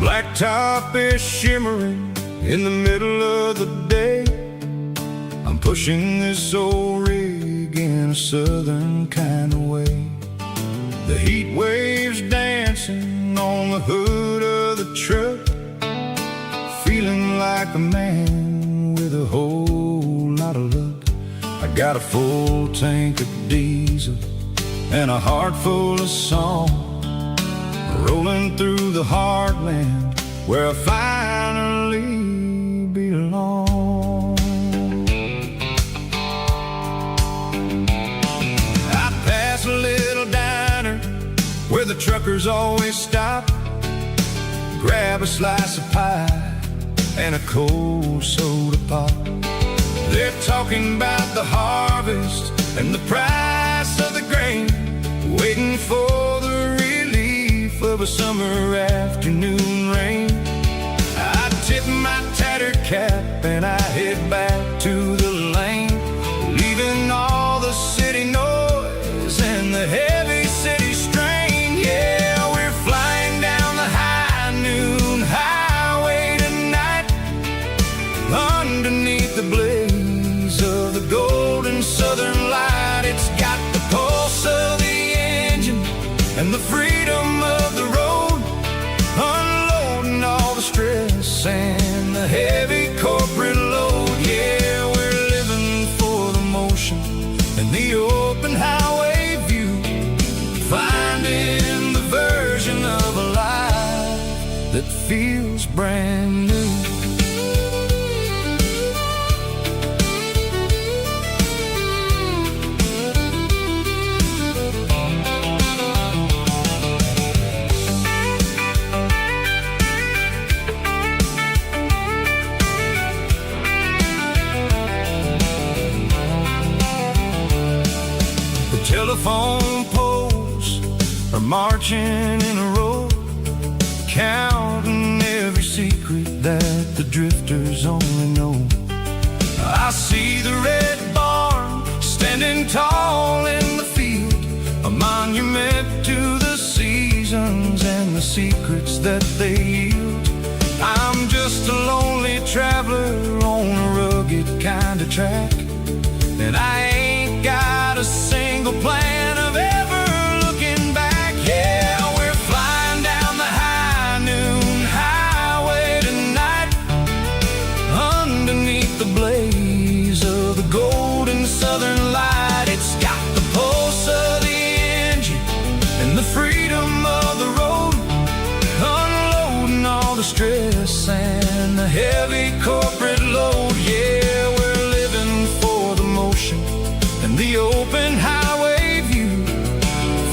Blacktop is shimmering in the middle of the day. I'm pushing this old rig in a southern kind of way. The heat waves dancing on the hood of the truck, feeling like a man with a whole lot of luck. I got a full tank of diesel and a heart full of song, rolling through the heartland where I finally belong. I pass a little diner where the truckers always stop, grab a slice of pie and a cold soda pop. They're talking about the harvest and the price of the grain, waiting for the relief of a summer afternoon rain. I tip my tattered cap and I head back to the lane, leaving all the city noise and the heavy city strain. Yeah, we're flying down the high noon highway tonight, underneath the blaze of the golden southern light. It's got the pulse of the engine and the freedom of the road, unloading all the stress and the heavy corporate load. Yeah, we're living for the motion and the open highway view, finding the version of a life that feels brand new. Telephone poles are marching in a row, counting every secret that the drifters only know. I see the red barn standing tall in the field, a monument to the seasons and the secrets that they yield. I'm just a lonely traveler on a rugged kind of track, and I ain't got a single plan of ever looking back. Yeah, we're flying down the high noon highway tonight, underneath the blaze of the golden southern light. It's got the pulse of the engine and the freedom of the road, unloading all the stress and the heavy corporate load. Yeah, we're living for the motion and the open highway view,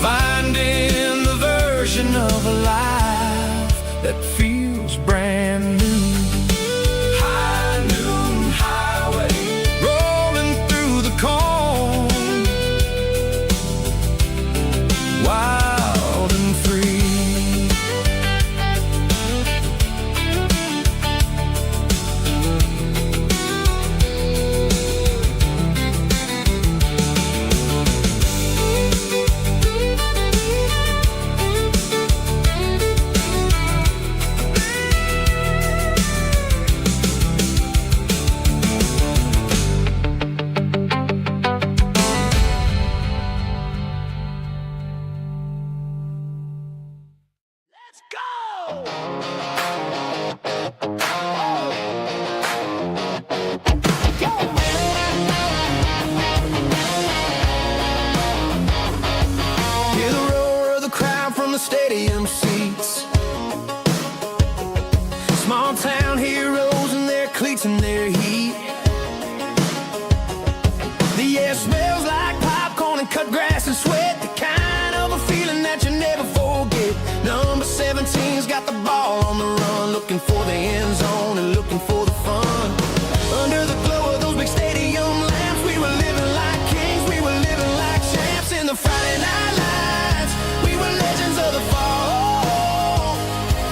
finding the version of a life that feels brand new. High noon highway, rolling through the corn, wild and free. Hear the roar of the crowd from the stadium seats. Small town heroes in their cleats and their heat. The air smells like popcorn and cut grass and sweat, the kind of a feeling that you never forget. Number 17's got the ball on the run, looking for the end zone and looking for the fun. Under the glow of those big stadium lamps, we were living like kings, we were living like champs in the Friday night lights. We were legends of the fall,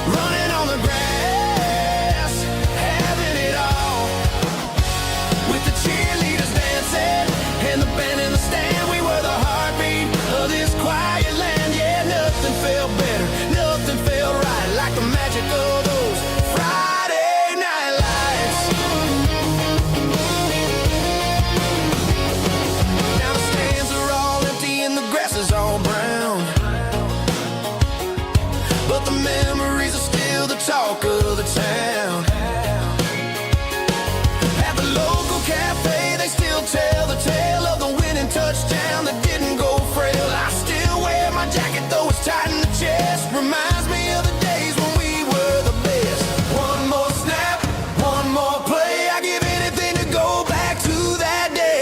running on the grass, having it all. With the cheerleaders dancing and the band in the stand, we were the heartbeat of this quiet land. Yeah, nothing felt better, nothing felt right like the magic of those Friday night lights. Now the stands are all empty and the grass is all brown, but the memories are still the talk of the town. At the local cafe, they still tell the tale of the winning touchdown that didn't go frail. I still wear my jacket, though it's tight in the chest. Reminds me of the days when we were the best. One more snap, one more play. I give anything to go back to that day.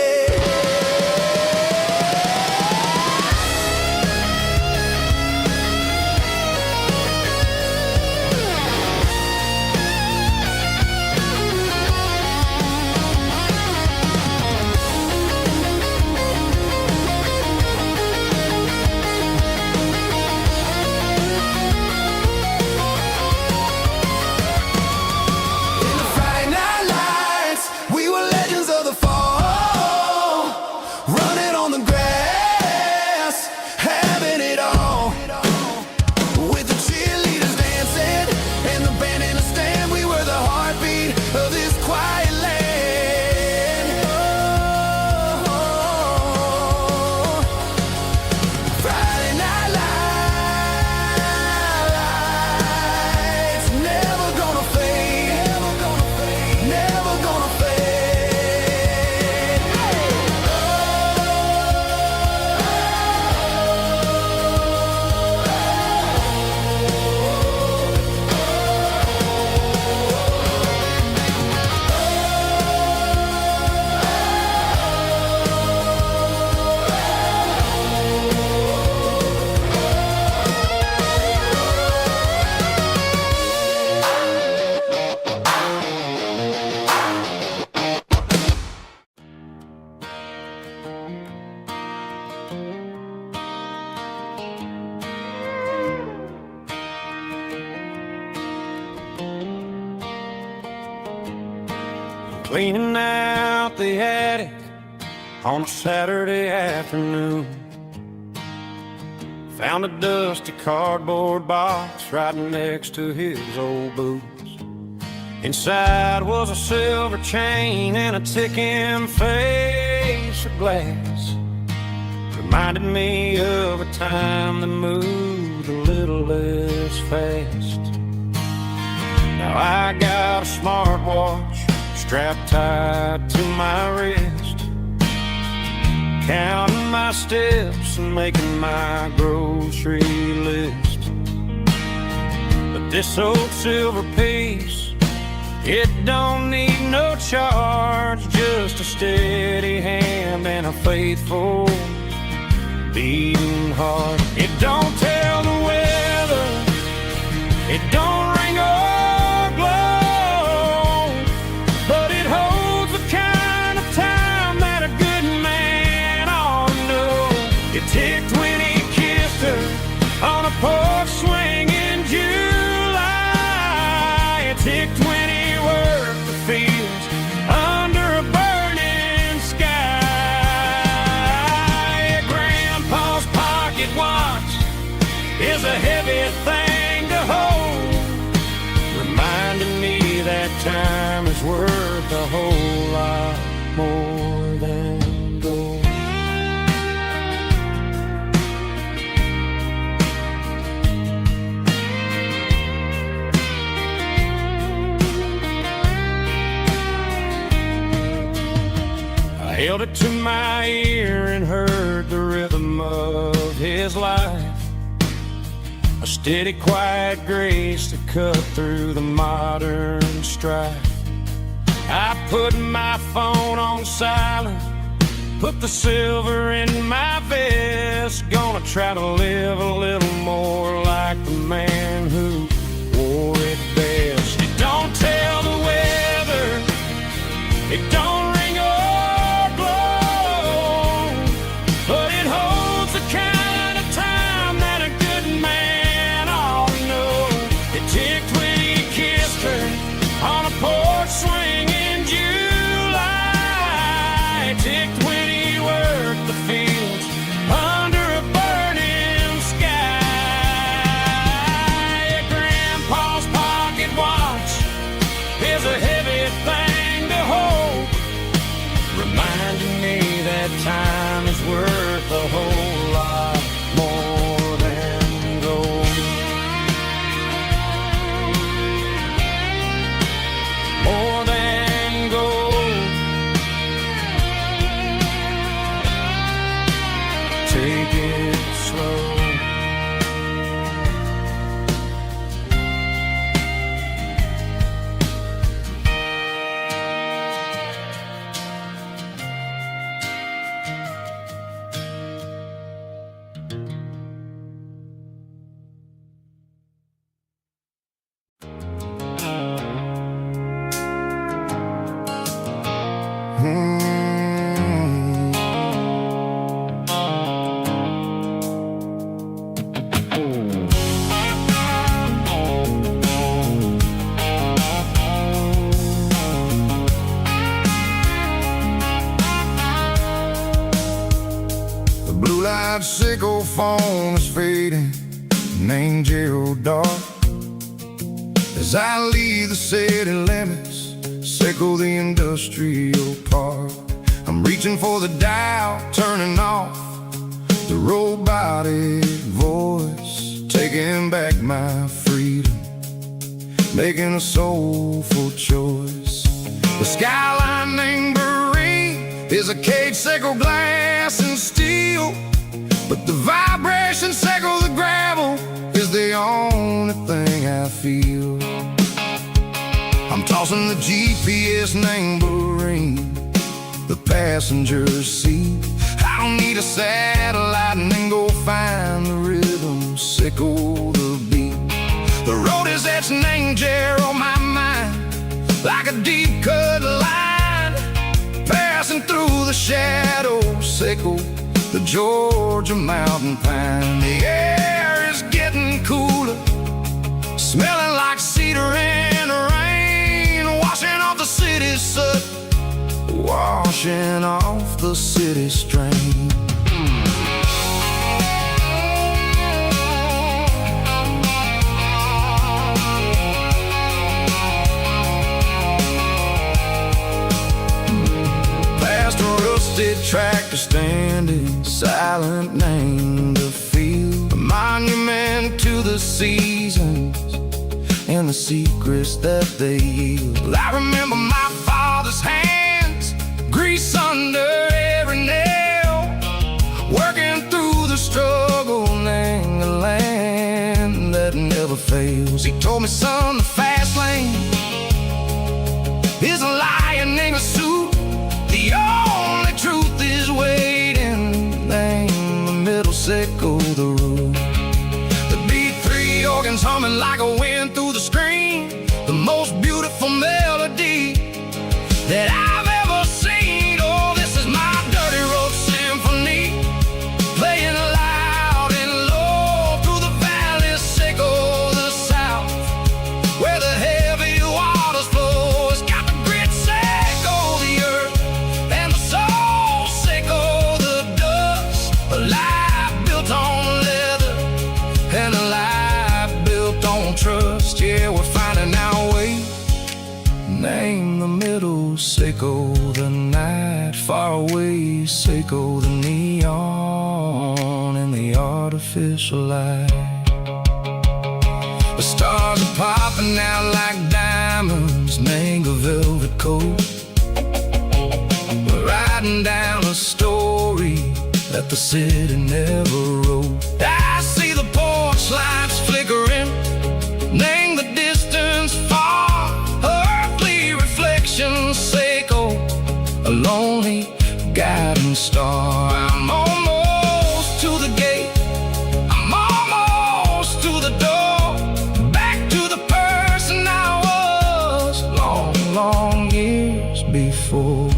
cleaning out the attic on a Saturday afternoon. Found a dusty cardboard box right next to his old boots. Inside was a silver chain and a ticking face of glass. Reminded me of a time that moved a little less fast. Now I got a smartwatch strapped tight to my wrist, counting my steps and making my grocery list. But this old silver piece, it don't need no charge, just a steady hand and a faithful beating heart. It don't tell the weather, it don't ring or glow, but it holds the kind of time that a good man ought to know. It ticked when he kissed her on a porch swing in July. It ticked when he worked the fields under a burning sky. Grandpa's pocket watch is a heavy thing to hold, reminding me that time is worth a whole lot more than gold. I held it to my ear and heard the rhythm of his life, a steady, quiet grace that cut through the modern strife. I put my phone on silent, put the silver in my vest. Gonna try to live a little more like the man who wore it best. It don't tell the weather, it don't ring or glow, but it holds the kind of time that a good man ought to know. It ticked when he kissed her on a porch swing in July. It ticked when he worked the fields under a burning sky. Grandpa's pocket watch is a heavy thing to hold, reminding me that time is worth a whole lot more than gold. More than gold. Take it slow. The blue light sickle phone is fading, an angel dark. As I leave the city limits, sickle the industrial park. I'm reaching for the dial, turning off the robotic voice, taking back my freedom, making a soulful choice. The skyline named Marine is a cage, sickle glass and steel, but the vibration sickle the gravel is the only thing I feel. I'm tossing the GPS named Marine, the passenger seat. I don't need a satellite and then go find the rhythm, sickle the beat. The road is etched and angel on my mind, like a deep cut line, passing through the shadows, sickle the Georgia mountain pine. The air is getting cooler, smelling like cedar and rain, washing off the city's soot the city strain. Past a rusted tractor standing silent, named a field, a monument to the seasons and the secrets that they yield. I remember my father's hands, grease under every nail, working through the struggle in the land that never fails. He told me, son, the fast lane is a lion in a suit. The only truth is waiting. Name the middle, sickle the root. The beat, three organs humming like a wind through the screen. The most beautiful melody that I've ever seen. Oh, this is my dirty road symphony, playing loud and low through the valleys, sickle the south, where the heavy waters flow. It's got the grit, sickle the earth, and the soul, sickle the dust. A life built on leather and a life built on trust. Yeah, we're finding our way. Name the middle, sickle the night, far away, sickle the neon and the artificial light. The stars are popping out like diamonds, mango velvet coat. We're riding down a story that the city never wrote. I see the porch lights flickering, name the distance far, earthly reflections, sickle a lonely guiding star. I'm almost to the gate, I'm almost to the door, back to the person I was long, long years before.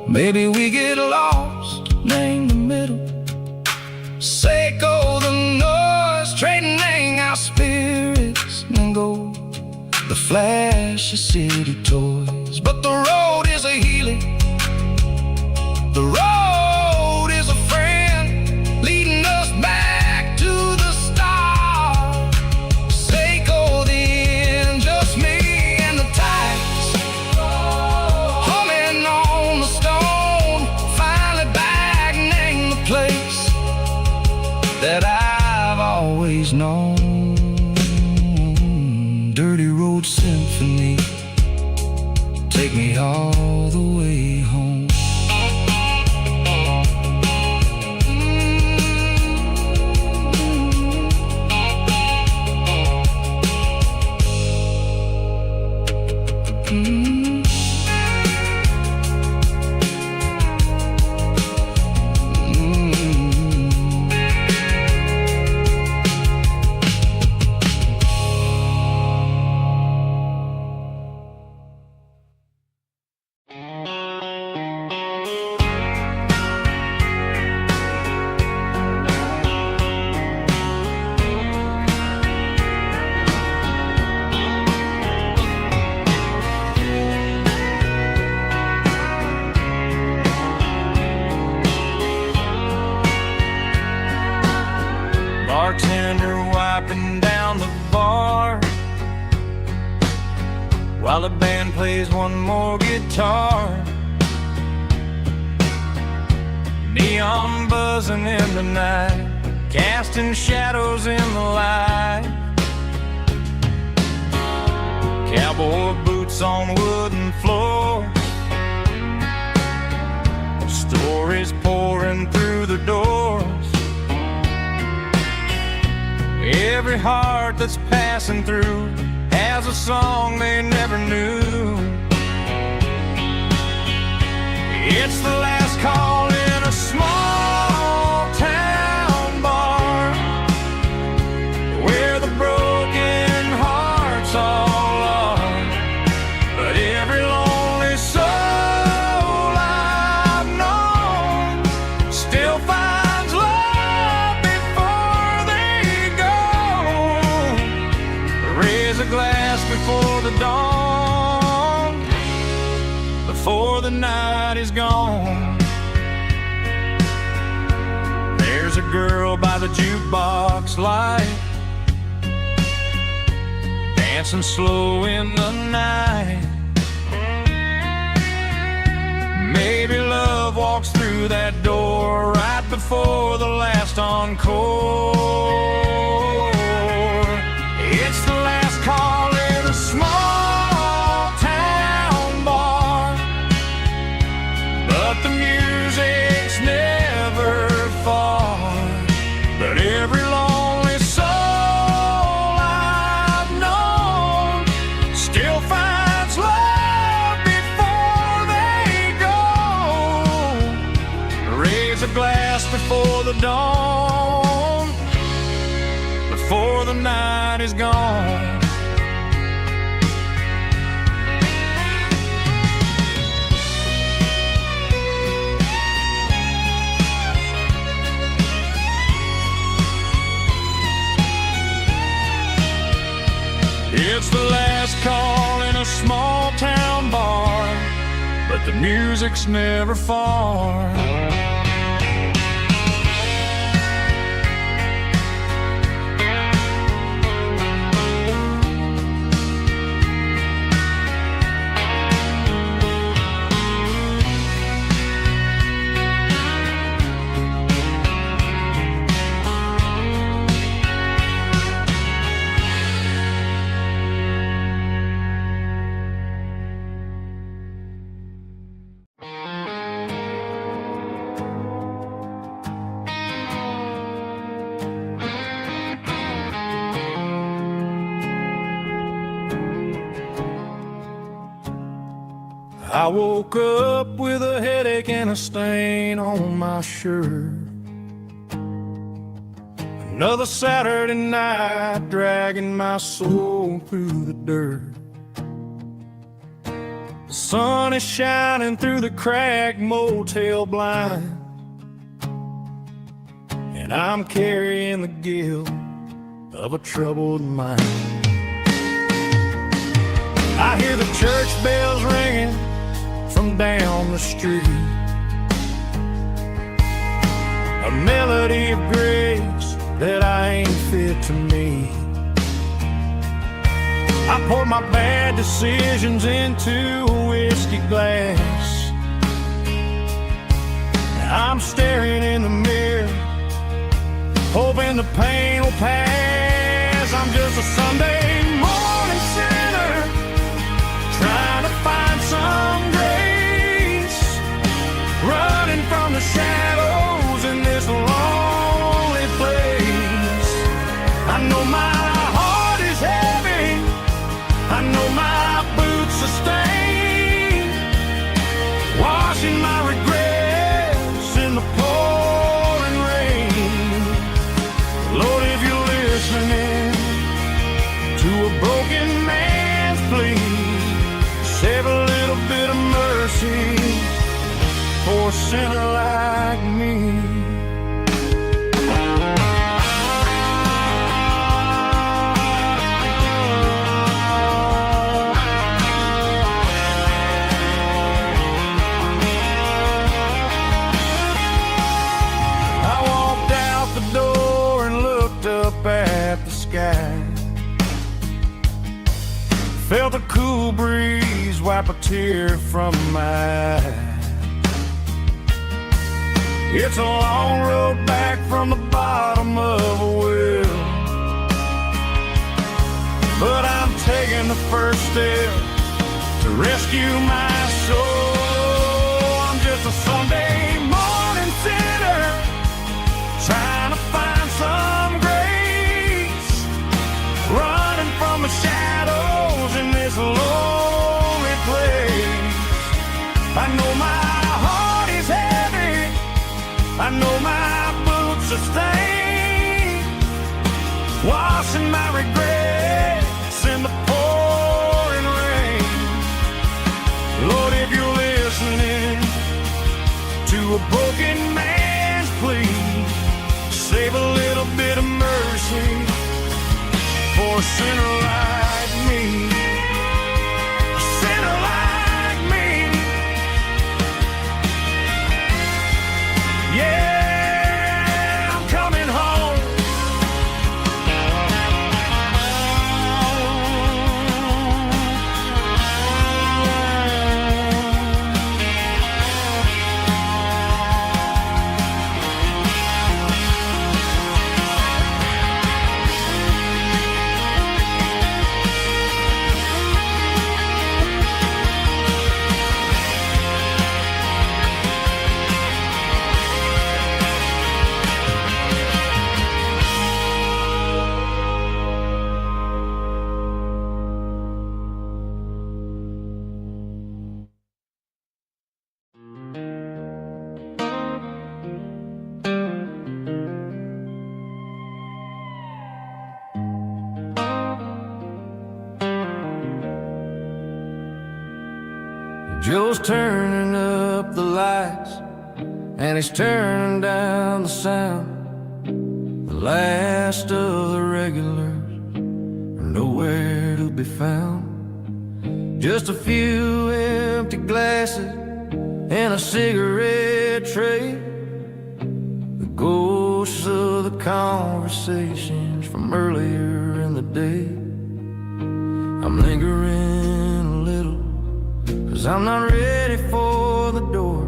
Maybe we get lost, name the middle, sickle the noise, trading our spirits and go the flash of city toys. But the road is a healing, the road is a friend, leading us back to the start. Sickle the end, just me and the tides, humming on the stone. Finally back, name the place that I've always known. Dirty road symphony, take me all the way home. Bartender wiping down the bar while the band plays one more guitar. Neon buzzing in the night, casting shadows in the light. Cowboy boots on wooden floors, stories pouring through the doors. Every heart that's passing through has a song they never knew. It's the last call in a small town bar, where the broken hearts all are. But every lonely soul I've known still finds love before they go. Raise a glass before the dawn, the before the night is gone. There's a girl by the jukebox light, dancing slow in the night. Maybe love walks through that door right before the last encore. It's the last call in a small town bar, but the music's never far. But every lonely soul I've known still finds love before they go. Raise a glass before the dawn, before the night is gone. It's the last call in a small town bar, but the music's never far. I woke up with a headache and a stain on my shirt. Another Saturday night dragging my soul through the dirt. The sun is shining through the cracked motel blind, and I'm carrying the guilt of a troubled mind. I hear the church bells ringing from down the street, a melody of grace that I ain't fit to meet. I poured my bad decisions into a whiskey glass. I'm staring in the mirror, hoping the pain will pass. I'm just a Sunday morning sinner, trying to find some grace, running from the shadows in this lonely place. I know my heart is heavy, I know my boots are stained, washing my regrets in the pouring rain. Lord, if you're listening to a broken man's plea, save a little bit of mercy for a sinner like me. I walked out the door and looked up at the sky, felt a cool breeze wipe a tear from my eye. It's a long road back from the bottom of a well, but I'm taking the first step to rescue my soul. I'm just a Sunday morning sinner, trying to find some grace, running from the shadows in this lonely place. I know my heart is heavy, I know my boots are stained, washing my regrets in the pouring rain. Lord, if you're listening to a broken man's plea, save a little bit of mercy for a sinner like me. A sinner like me. Joe's turning up the lights, and he's turning down the sound. The last of the regulars are nowhere to be found. Just a few empty glasses and a cigarette tray, the ghosts of the conversations from earlier in the day. I'm lingering a little, 'cause I'm not ready for the door,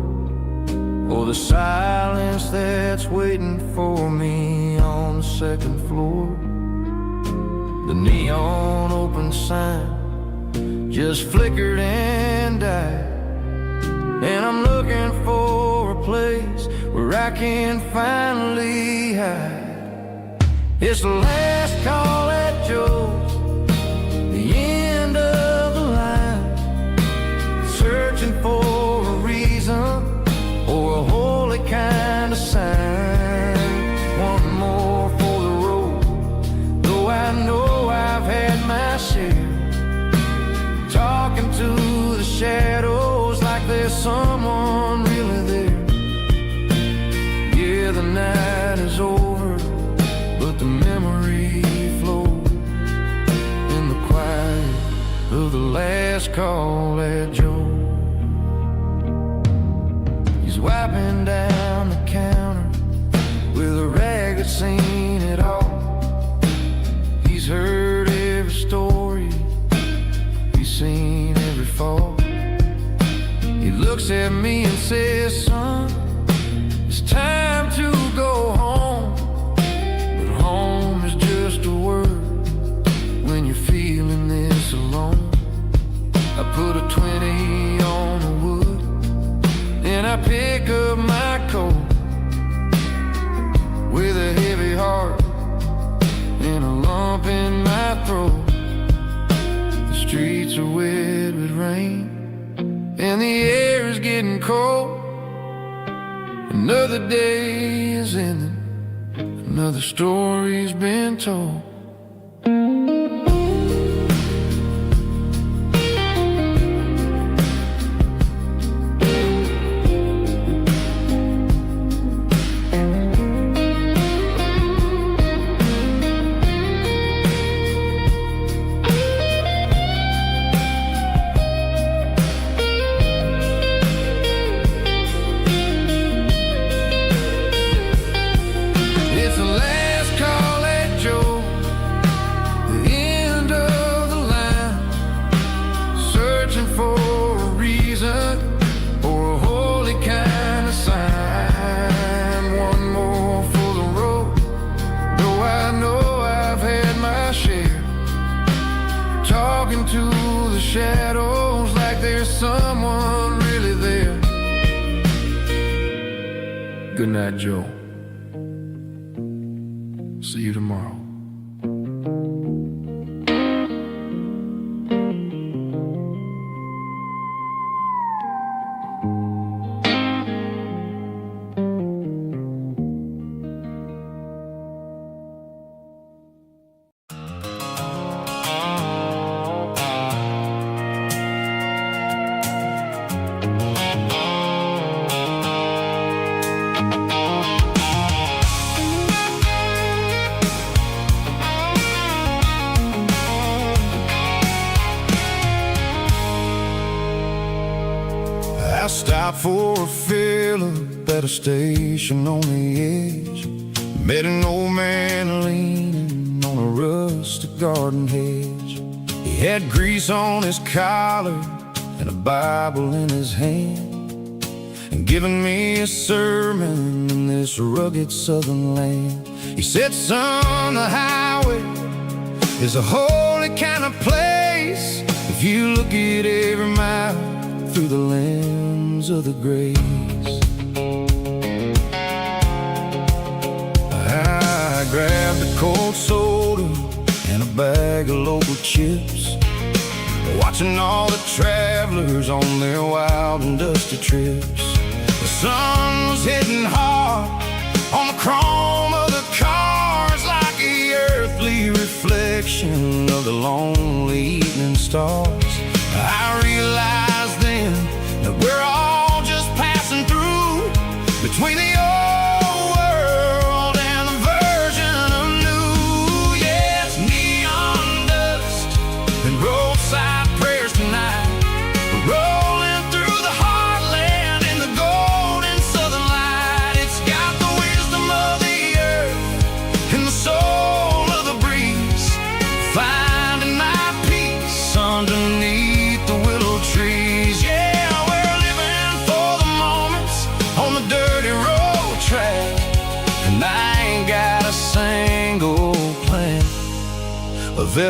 or the silence that's waiting for me on the second floor. The neon open sign just flickered and died, and I'm looking for a place where I can finally hide. It's the last call at Joe's, the end of the line, searching for a reason or a holy kind of sign. One more for the road, though I know I've had my share. Talking to the shadows like there's someone really there. Yeah, the night is over, but the memory flows in the quiet of the last call at Joe. He's wiping down the counter with a rag that's seen it all. He's heard every story, seen every fall. He looks at me and says, son, it's time to go home. But home is just a word when you're feeling this alone. I put a 20 on the wood, and I pick up my coat with a heavy heart and a lump in my throat. Streets are wet with rain, and the air is getting cold. Another day is ending, another story's been told. Shadows like there's someone really there. Good night, Joe. See you tomorrow. Stop for a fill-up at a station on the edge. Met an old man leaning on a rustic garden hedge. He had grease on his collar and a Bible in his hand, and giving me a sermon in this rugged southern land. He said, son, the highway is a holy kind of place if you look at every mile through the lens of the grace. I grabbed a cold soda and a bag of local chips, watching all the travelers on their wild and dusty trips. The sun was hitting hard on the chrome of the cars, like the earthly reflection of the lonely evening stars. I realized then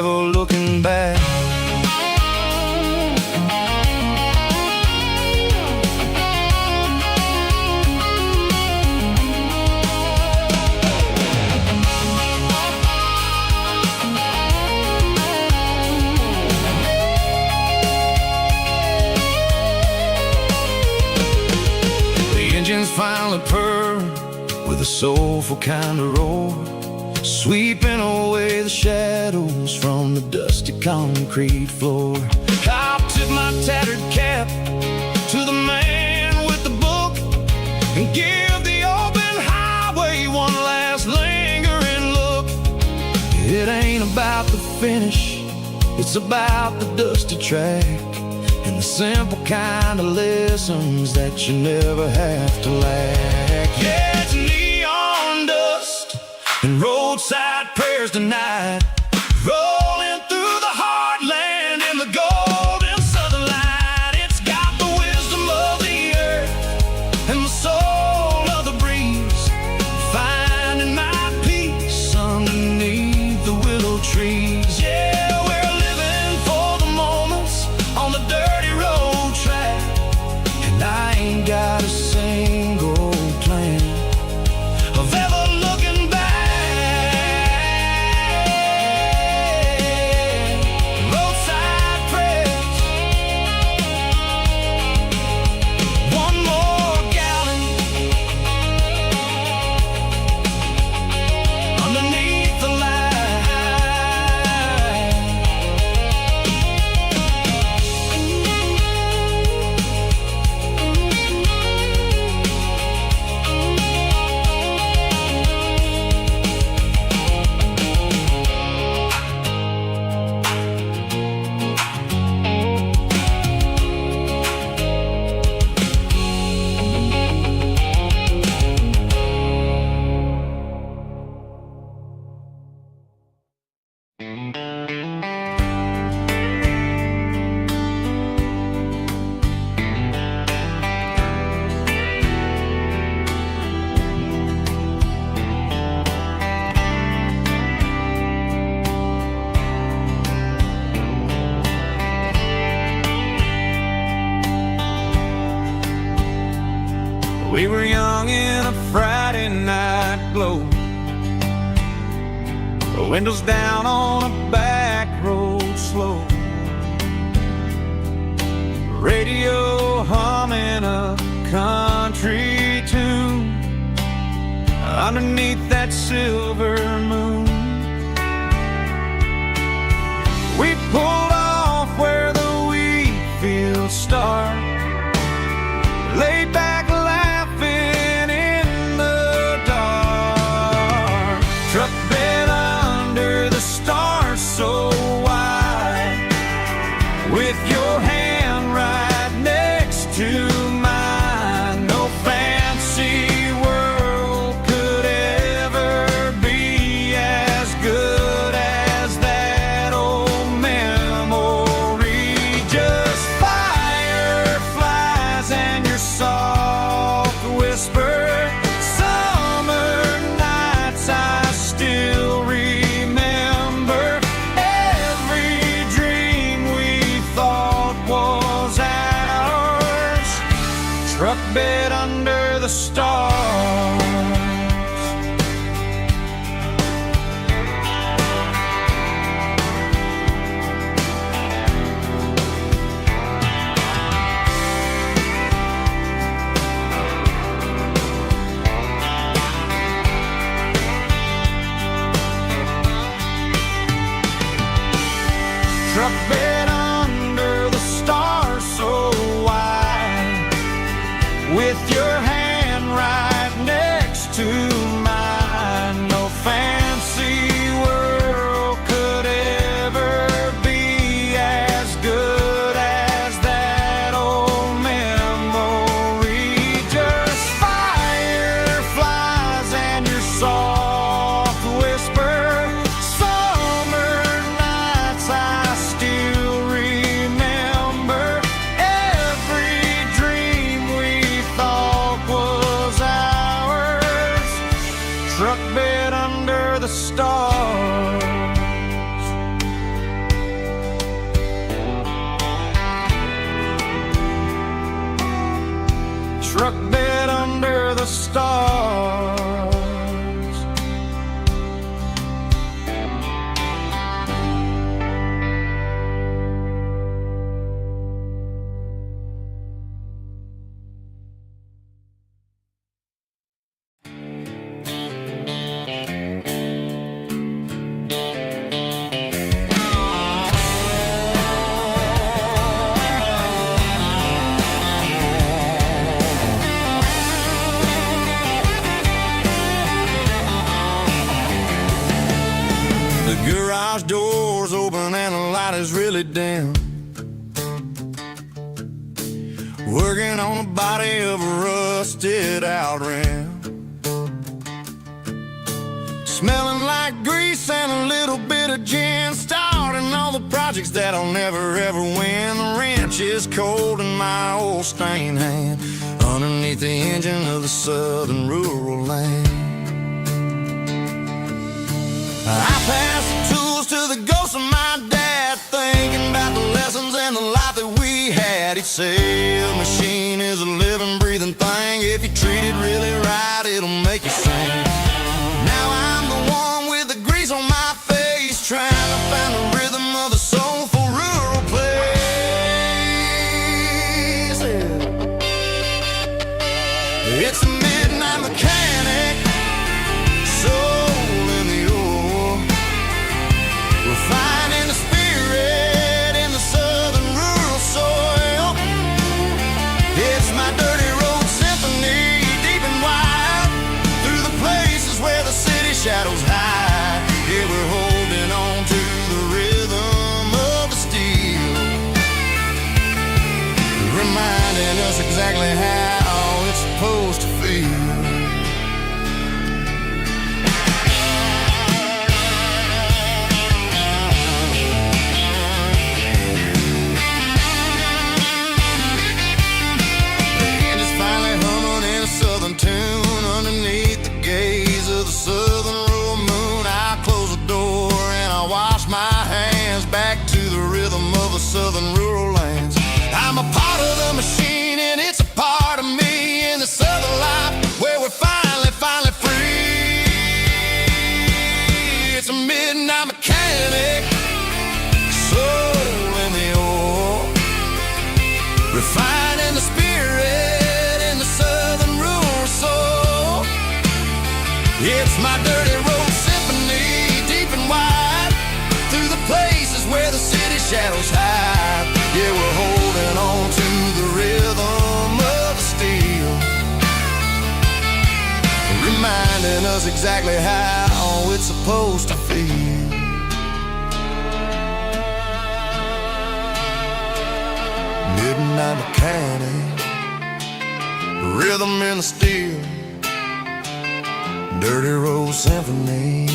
ever looking back. Engines finally purr with a soulful kind of roar, sweeping away the shadows from the dusty concrete floor. I'll tip my tattered cap to the man with the book and give the open highway one last lingering look. It ain't about the finish, it's about the dusty track and the simple kind of lessons that you never have to lack. Yeah, it's neon dust and roadside prayers tonight, rolling through the heartland in the golden southern light. It's got the wisdom of the earth and the soul of the breeze, finding my peace underneath the willow trees. Yeah, we're living for the moments on the dirty road track, and I ain't got a single plan of ever looking back. Roadside prayers, one more gallon underneath the light. We were young in a Friday night glow, the windows down on a back road slow, radio humming a country tune underneath that silver moon. We pulled off where the wheat fields start, laid back laughing in the dark, truck bed under the stars so wide, with your hand right next to mine. No fancy world could ever be as good as that old memory. Just fireflies and your soft whisper. Summer nights I still remember. Every dream we thought was ours, truck bed under the stars. Truck bed under the stars so wide, with your hand right next to mine. No fancy world could ever be as good as that old memory. Just fireflies and your soft whisper. Summer nights I still open and the light is really dim. Working on the body of a rusted out rim. Smelling like grease and a little bit of gin. Starting all the projects that I'll never ever win. The wrench is cold in my old stained hand, underneath the engine of the southern rural land. I pass the tools to the ghost of my dad, thinking about the lessons and the life that we had. He'd say a machine is a living, breathing thing. If you treat it really right, it'll make you sing. Now I'm the one with the grease on my face, trying to find the rhythm of the soulful rural place. It's a midnight mechanic, soul in the ore, refining the spirit in the southern rural soil. It's my dirty road symphony, deep and wide, through the places where the city shadows hide. Yeah, we're holding on to the rhythm of the steel, reminding us exactly how it's supposed to feel. Tune underneath the gaze of the southern rural moon. I close the door and I wash my hands, back to the rhythm of the southern rural lands. I'm a part of the machine and it's a part of me in the southern life where we're finally free. It's a midnight mechanic, soul in the ore, refining the spirit in the southern rural soul. It's my dirty road symphony, deep and wide, through the places where the city shadows hide. Yeah, we're holding on to the rhythm of the steel, reminding us exactly how it's supposed to feel. Midnight mechanic, rhythm in the steel, dirty road symphony.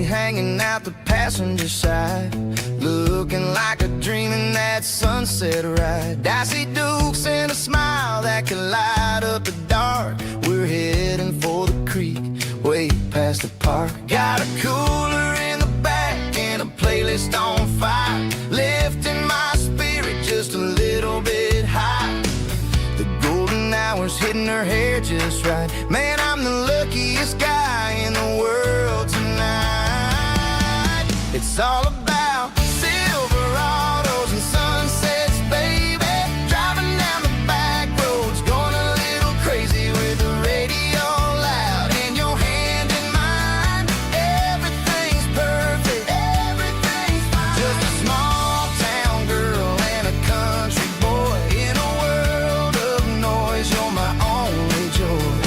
Hanging out the passenger side, looking like a dream in that sunset ride. I see Dukes and a smile that can light up the dark. We're heading for the creek, way past the park. Got a cooler in the back and a playlist on fire, lifting my spirit just a little bit high. The golden hour's hitting her hair just right. Man, I'm the luckiest guy in the world tonight. It's all about Silverados and sunsets, baby. Driving down the back roads, going a little crazy with the radio loud and your hand in mine. Everything's perfect, everything's fine. Just a small town girl and a country boy in a world of noise. You're my only joy.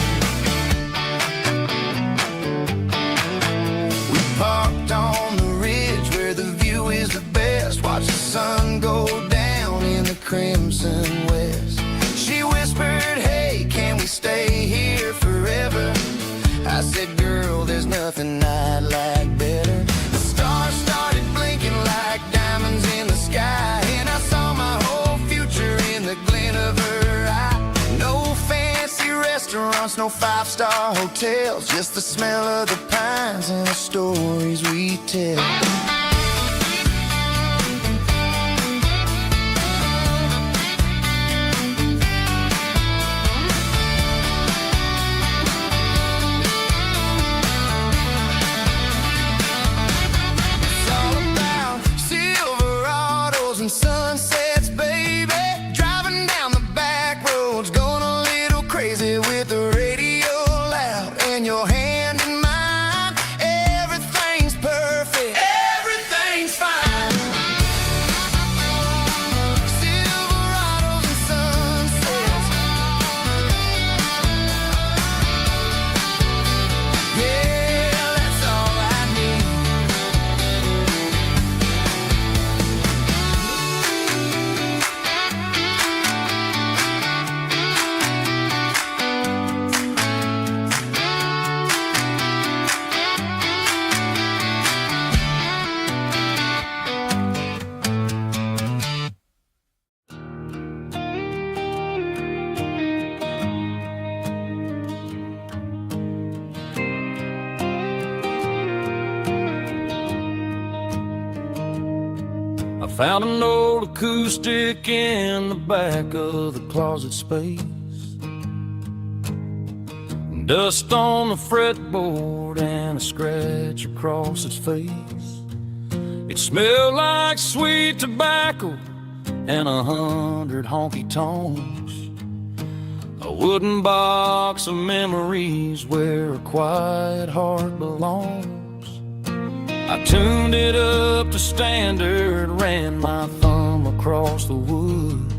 We parked on the ridge where the no five-star hotels, just the smell of the pines and the stories we tell. It's all about Silverados and sunsets, baby. Driving down the back roads, going a little crazy with the radio loud and your hand in mine. Everything's perfect, everything's fine. Silverados and sunsets, yeah, that's all I need. I found an old acoustic in the back of the closet space. Dust on the fretboard and a scratch across its face. It smelled like sweet tobacco and 100 honky tonks. A wooden box of memories where a quiet heart belongs. I tuned it up to standard, ran my thumb across the wood,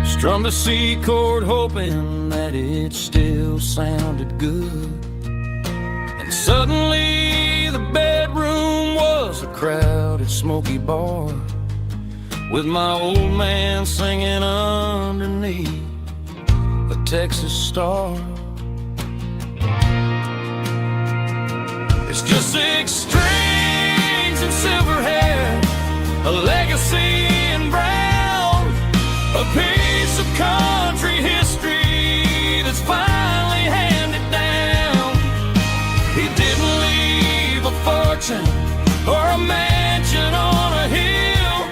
strummed a C chord hoping that it still sounded good. And suddenly the bedroom was a crowded smoky bar, with my old man singing underneath a Texas star. It's just 6 strings and silver hair, a legacy in brown, a piece of country history that's finally handed down. He didn't leave a fortune or a mansion on a hill,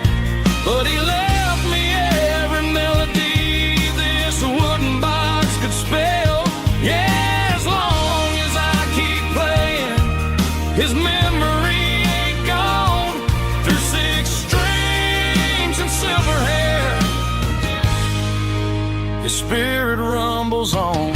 but he left me every melody this wooden box could spell. Yeah, as long as I keep playing, his memory ain't gone. Through 6 strings and silver hair, his spirit rumbles on.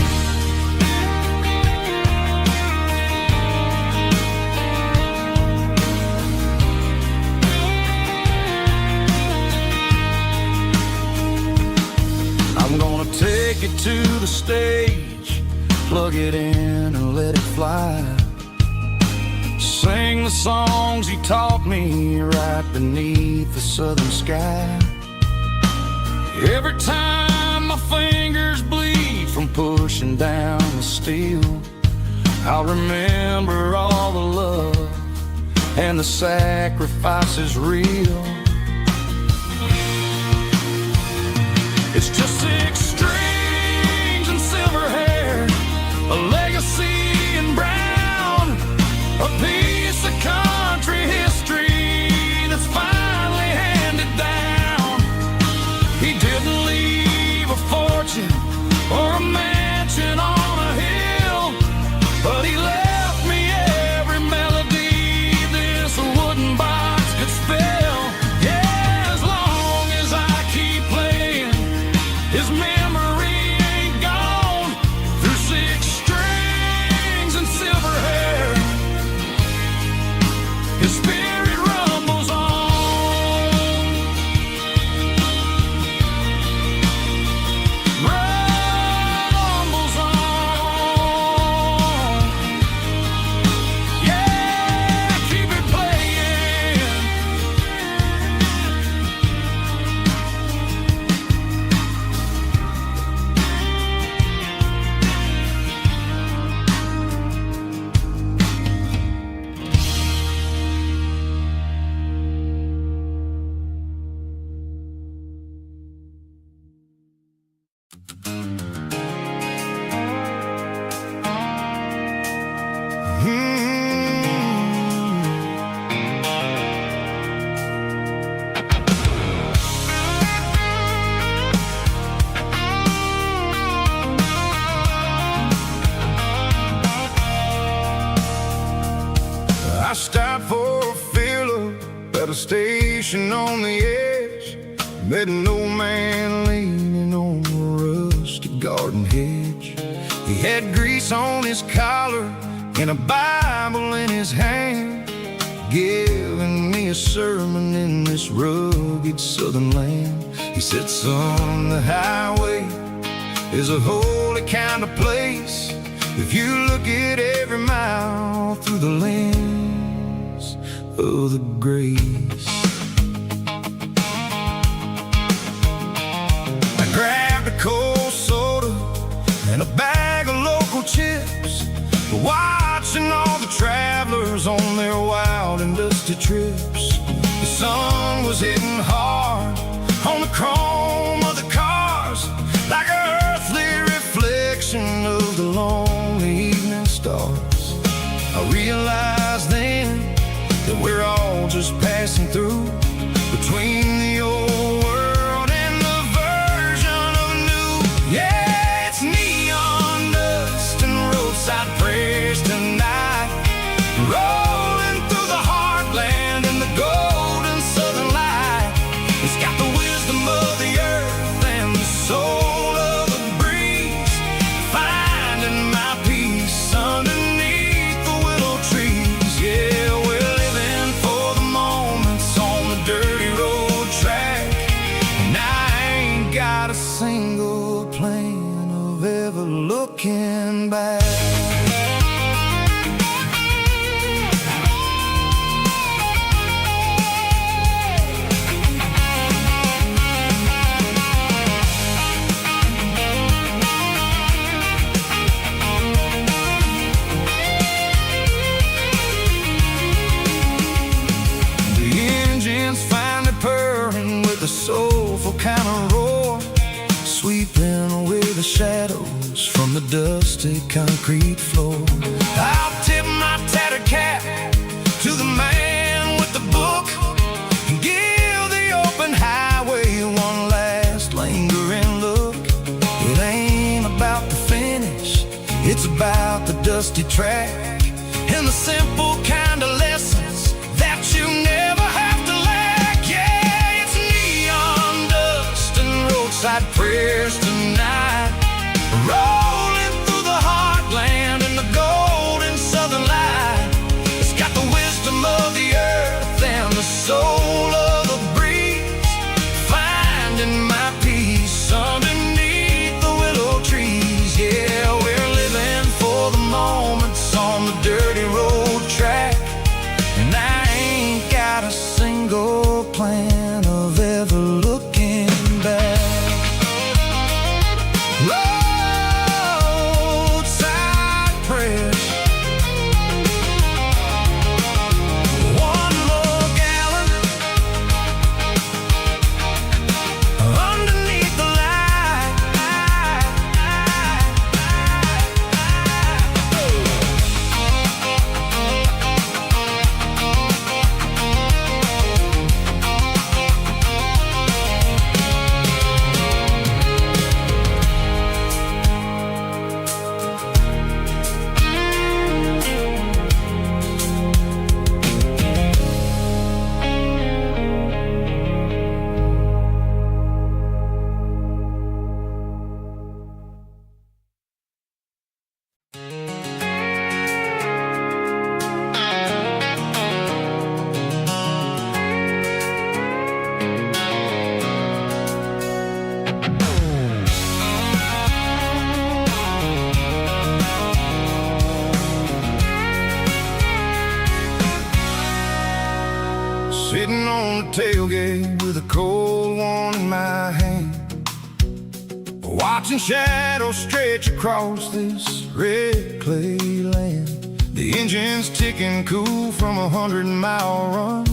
I'm gonna take it to the stage, plug it in and let it fly. Sing the songs he taught me right beneath the southern sky. Every time my fingers bleed from pushing down the steel, I'll remember all the love and the sacrifices real. It's just 6 strings and silver hair, a legacy in brown, a piece of country history that's finally handed down. He didn't leave a fortune or a mansion on a hill, but he left me every melody this wooden box could spell. Yeah, as long as I keep playing, his memory ain't gone. Through 6 strings at a station on the edge, met an old man leaning on a rustic garden hedge. He had grease on his collar and a Bible in his hand, giving me a sermon in this rugged southern land. He said, son, the highway is a holy kind of place if you look at every mile through the lens of the grace. I grabbed a cold soda and a bag of local chips, watching all the travelers on their wild and dusty trips. The sun was hitting hard on the chrome of the cars, like an earthly reflection of the lonely evening stars. I realized then that we're all just passing through, between the old world and the version of new. Yeah, it's neon dust and roadside prayers tonight, rolling through the heartland in the golden southern light. It's got the wisdom of the earth and the soul of the breeze, finding my peace underneath the willow trees. Yeah, we're living for the moments on the dirty road track, and I ain't got a single plan of ever looking back. The soulful kind of roar, sweeping away the shadows from the dusty concrete floor. I'll tip my tattered cap to the man with the book and give the open highway one last lingering look. It ain't about the finish, it's about the dusty track and the simple kind of lessons that you never have to lack. Yeah, it's neon dust and roadside prayers tonight, rolling through the heartland in the golden southern light. It's got the wisdom of the earth and the soul of the breeze, finding my peace underneath the willow trees. Yeah, we're living for the moments on the dirty road track, and I ain't got a single plan of ever looking back. Roadside prayers, one more gallon underneath the light. Sitting on the tailgate with a cold one in my hand, watching shadows stretch across this red clay land. The engine's ticking cool from a 100-mile run,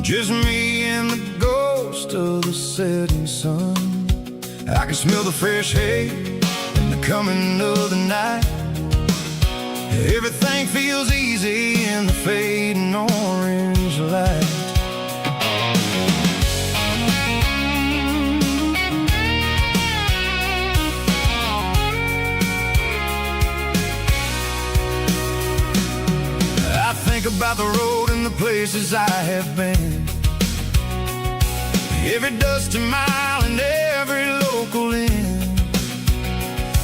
just me and the ghost of the setting sun. I can smell the fresh hay and the coming of the night. Everything feels easy in the fading orange light. I think about the road and in the places I have been. Every dusty mile and every local inn.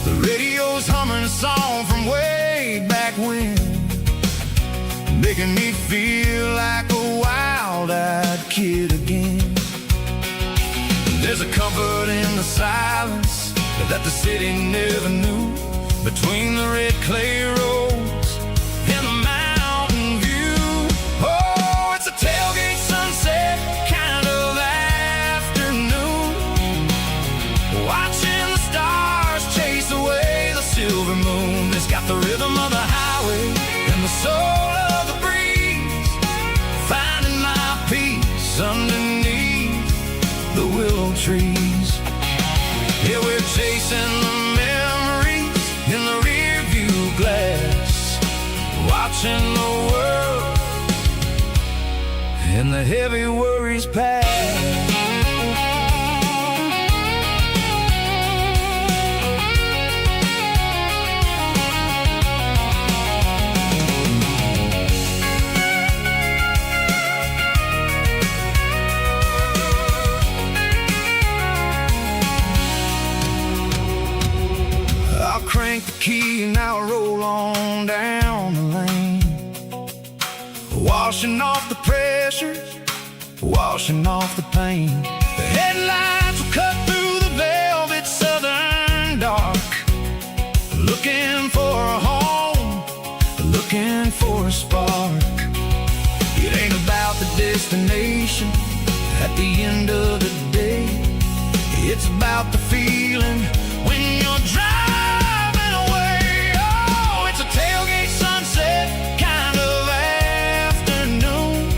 The radio's humming a song from way back when, making me feel like a wild-eyed kid again. There's a comfort in the silence that the city never knew, between the red clay roads and the mountain view. Oh, it's a tailgate sunset kind of afternoon, watching the stars chase away the silver moon. It's got the rhythm of the highway and the soul of the breeze, finding my peace underneath the willow trees. Yeah, we're chasing the memories in the rear view glass, watching the world and the heavy worries pass. Crank the key and I'll roll on down the lane, washing off the pressures, washing off the pain. The headlights will cut through the velvet southern dark, looking for a home, looking for a spark. It ain't about the destination at the end of the day, it's about the feeling when you're driving. Tailgate sunset kind of afternoon,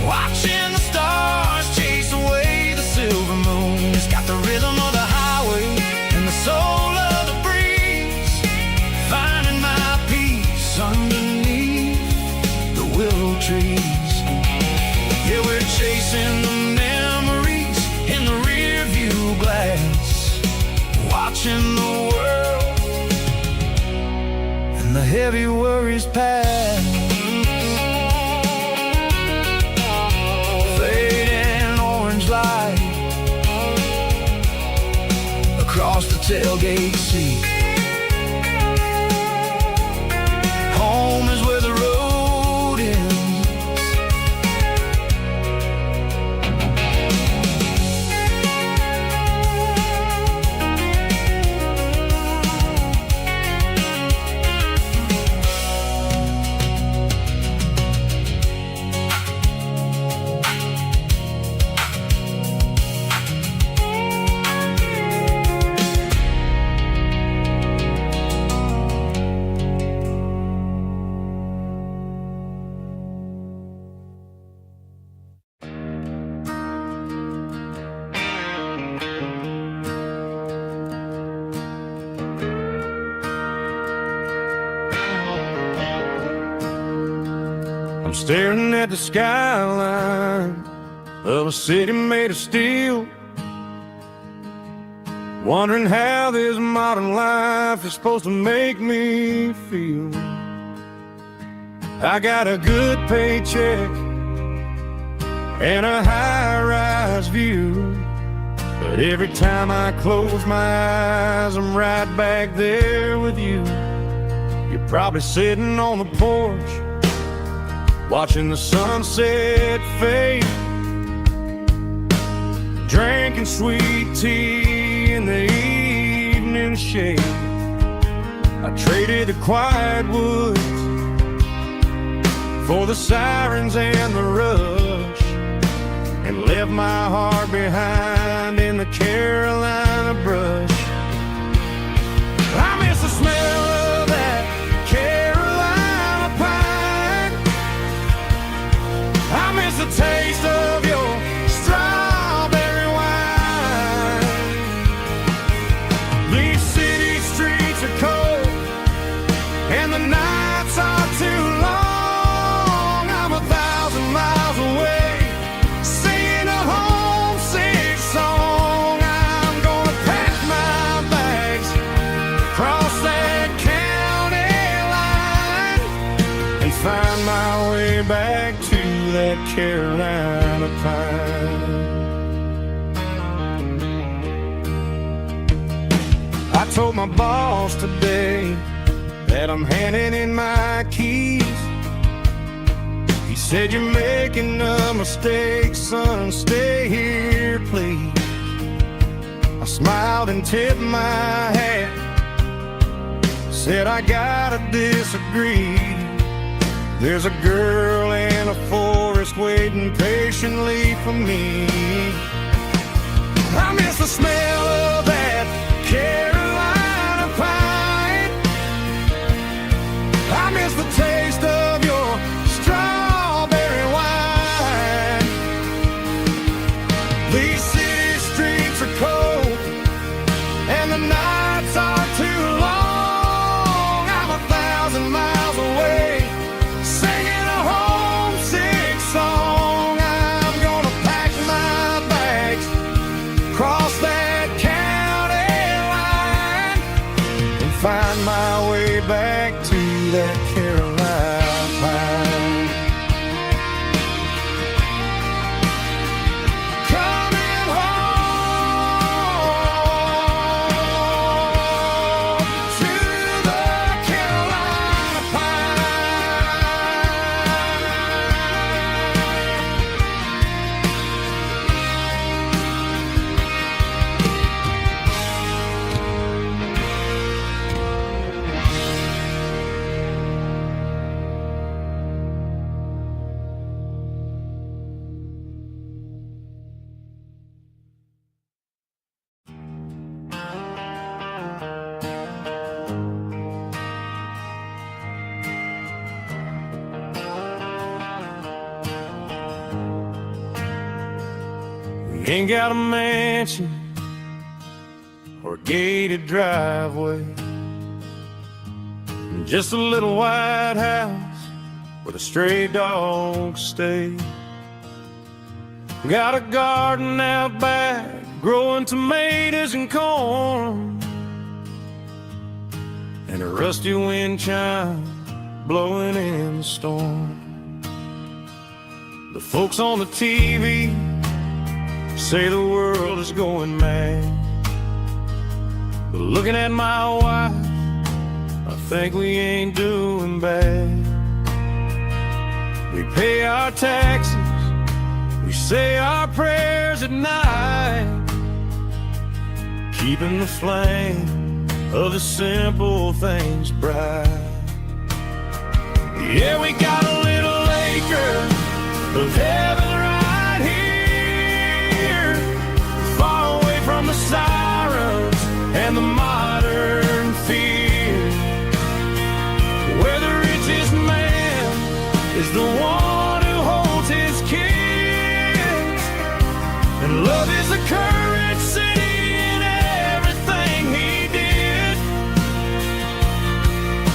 watching the stars chase away the silver moon. It's got the rhythm of the highway and the soul of the breeze, finding my peace underneath the willow trees. Yeah, we're chasing the memories in the rear view glass, watching the world and the heavy worries pass. Fading orange light across the tailgate seat. Home is where the road ends. I'm staring at the skyline of a city made of steel, wondering how this modern life is supposed to make me feel. I got a good paycheck and a high-rise view, but every time I close my eyes, I'm right back there with you. You're probably sitting on the porch, watching the sunset fade, drinking sweet tea in the evening shade. I traded the quiet woods for the sirens and the rush, and left my heart behind in the Carolina brush. I miss the smell of that Carolina pine. I miss the taste of your strawberry wine. These city streets are cold and the nights are too long. I'm 1,000 miles away, singing a homesick song. I'm gonna pack my way back to that Carolina pine. I told my boss today that I'm handing in my keys. He said, "You're making a mistake, son, stay here, please." I smiled and tipped my hat, said, "I gotta disagree. There's a girl in a forest waiting patiently for me." I miss the smell of that Carolina pine. I miss the taste of your strawberry wine. These city streets are cold and the nights are too long. I'm 1,000 miles away, singing a homesick song. I'm gonna pack my bags, cross that county line, and find my way back to that Carolina pine. Coming home to the Carolina Ain't got a mansion or a gated driveway, just a little white house where the stray dogs stay. Got a garden out back, growing tomatoes and corn, and a rusty wind chime blowing in the storm. The folks on the TV say the world is going mad, but looking at my wife, I think we ain't doing bad. We pay our taxes, we say our prayers at night, keeping the flame of the simple things bright. Yeah, we got a little acre of heaven right here, far away from the sirens and the modern fear, where the richest man is the one who holds his kids, and love is the currency in everything he did.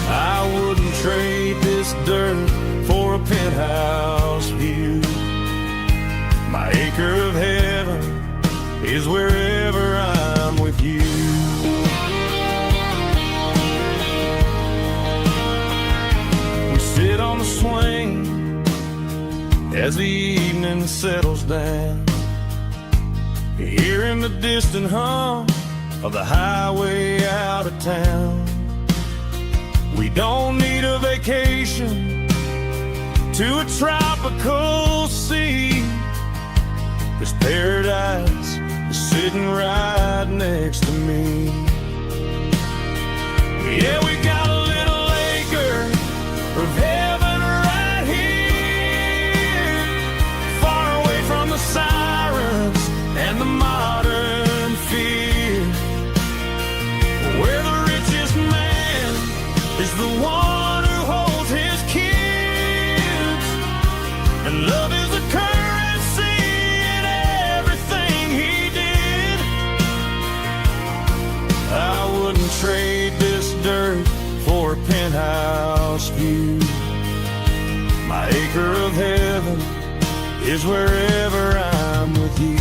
I wouldn't trade this dirt for a penthouse view. My acre of heaven is wherever I'm with you. We sit on the swing as the evening settles down, hearing the distant hum of the highway out of town. We don't need a vacation to a tropical sea, 'cause paradise is sitting right next to me. Yeah, we got a little acre of heaven right here, far away from the sirens and the modern fear, where the richest man is the one who holds his kids, and love is the currency in everything he did. I wouldn't trade this dirt for a penthouse view. My acre of heaven is wherever I'm with you.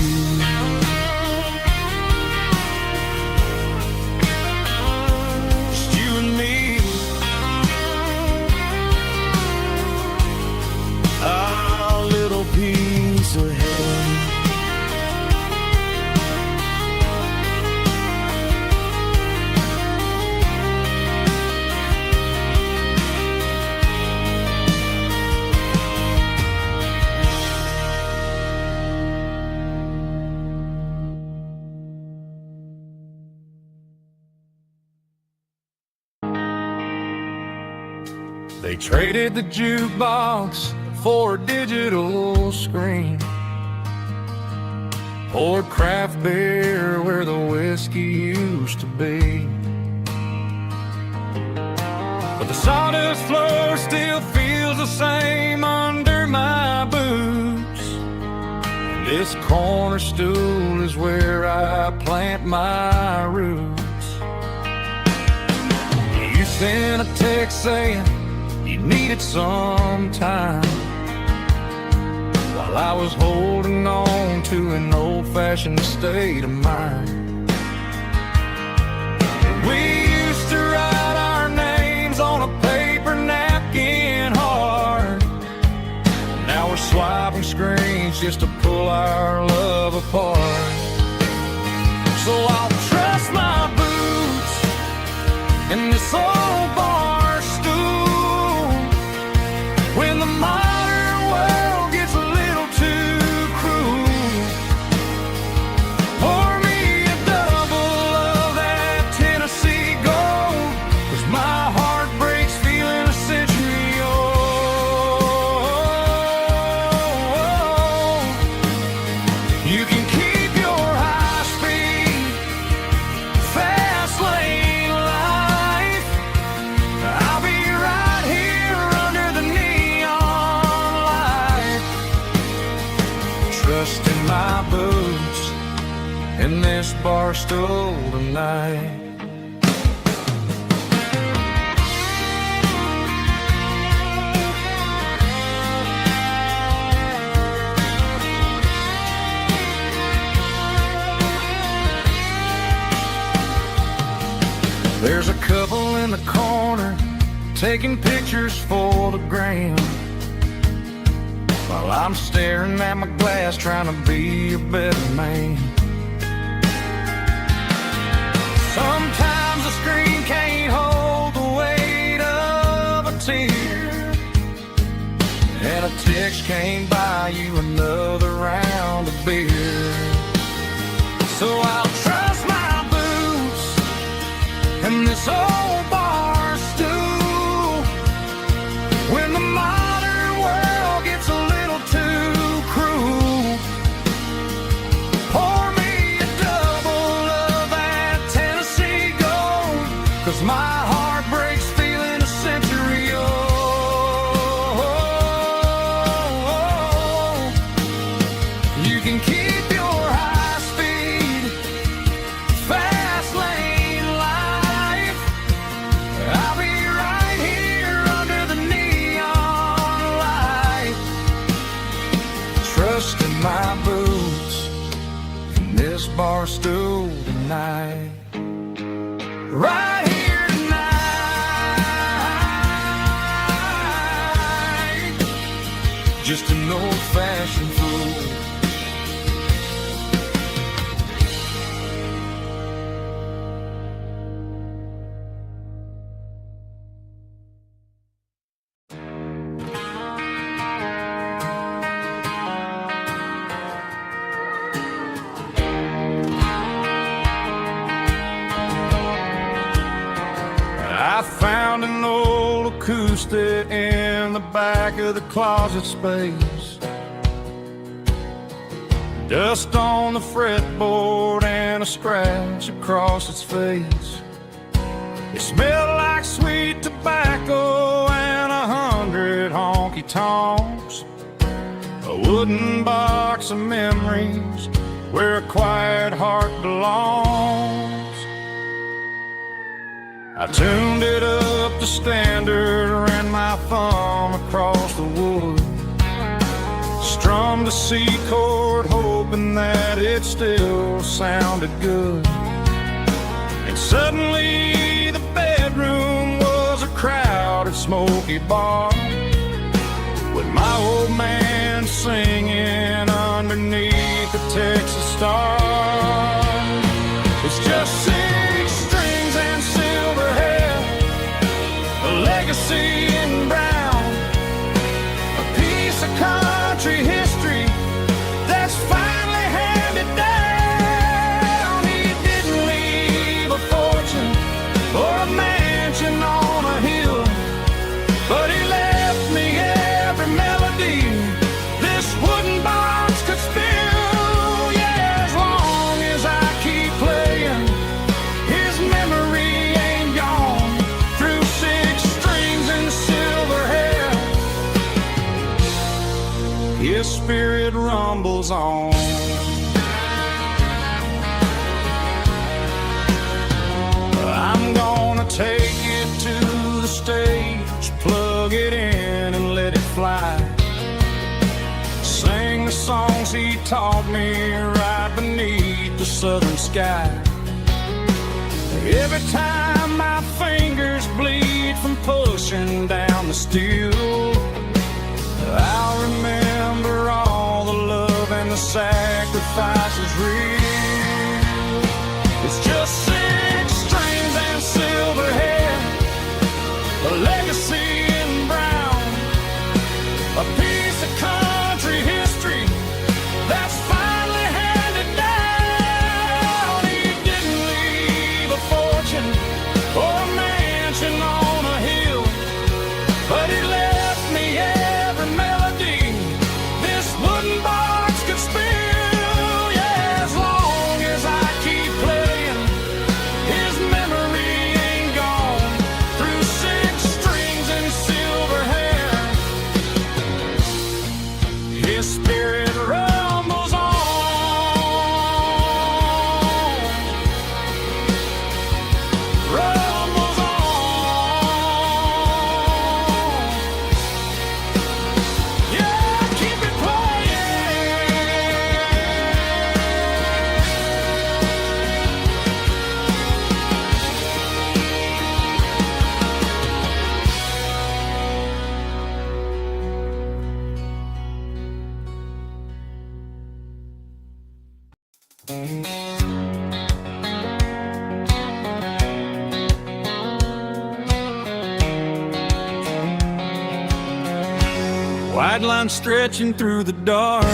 Just you and me. They traded the jukebox for a digital screen, poured craft beer where the whiskey used to be. But the sawdust floor still feels the same under my boots. This corner stool is where I plant my roots. You sent a text saying you needed some time, while I was holding on to an old-fashioned state of mind. We used to write our names on a paper napkin hard. Now we're swiping screens just to pull our love apart. So I'll trust my boots in this old bar stool when the modern world gets a little too cruel. Pour me a double of that Tennessee Gold, 'cause my heart breaks feeling a century old. You can keep your high-speed, fast lane life. I'll be right here under the neon light, trusting my boots in this bar stool tonight. There's a couple in the corner taking pictures for the gram, while I'm staring at my glass trying to be a better man. Sometimes the screen can't hold the weight of a tear, and a text can't buy you another round of beer. So I'll trust my boots and this old bar stool when the modern world gets a little too cruel. Pour me a double of that Tennessee Gold, 'cause my heart breaks feeling a century old. You can keep your high-speed, fast lane life. I'll be right here under the neon light, trusting my boots in this bar stool tonight. Right here tonight, just an old-fashioned fool. I found an old acoustic in the back of the closet space. Dust on the fretboard and a scratch across its face. It smelled like sweet tobacco and 100 honky-tonks. A wooden box of memories where a quiet heart belongs. I tuned it up to standard, ran my thumb across the wood, strummed a C chord hoping that it still sounded good. And suddenly the bedroom was a crowded smoky bar, with my old man singing underneath the Texas star. It's just 6 strings and silver hair, a legacy in brown, a piece of country history that's finally handed down. He didn't leave a fortune or a mansion on a hill, but he His spirit rumbles on. I'm gonna take it to the stage, plug it in and let it fly. Sing the songs he taught me right beneath the southern sky. Every time my fingers bleed from pushing down the steel, I'll remember all the love and the sacrifices real. It's just 6 strings and silver hair, a legacy in brown, a piece of country history that's finally handed down. He didn't leave a fortune or a mansion on a hill, but he left me every melody this wooden box could spill. Yeah, as long as I keep playing, his memory ain't gone. Through 6 strings and silver hair, his spirit rumbles on. Rumbles on. Yeah, keep it White line stretching through the dark,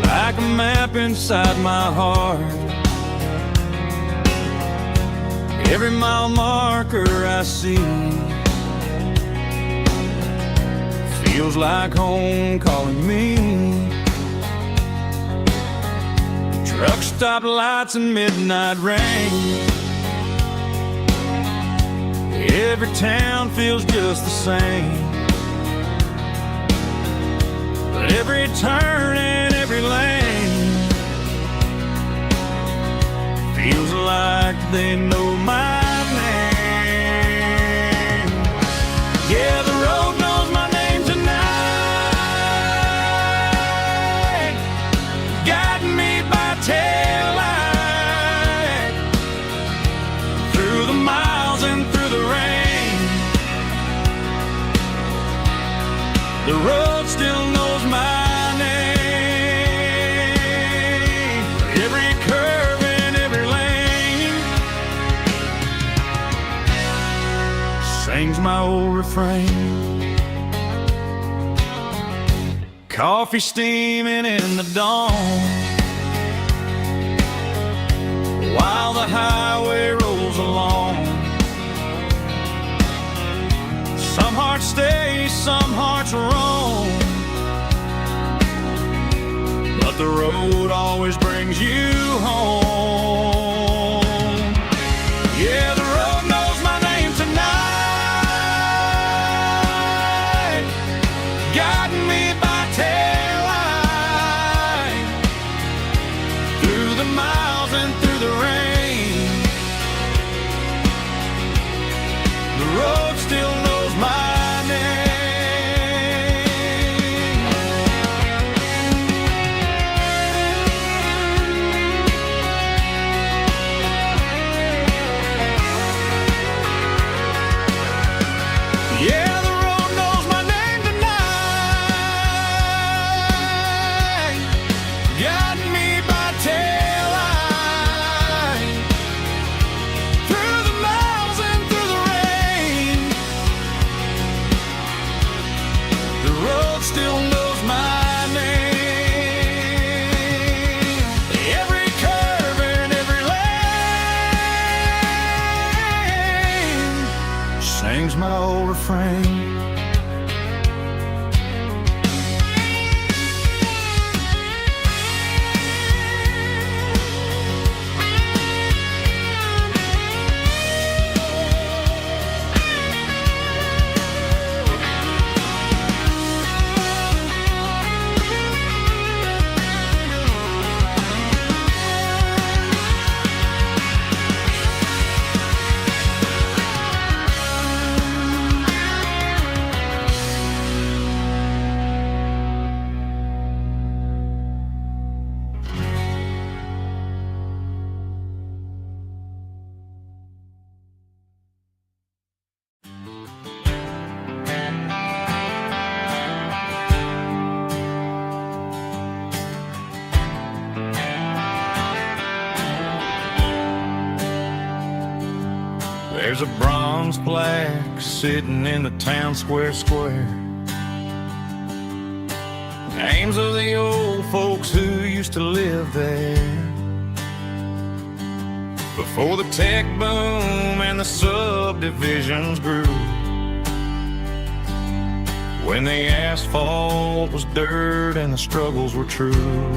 like a map inside my heart. Every mile marker I see feels like home calling me. Truck stop lights and midnight rain, every town feels just the same. But every turn and every lane feels like they know my name. Yeah, the road knows my name tonight, guiding me by taillight through the miles and through the rain. The road still knows my name. Every curve and every lane sings my old refrain. Coffee steaming in the dawn, while the highway rolls along. Some hearts stay, some hearts roam, but the road always brings you home. Yeah, the road knows my name tonight, guiding me by taillight through the miles and through the rain. The road still knows my name. There's a bronze plaque sitting in the town square. Names of the old folks who used to live there before the tech boom and the subdivisions grew. When the asphalt was dirt and the struggles were true.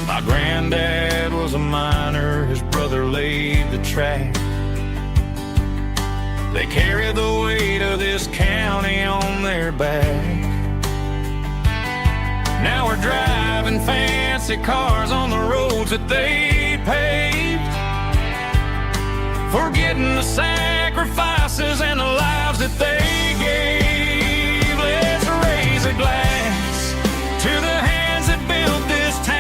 My granddad was a miner, his brother laid the track. They carried the weight of this county on their back. Now we're driving fancy cars on the roads that they paved, forgetting the sacrifices and the lives that they gave. Let's raise a glass to the hands that built this town,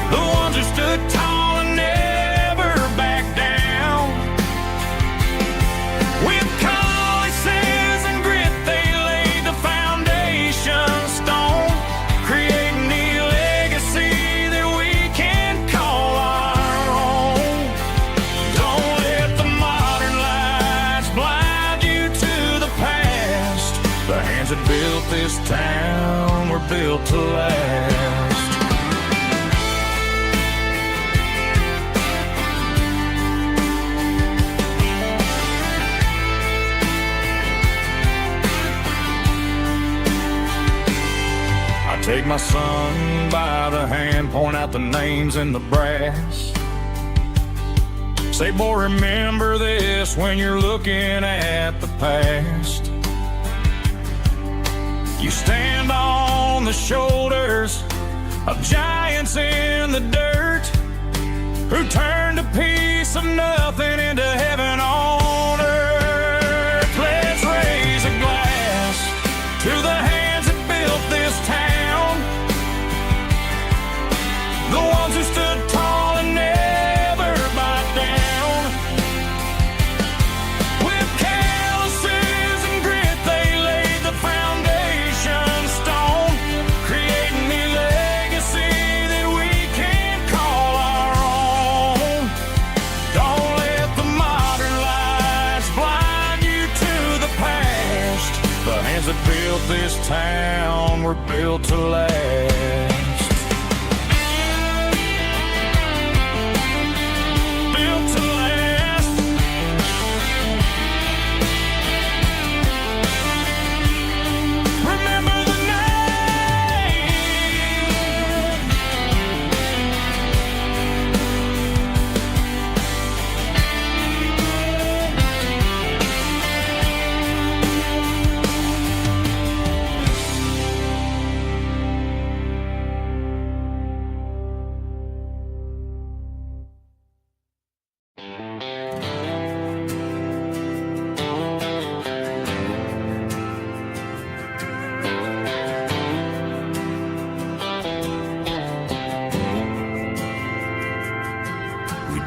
the ones who stood tall and never backed down. With calluses and grit they laid the foundation stone, creating the legacy that we can call our own. Don't let the modern lights blind you to the past. The hands that built this town were built to last. Take my son by the hand, point out the names in the brass. Say, boy, remember this when you're looking at the past. You stand on the shoulders of giants in the dirt who turned a piece of nothing into heaven on earth. Let's raise a glass to the hands that built this town, the ones who stood tall and never backed down. With calluses and grit they laid the foundation stone, creating the legacy that we can call our own. Don't let the modern lights blind you to the past. The hands that built this town were built to last.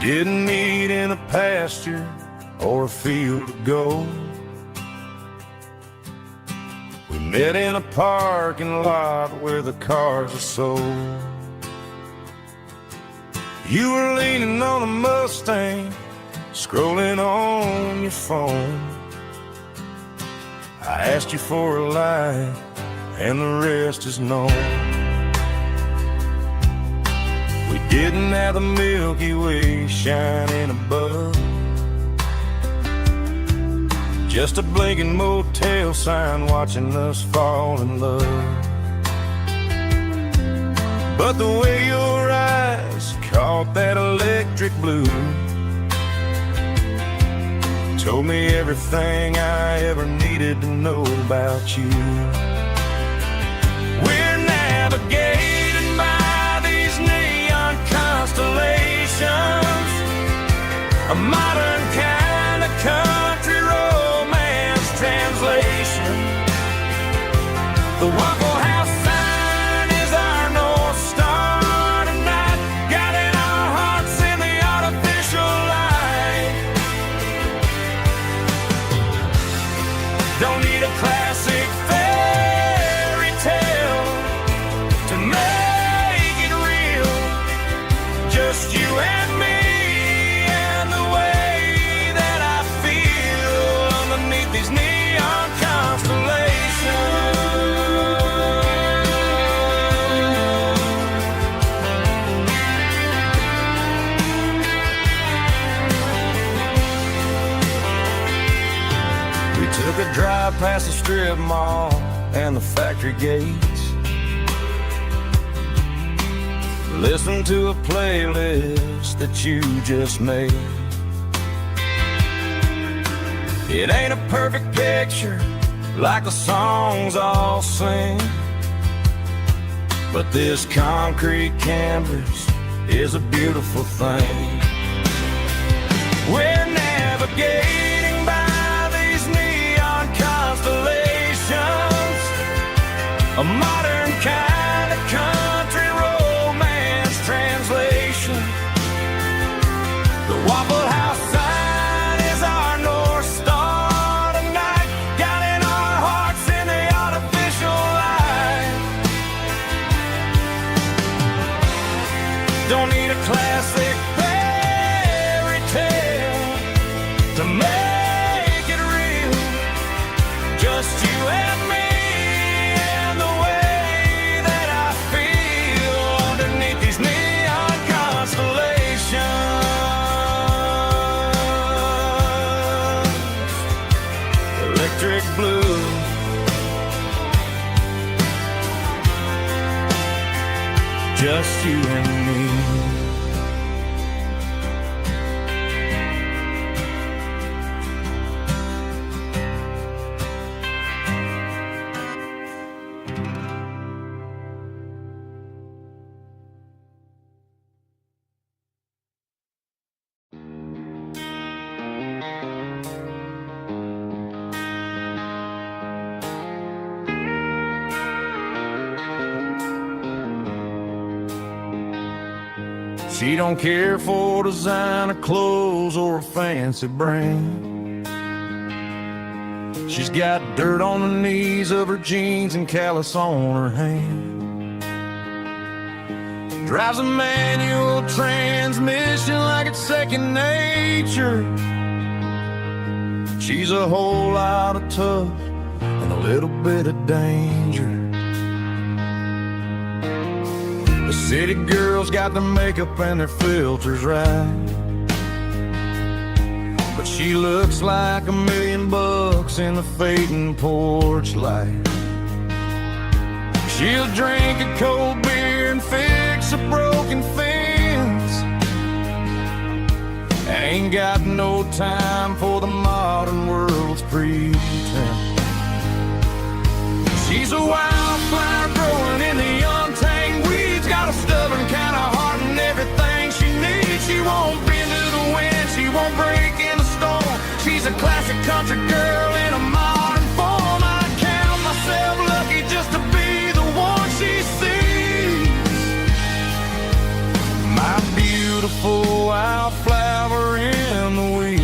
Didn't meet in a pasture or a field of gold. We met in a parking lot where the cars are sold. You were leaning on a Mustang, scrolling on your phone. I asked you for a light, and the rest is known. We didn't have the Milky Way shining above, just a blinking motel sign watching us fall in love. But the way your eyes caught that electric blue told me everything I ever needed to know about you. We're navigating by these neon constellations, a modern kind of country romance translation. The Waffle House sign is our North Star tonight, guiding our hearts in the artificial light. Don't need a classic fairy tale to make it real, just you and me. We took a drive past the strip mall and the factory gates. Listened to a playlist that you just made. It ain't a perfect picture like the songs all sing, but this concrete canvas is a beautiful thing. We're navigating by these neon constellations, a modern kind of country romance translation. The Waffle House sign is our North Star tonight, guiding our hearts in the artificial light. Don't need a classic fairy tale to make it real, just you and me and the way that I feel underneath these neon constellations. Electric blue, just you and me. She don't care for designer clothes or a fancy brand. She's got dirt on the knees of her jeans and callus on her hand. Drives a manual transmission like it's second nature. She's a whole lot of tough and a little bit of danger. The city girls got their makeup and their filters right, but she looks like $1 million in the fading porch light. She'll drink a cold beer and fix a broken fence. Ain't got no time for the modern world's pretense. She's a wildflower growing in the untamed weeds, got a stubborn kind of heart and everything she needs. She won't bend to the wind, she won't break in the storm. She's a classic country girl in a modern form. I count myself lucky just to be the one she sees. My beautiful wildflower in the weeds.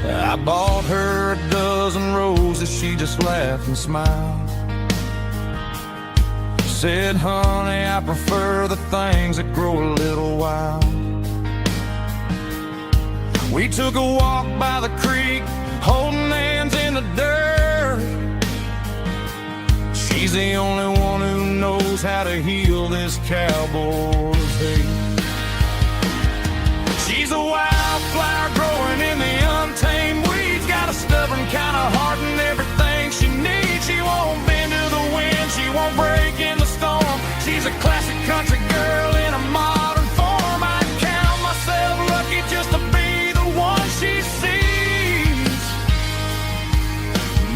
I bought her a dozen roses, she just laughed and smiled. Said, honey, I prefer the things that grow a little wild. We took a walk by the creek, holding hands in the dirt. She's the only one who knows how to heal this cowboy's hate. She's a wildflower growing in the untamed weeds, got a stubborn kind of heart and everything she needs. She won't bend to the wind, she won't break in the storm. She's a classic country girl in a modern form. I count myself lucky just to be the one she sees.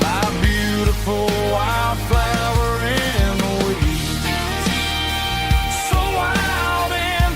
My beautiful wildflower in the weeds, so wild and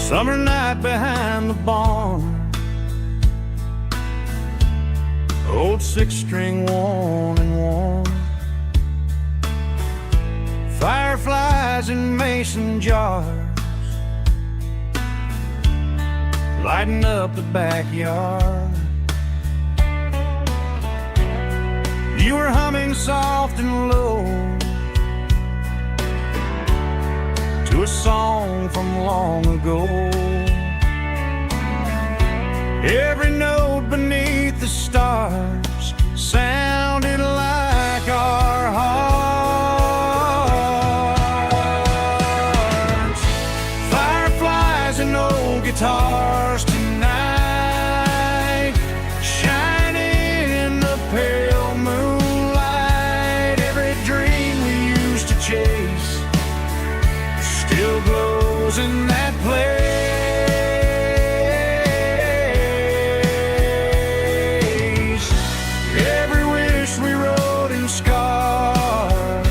Summer night behind the barn, old 6-string worn and worn. Fireflies in mason jars, lighting up the backyard. You were humming soft and low to a song from long ago. Every note beneath the stars sounded like our hearts. Fireflies and old guitars tonight, shining in the pale moonlight. Every dream we used to chase still glows in that place. Every wish we wrote in scars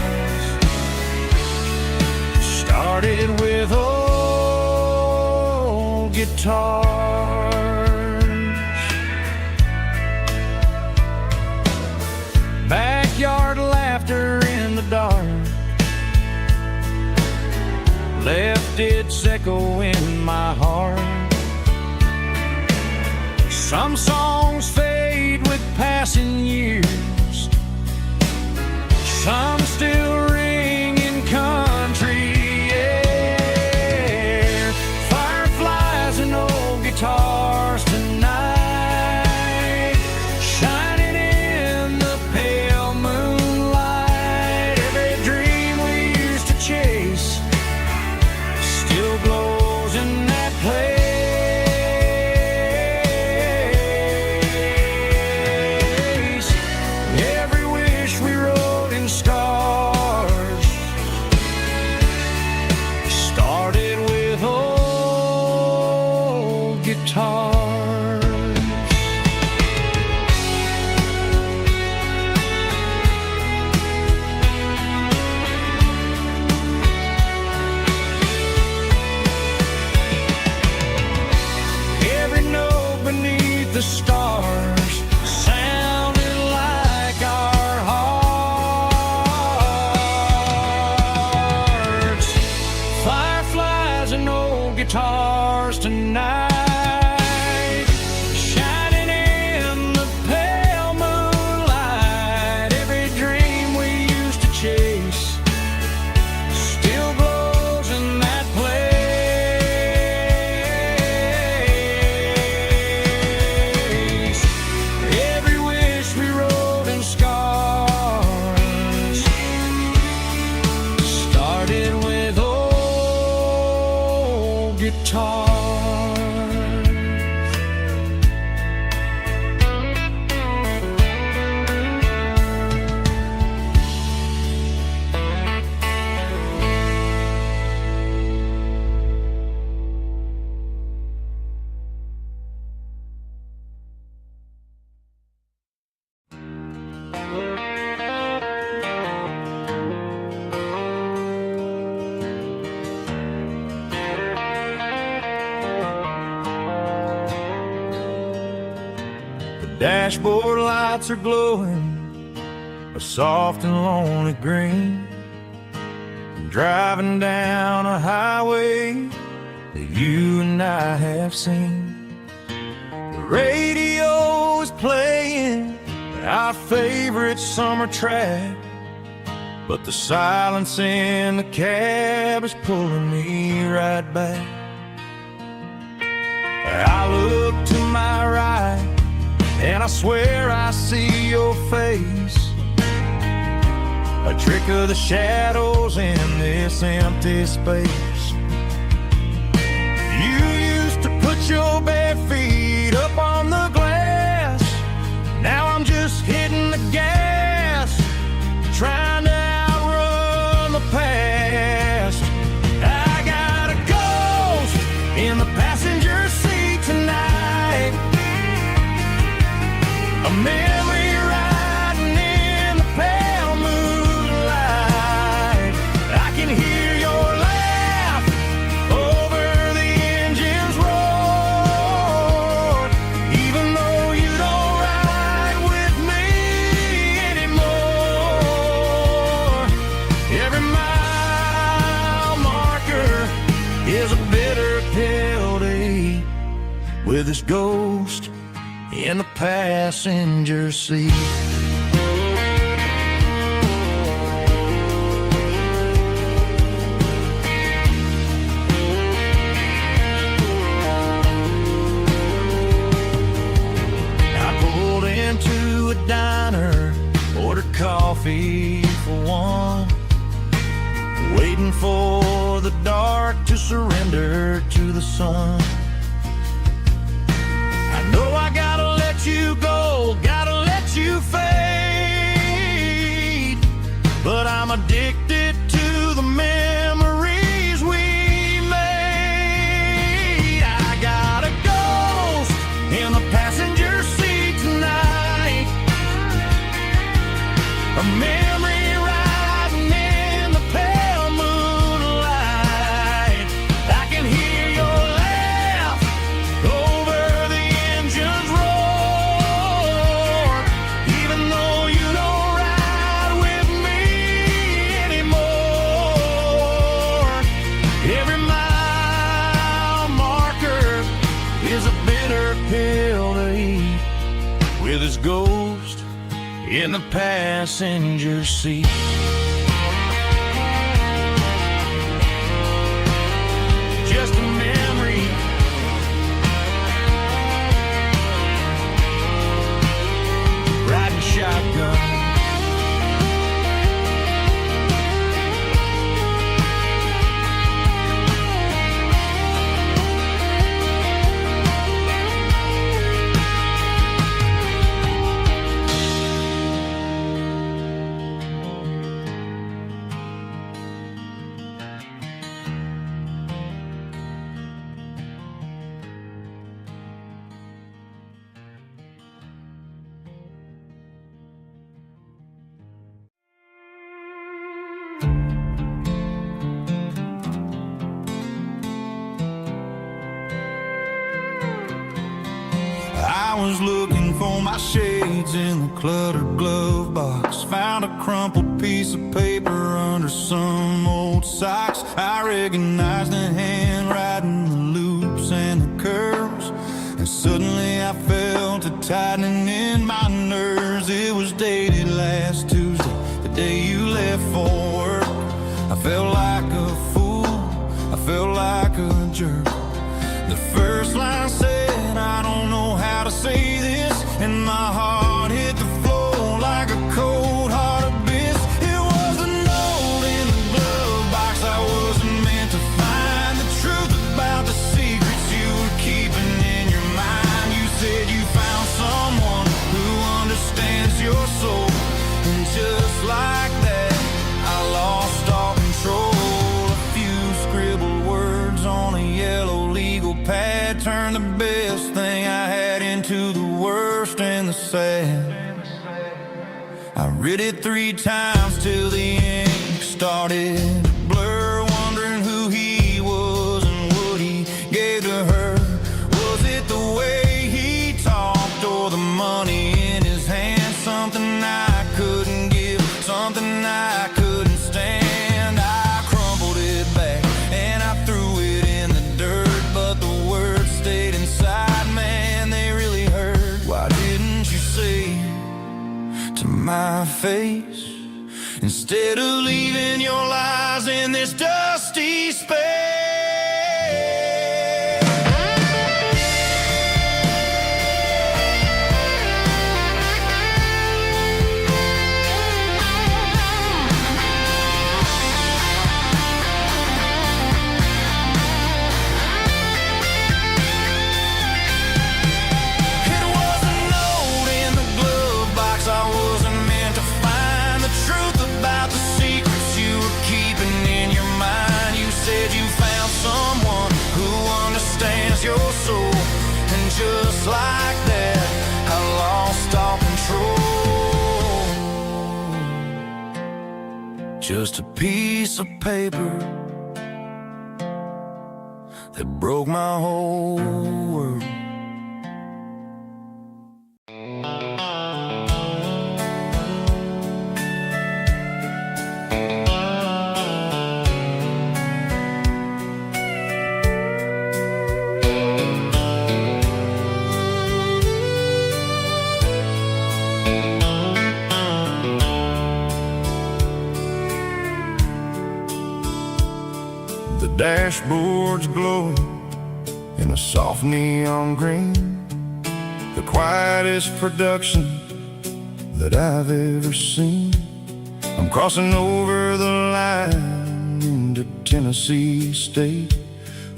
started with old guitars. Backyard laughter in the dark left its echo in my heart. Some songs fade with passing years, some still ring in country air. Fireflies and old guitars tonight, shining in the pale moonlight. Every dream we used to chase still glows in that place. Every wish we wrote in stars started with old guitars. Every note beneath the stars sounded like our hearts. Fireflies and old guitars tonight, shining in the pale moonlight. Every dream we used to chase still glows in that place. Every wish we wrote in scars started with old guitars. The dashboard lights are glowing a soft and lonely green. I'm driving down a highway that you and I have seen. The radio is playing our favorite summer track, but the silence in the cab is pulling me right back. I look to my right and I swear I see your face, a trick of the shadows in this empty space. You used to put your bare feet up on the glass. Now I'm just hitting the gas, trying to outrun the past. I got a ghost in the passenger seat tonight, a memory riding in the pale moonlight. I can hear your laugh with his ghost in the passenger seat. I pulled into a diner, ordered coffee for one, waiting for the dark to surrender to the sun. I know I gotta let you go, gotta let you fade, but I'm addicted to the memories we made. I got a ghost in the passenger seat tonight, a memory riding in the pale moonlight. I can hear your laugh over the engine's roar, even though you don't ride with me anymore. Every mile marker is a bitter pill to eat, with his ghost in the passenger seat. Just a memory, riding shotgun. I was looking for my shades in the cluttered glove box, found a crumpled piece of paper under some old socks. I recognized the handwriting, the loops and the curves, and suddenly I felt a tightening in my nerves. It was dated last Tuesday, the day you left for work. I felt like a fool, I felt like a jerk. The first line said, I don't know how to say this, and my heart hit the floor like a cold heart abyss. It was a note in the glove box I wasn't meant to find, the truth about the secrets you were keeping in your mind. You said you found someone who understands your soul, and just like that I lost all control. A few scribbled words on a yellow legal pad turned the best thing I had into the worst and the sad. I read it 3 times till the ink started to blur, wondering who he was and what he gave to her. Was it the way he talked or the money in his hand? Something I couldn't give, something I couldn't stand. I crumpled it back and I threw it in the dirt, but the words stayed inside, man, they really hurt. Why didn't you say to my face, instead of leaving your lies in this dusty space? It was a note in the glove box I wasn't meant to find, the truth about the secrets you were keeping in your mind. You said you found someone who understands your soul, and just like that I lost all control. Just a piece of paper that broke my whole world. dashboard's glowing in a soft neon green, the quietest production that I've ever seen. I'm crossing over the line into Tennessee State,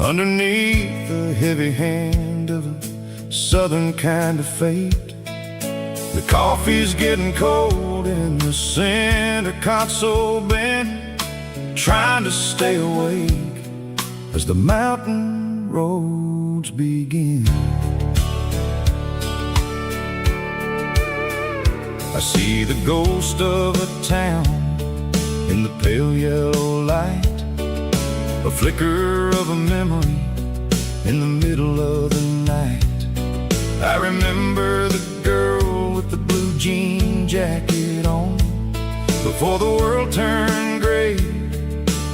underneath the heavy hand of a southern kind of fate. The coffee's getting cold in the center console bin, trying to stay awake as the mountain roads begin. I see the ghost of a town in the pale yellow light, a flicker of a memory in the middle of the night. I remember the girl with the blue jean jacket on, before the world turned gray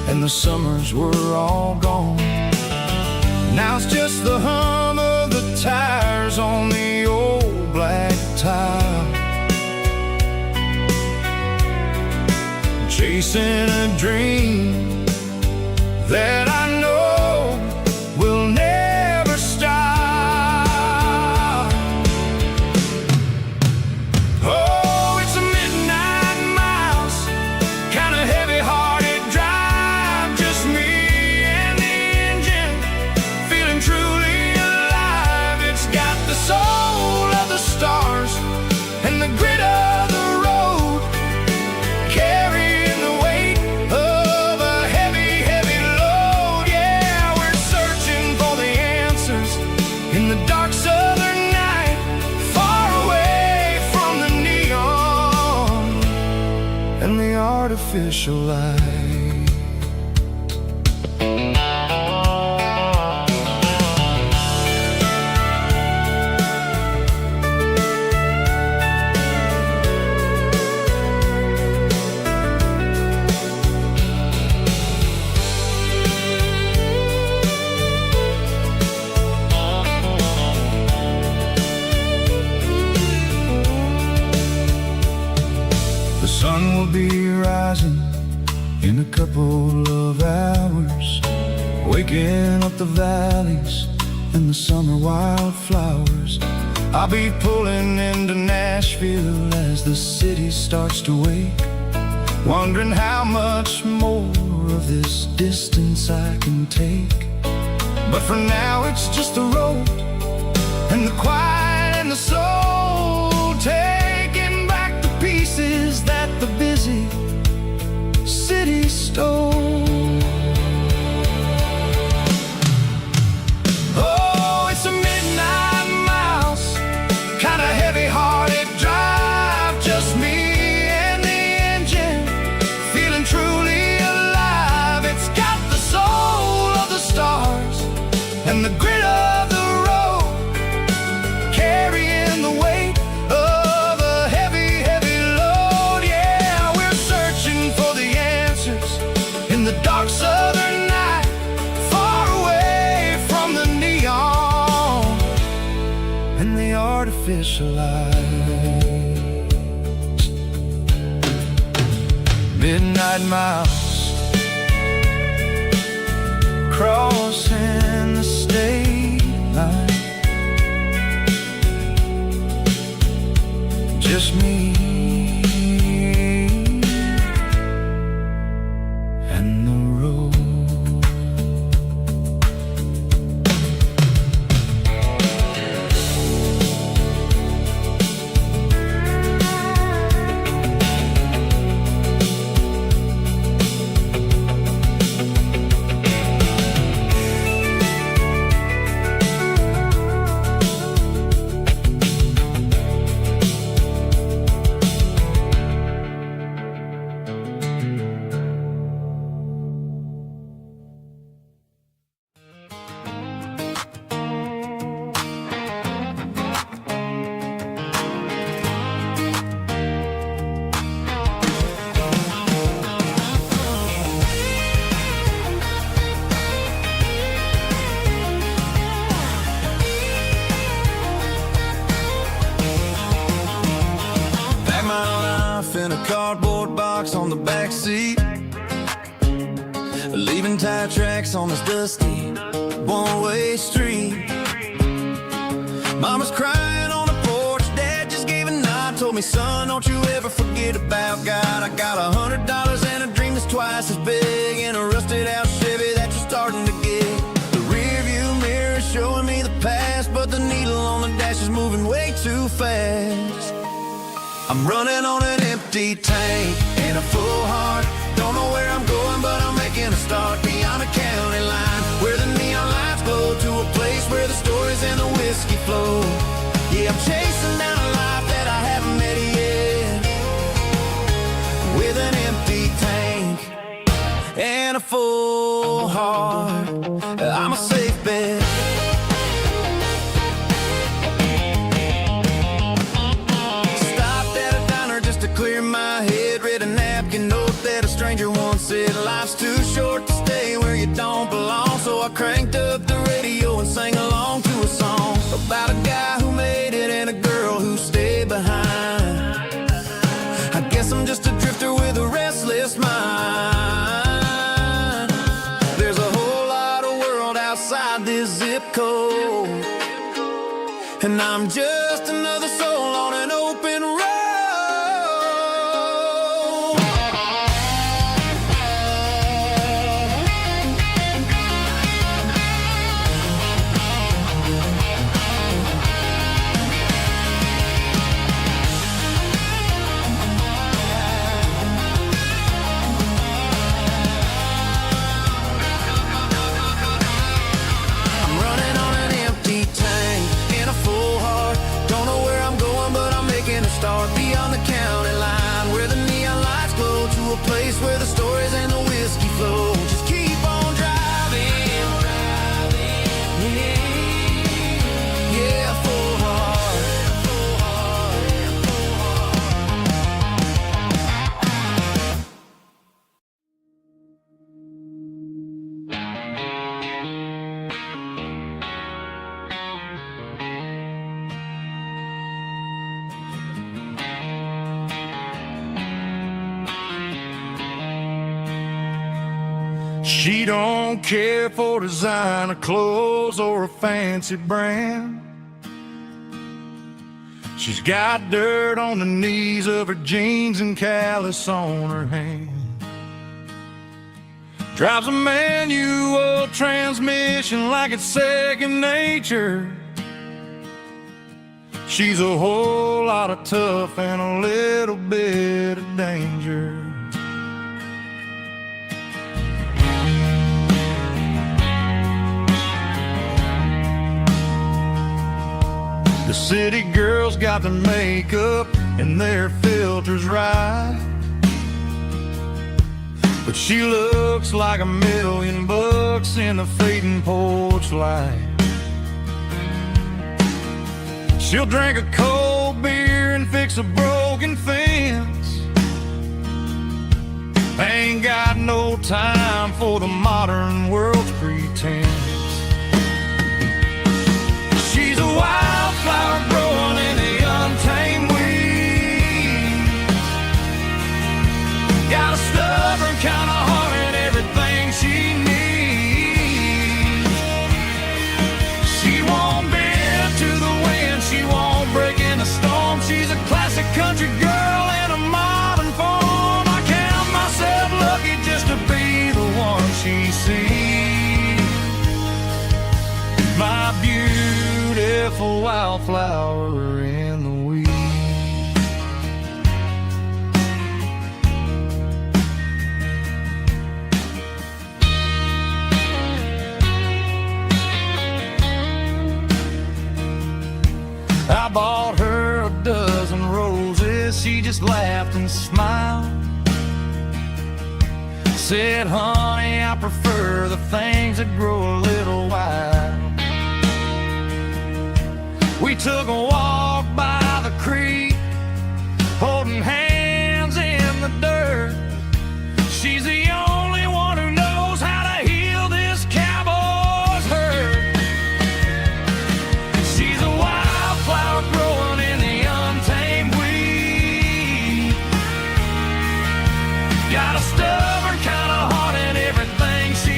and the summers were all gone. Now it's just the hum of the tires on the old black tile, chasing a dream that I know will never stop. Oh, it's a midnight miles, kind of heavy-hearted drive, just me and the engine, feeling truly alive. It's got the soul of the stars and the grit of the road, carrying the weight of a heavy, heavy load. Yeah, we're searching for the answers in the dark southern night, far away from the neon and the artificial light. The sun will be rising in a couple of hours, waking up the valleys and the summer wildflowers. I'll be pulling into Nashville as the city starts to wake, wondering how much more of this distance I can take. But for now it's just the road and the quiet and the soul, taking back the pieces that the busy city stole. Oh, it's a midnight miles, kind of heavy-hearted drive, just me and the engine, feeling truly alive. It's got the soul of the stars and the grit of the road, carrying the weight of a heavy, heavy load. Yeah, we're searching for the answers in the dark southern night, far away from the neon and the artificial lights. Midnight miles, crossing the state line, just me and the road. In a cardboard box on the back seat, leaving tire tracks on this dusty one-way street. Mama's crying on the porch, Dad just gave a nod, told me, son, don't you ever forget about God. I got $100 and a dream that's twice as big, and a rusted out Chevy that you're starting to get. The rear view mirror is showing me the past, but the needle on the dash is moving way too fast. I'm running on an empty tank and a full heart. Don't know where I'm going, but I'm making a start beyond the county line, where the neon lights glow, to a place where the stories and the whiskey flow. Yeah, I'm chasing down a life that I haven't met yet, with an empty tank and a full heart. I'm a safe bet. Stopped at a diner just to clear my head, read a napkin note that a stranger once said, life's too short to stay where you don't belong. So I cranked up the radio and sang along to a song about a guy who made it and a girl who stayed behind. I guess I'm just a drifter with a restless mind. There's a whole lot of world outside this zip code, and I'm just another soul on an open road. Place where the stories and the whiskey flow. Just keep on driving, yeah, full heart. She don't care for designer clothes or a fancy brand. She's got dirt on the knees of her jeans and callus on her hand. Drives a manual transmission like it's second nature. She's a whole lot of tough and a little bit of danger. The city girls got their makeup and their filters right, but she looks like $1,000,000 in the fading porch light. She'll drink a cold beer and fix a broken fence. Ain't got no time for the modern world's pretense. She's a wildflower growing in the untamed weeds. Got a stubborn kind of heart and everything she needs. She won't bend to the wind, she won't break in a storm. She's a classic country girl in a modern form. I count myself lucky just to be the one she sees. My beautiful wildflower in the weeds. I bought her a dozen roses, she just laughed and smiled. Said, honey, I prefer the things that grow a little wild. We took a walk by the creek, holding hands in the dirt. She's the only one who knows how to heal this cowboy's hurt. She's a wildflower growing in the untamed weed. Got a stubborn kind of heart and everything she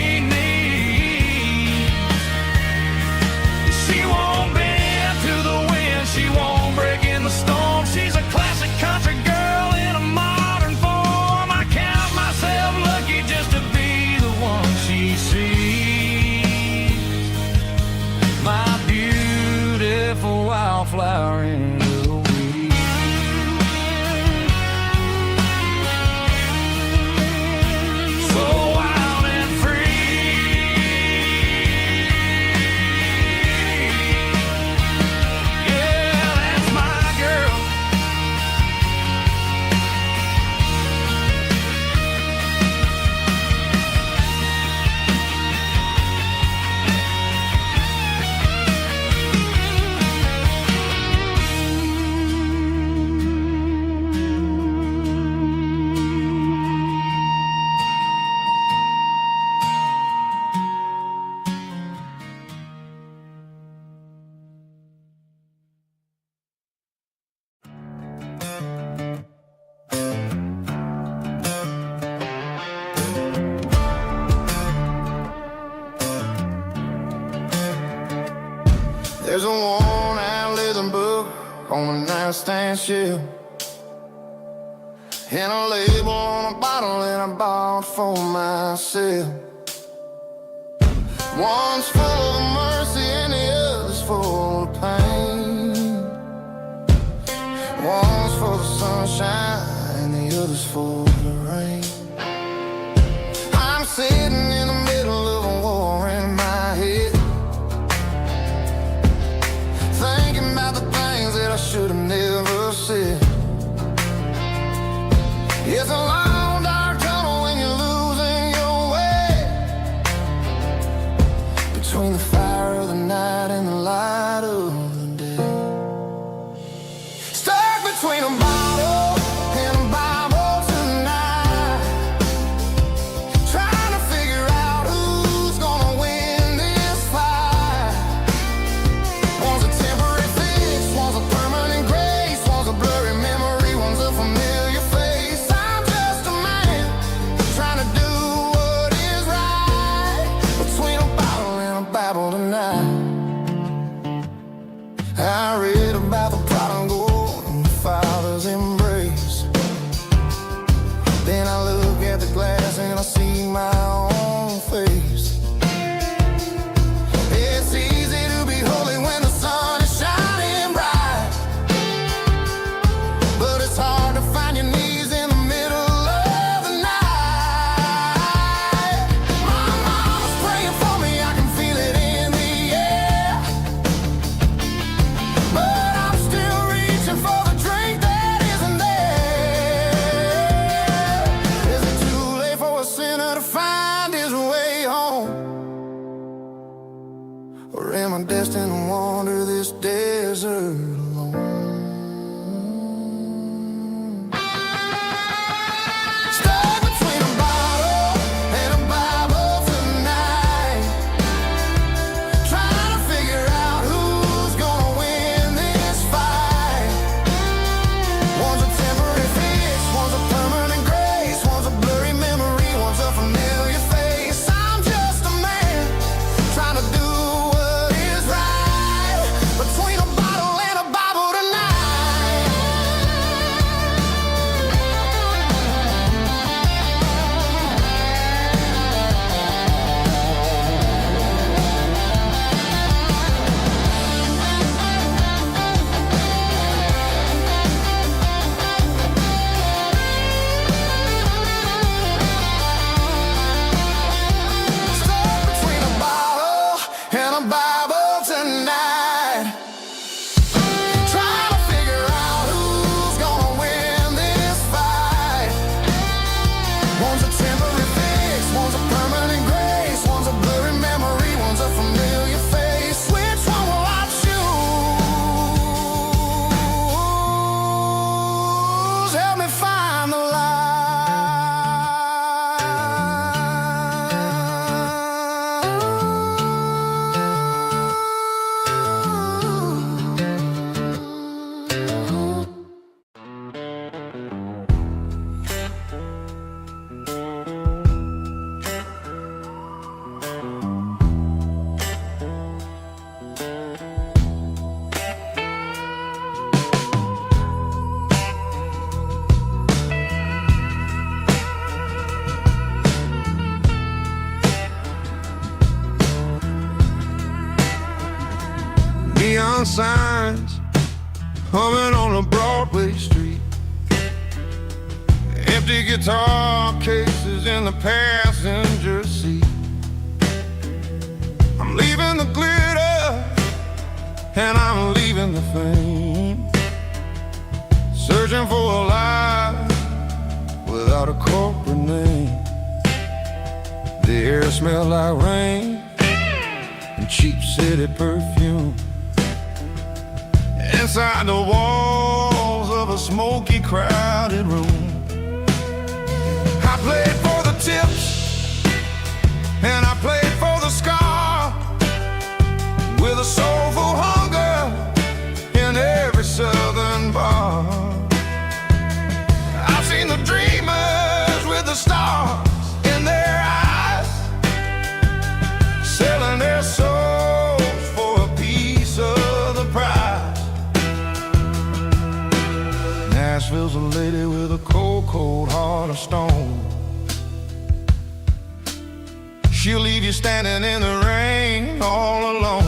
There's a worn-out leather book on the nightstand shelf, and a label on a bottle that I bought for myself. One's full of mercy and the other's full of pain. One's for the sunshine and the other's for the rain. I'm sitting in the middle of a war in my head, thinking about the things that I should have never said. It's a long dark tunnel when you're losing your way, between the fire of the night and the light of the day. Stuck between a bottle and a Bible tonight, trying to figure out who's gonna win this fight. One's a temporary fix, one's a permanent grace, one's a blurry memory, one's a familiar face. I'm just a man trying to do what is right, between a bottle and a Bible tonight. I read about the prodigal and the father's embrace. Then I look at the glass and I see my own face. It's easy to be holy when the sun is shining bright, but it's hard to find your knees in the middle of the night. My mama's praying for me, I can feel it in the air, but I'm still reaching for the drink that isn't there. Is it too late for a sinner to find his way home? Or am I destined to wander this desert alone? Stuck between a bottle and a Bible tonight, trying to figure out who's gonna win this fight. One's a temporary fix, one's a permanent grace, one's a blurry memory, one's a familiar face. I'm just a man trying to do what is right, between a bottle and a Bible tonight. Stuck between a bottle and a Bible tonight, trying to figure out who's gonna win this fight. One's a temporary fix, one's a permanent grace, one's a blurry memory, one's a familiar face. Which one will I choose? Help me find the light. Neon signs humming on a Broadway street, empty guitar cases in the passenger seat. I'm leaving the glitter and I'm leaving the fame, searching for a life without a corporate name. The air smelled like rain and cheap city perfume. Inside the walls of a smoky, crowded room, I played for the tips and I played for the scar, with a soulful hunger in every southern bar. I've seen the dreamers with the stars in their eyes, selling their souls for a piece of cold heart of stone. She'll leave you standing in the rain all alone.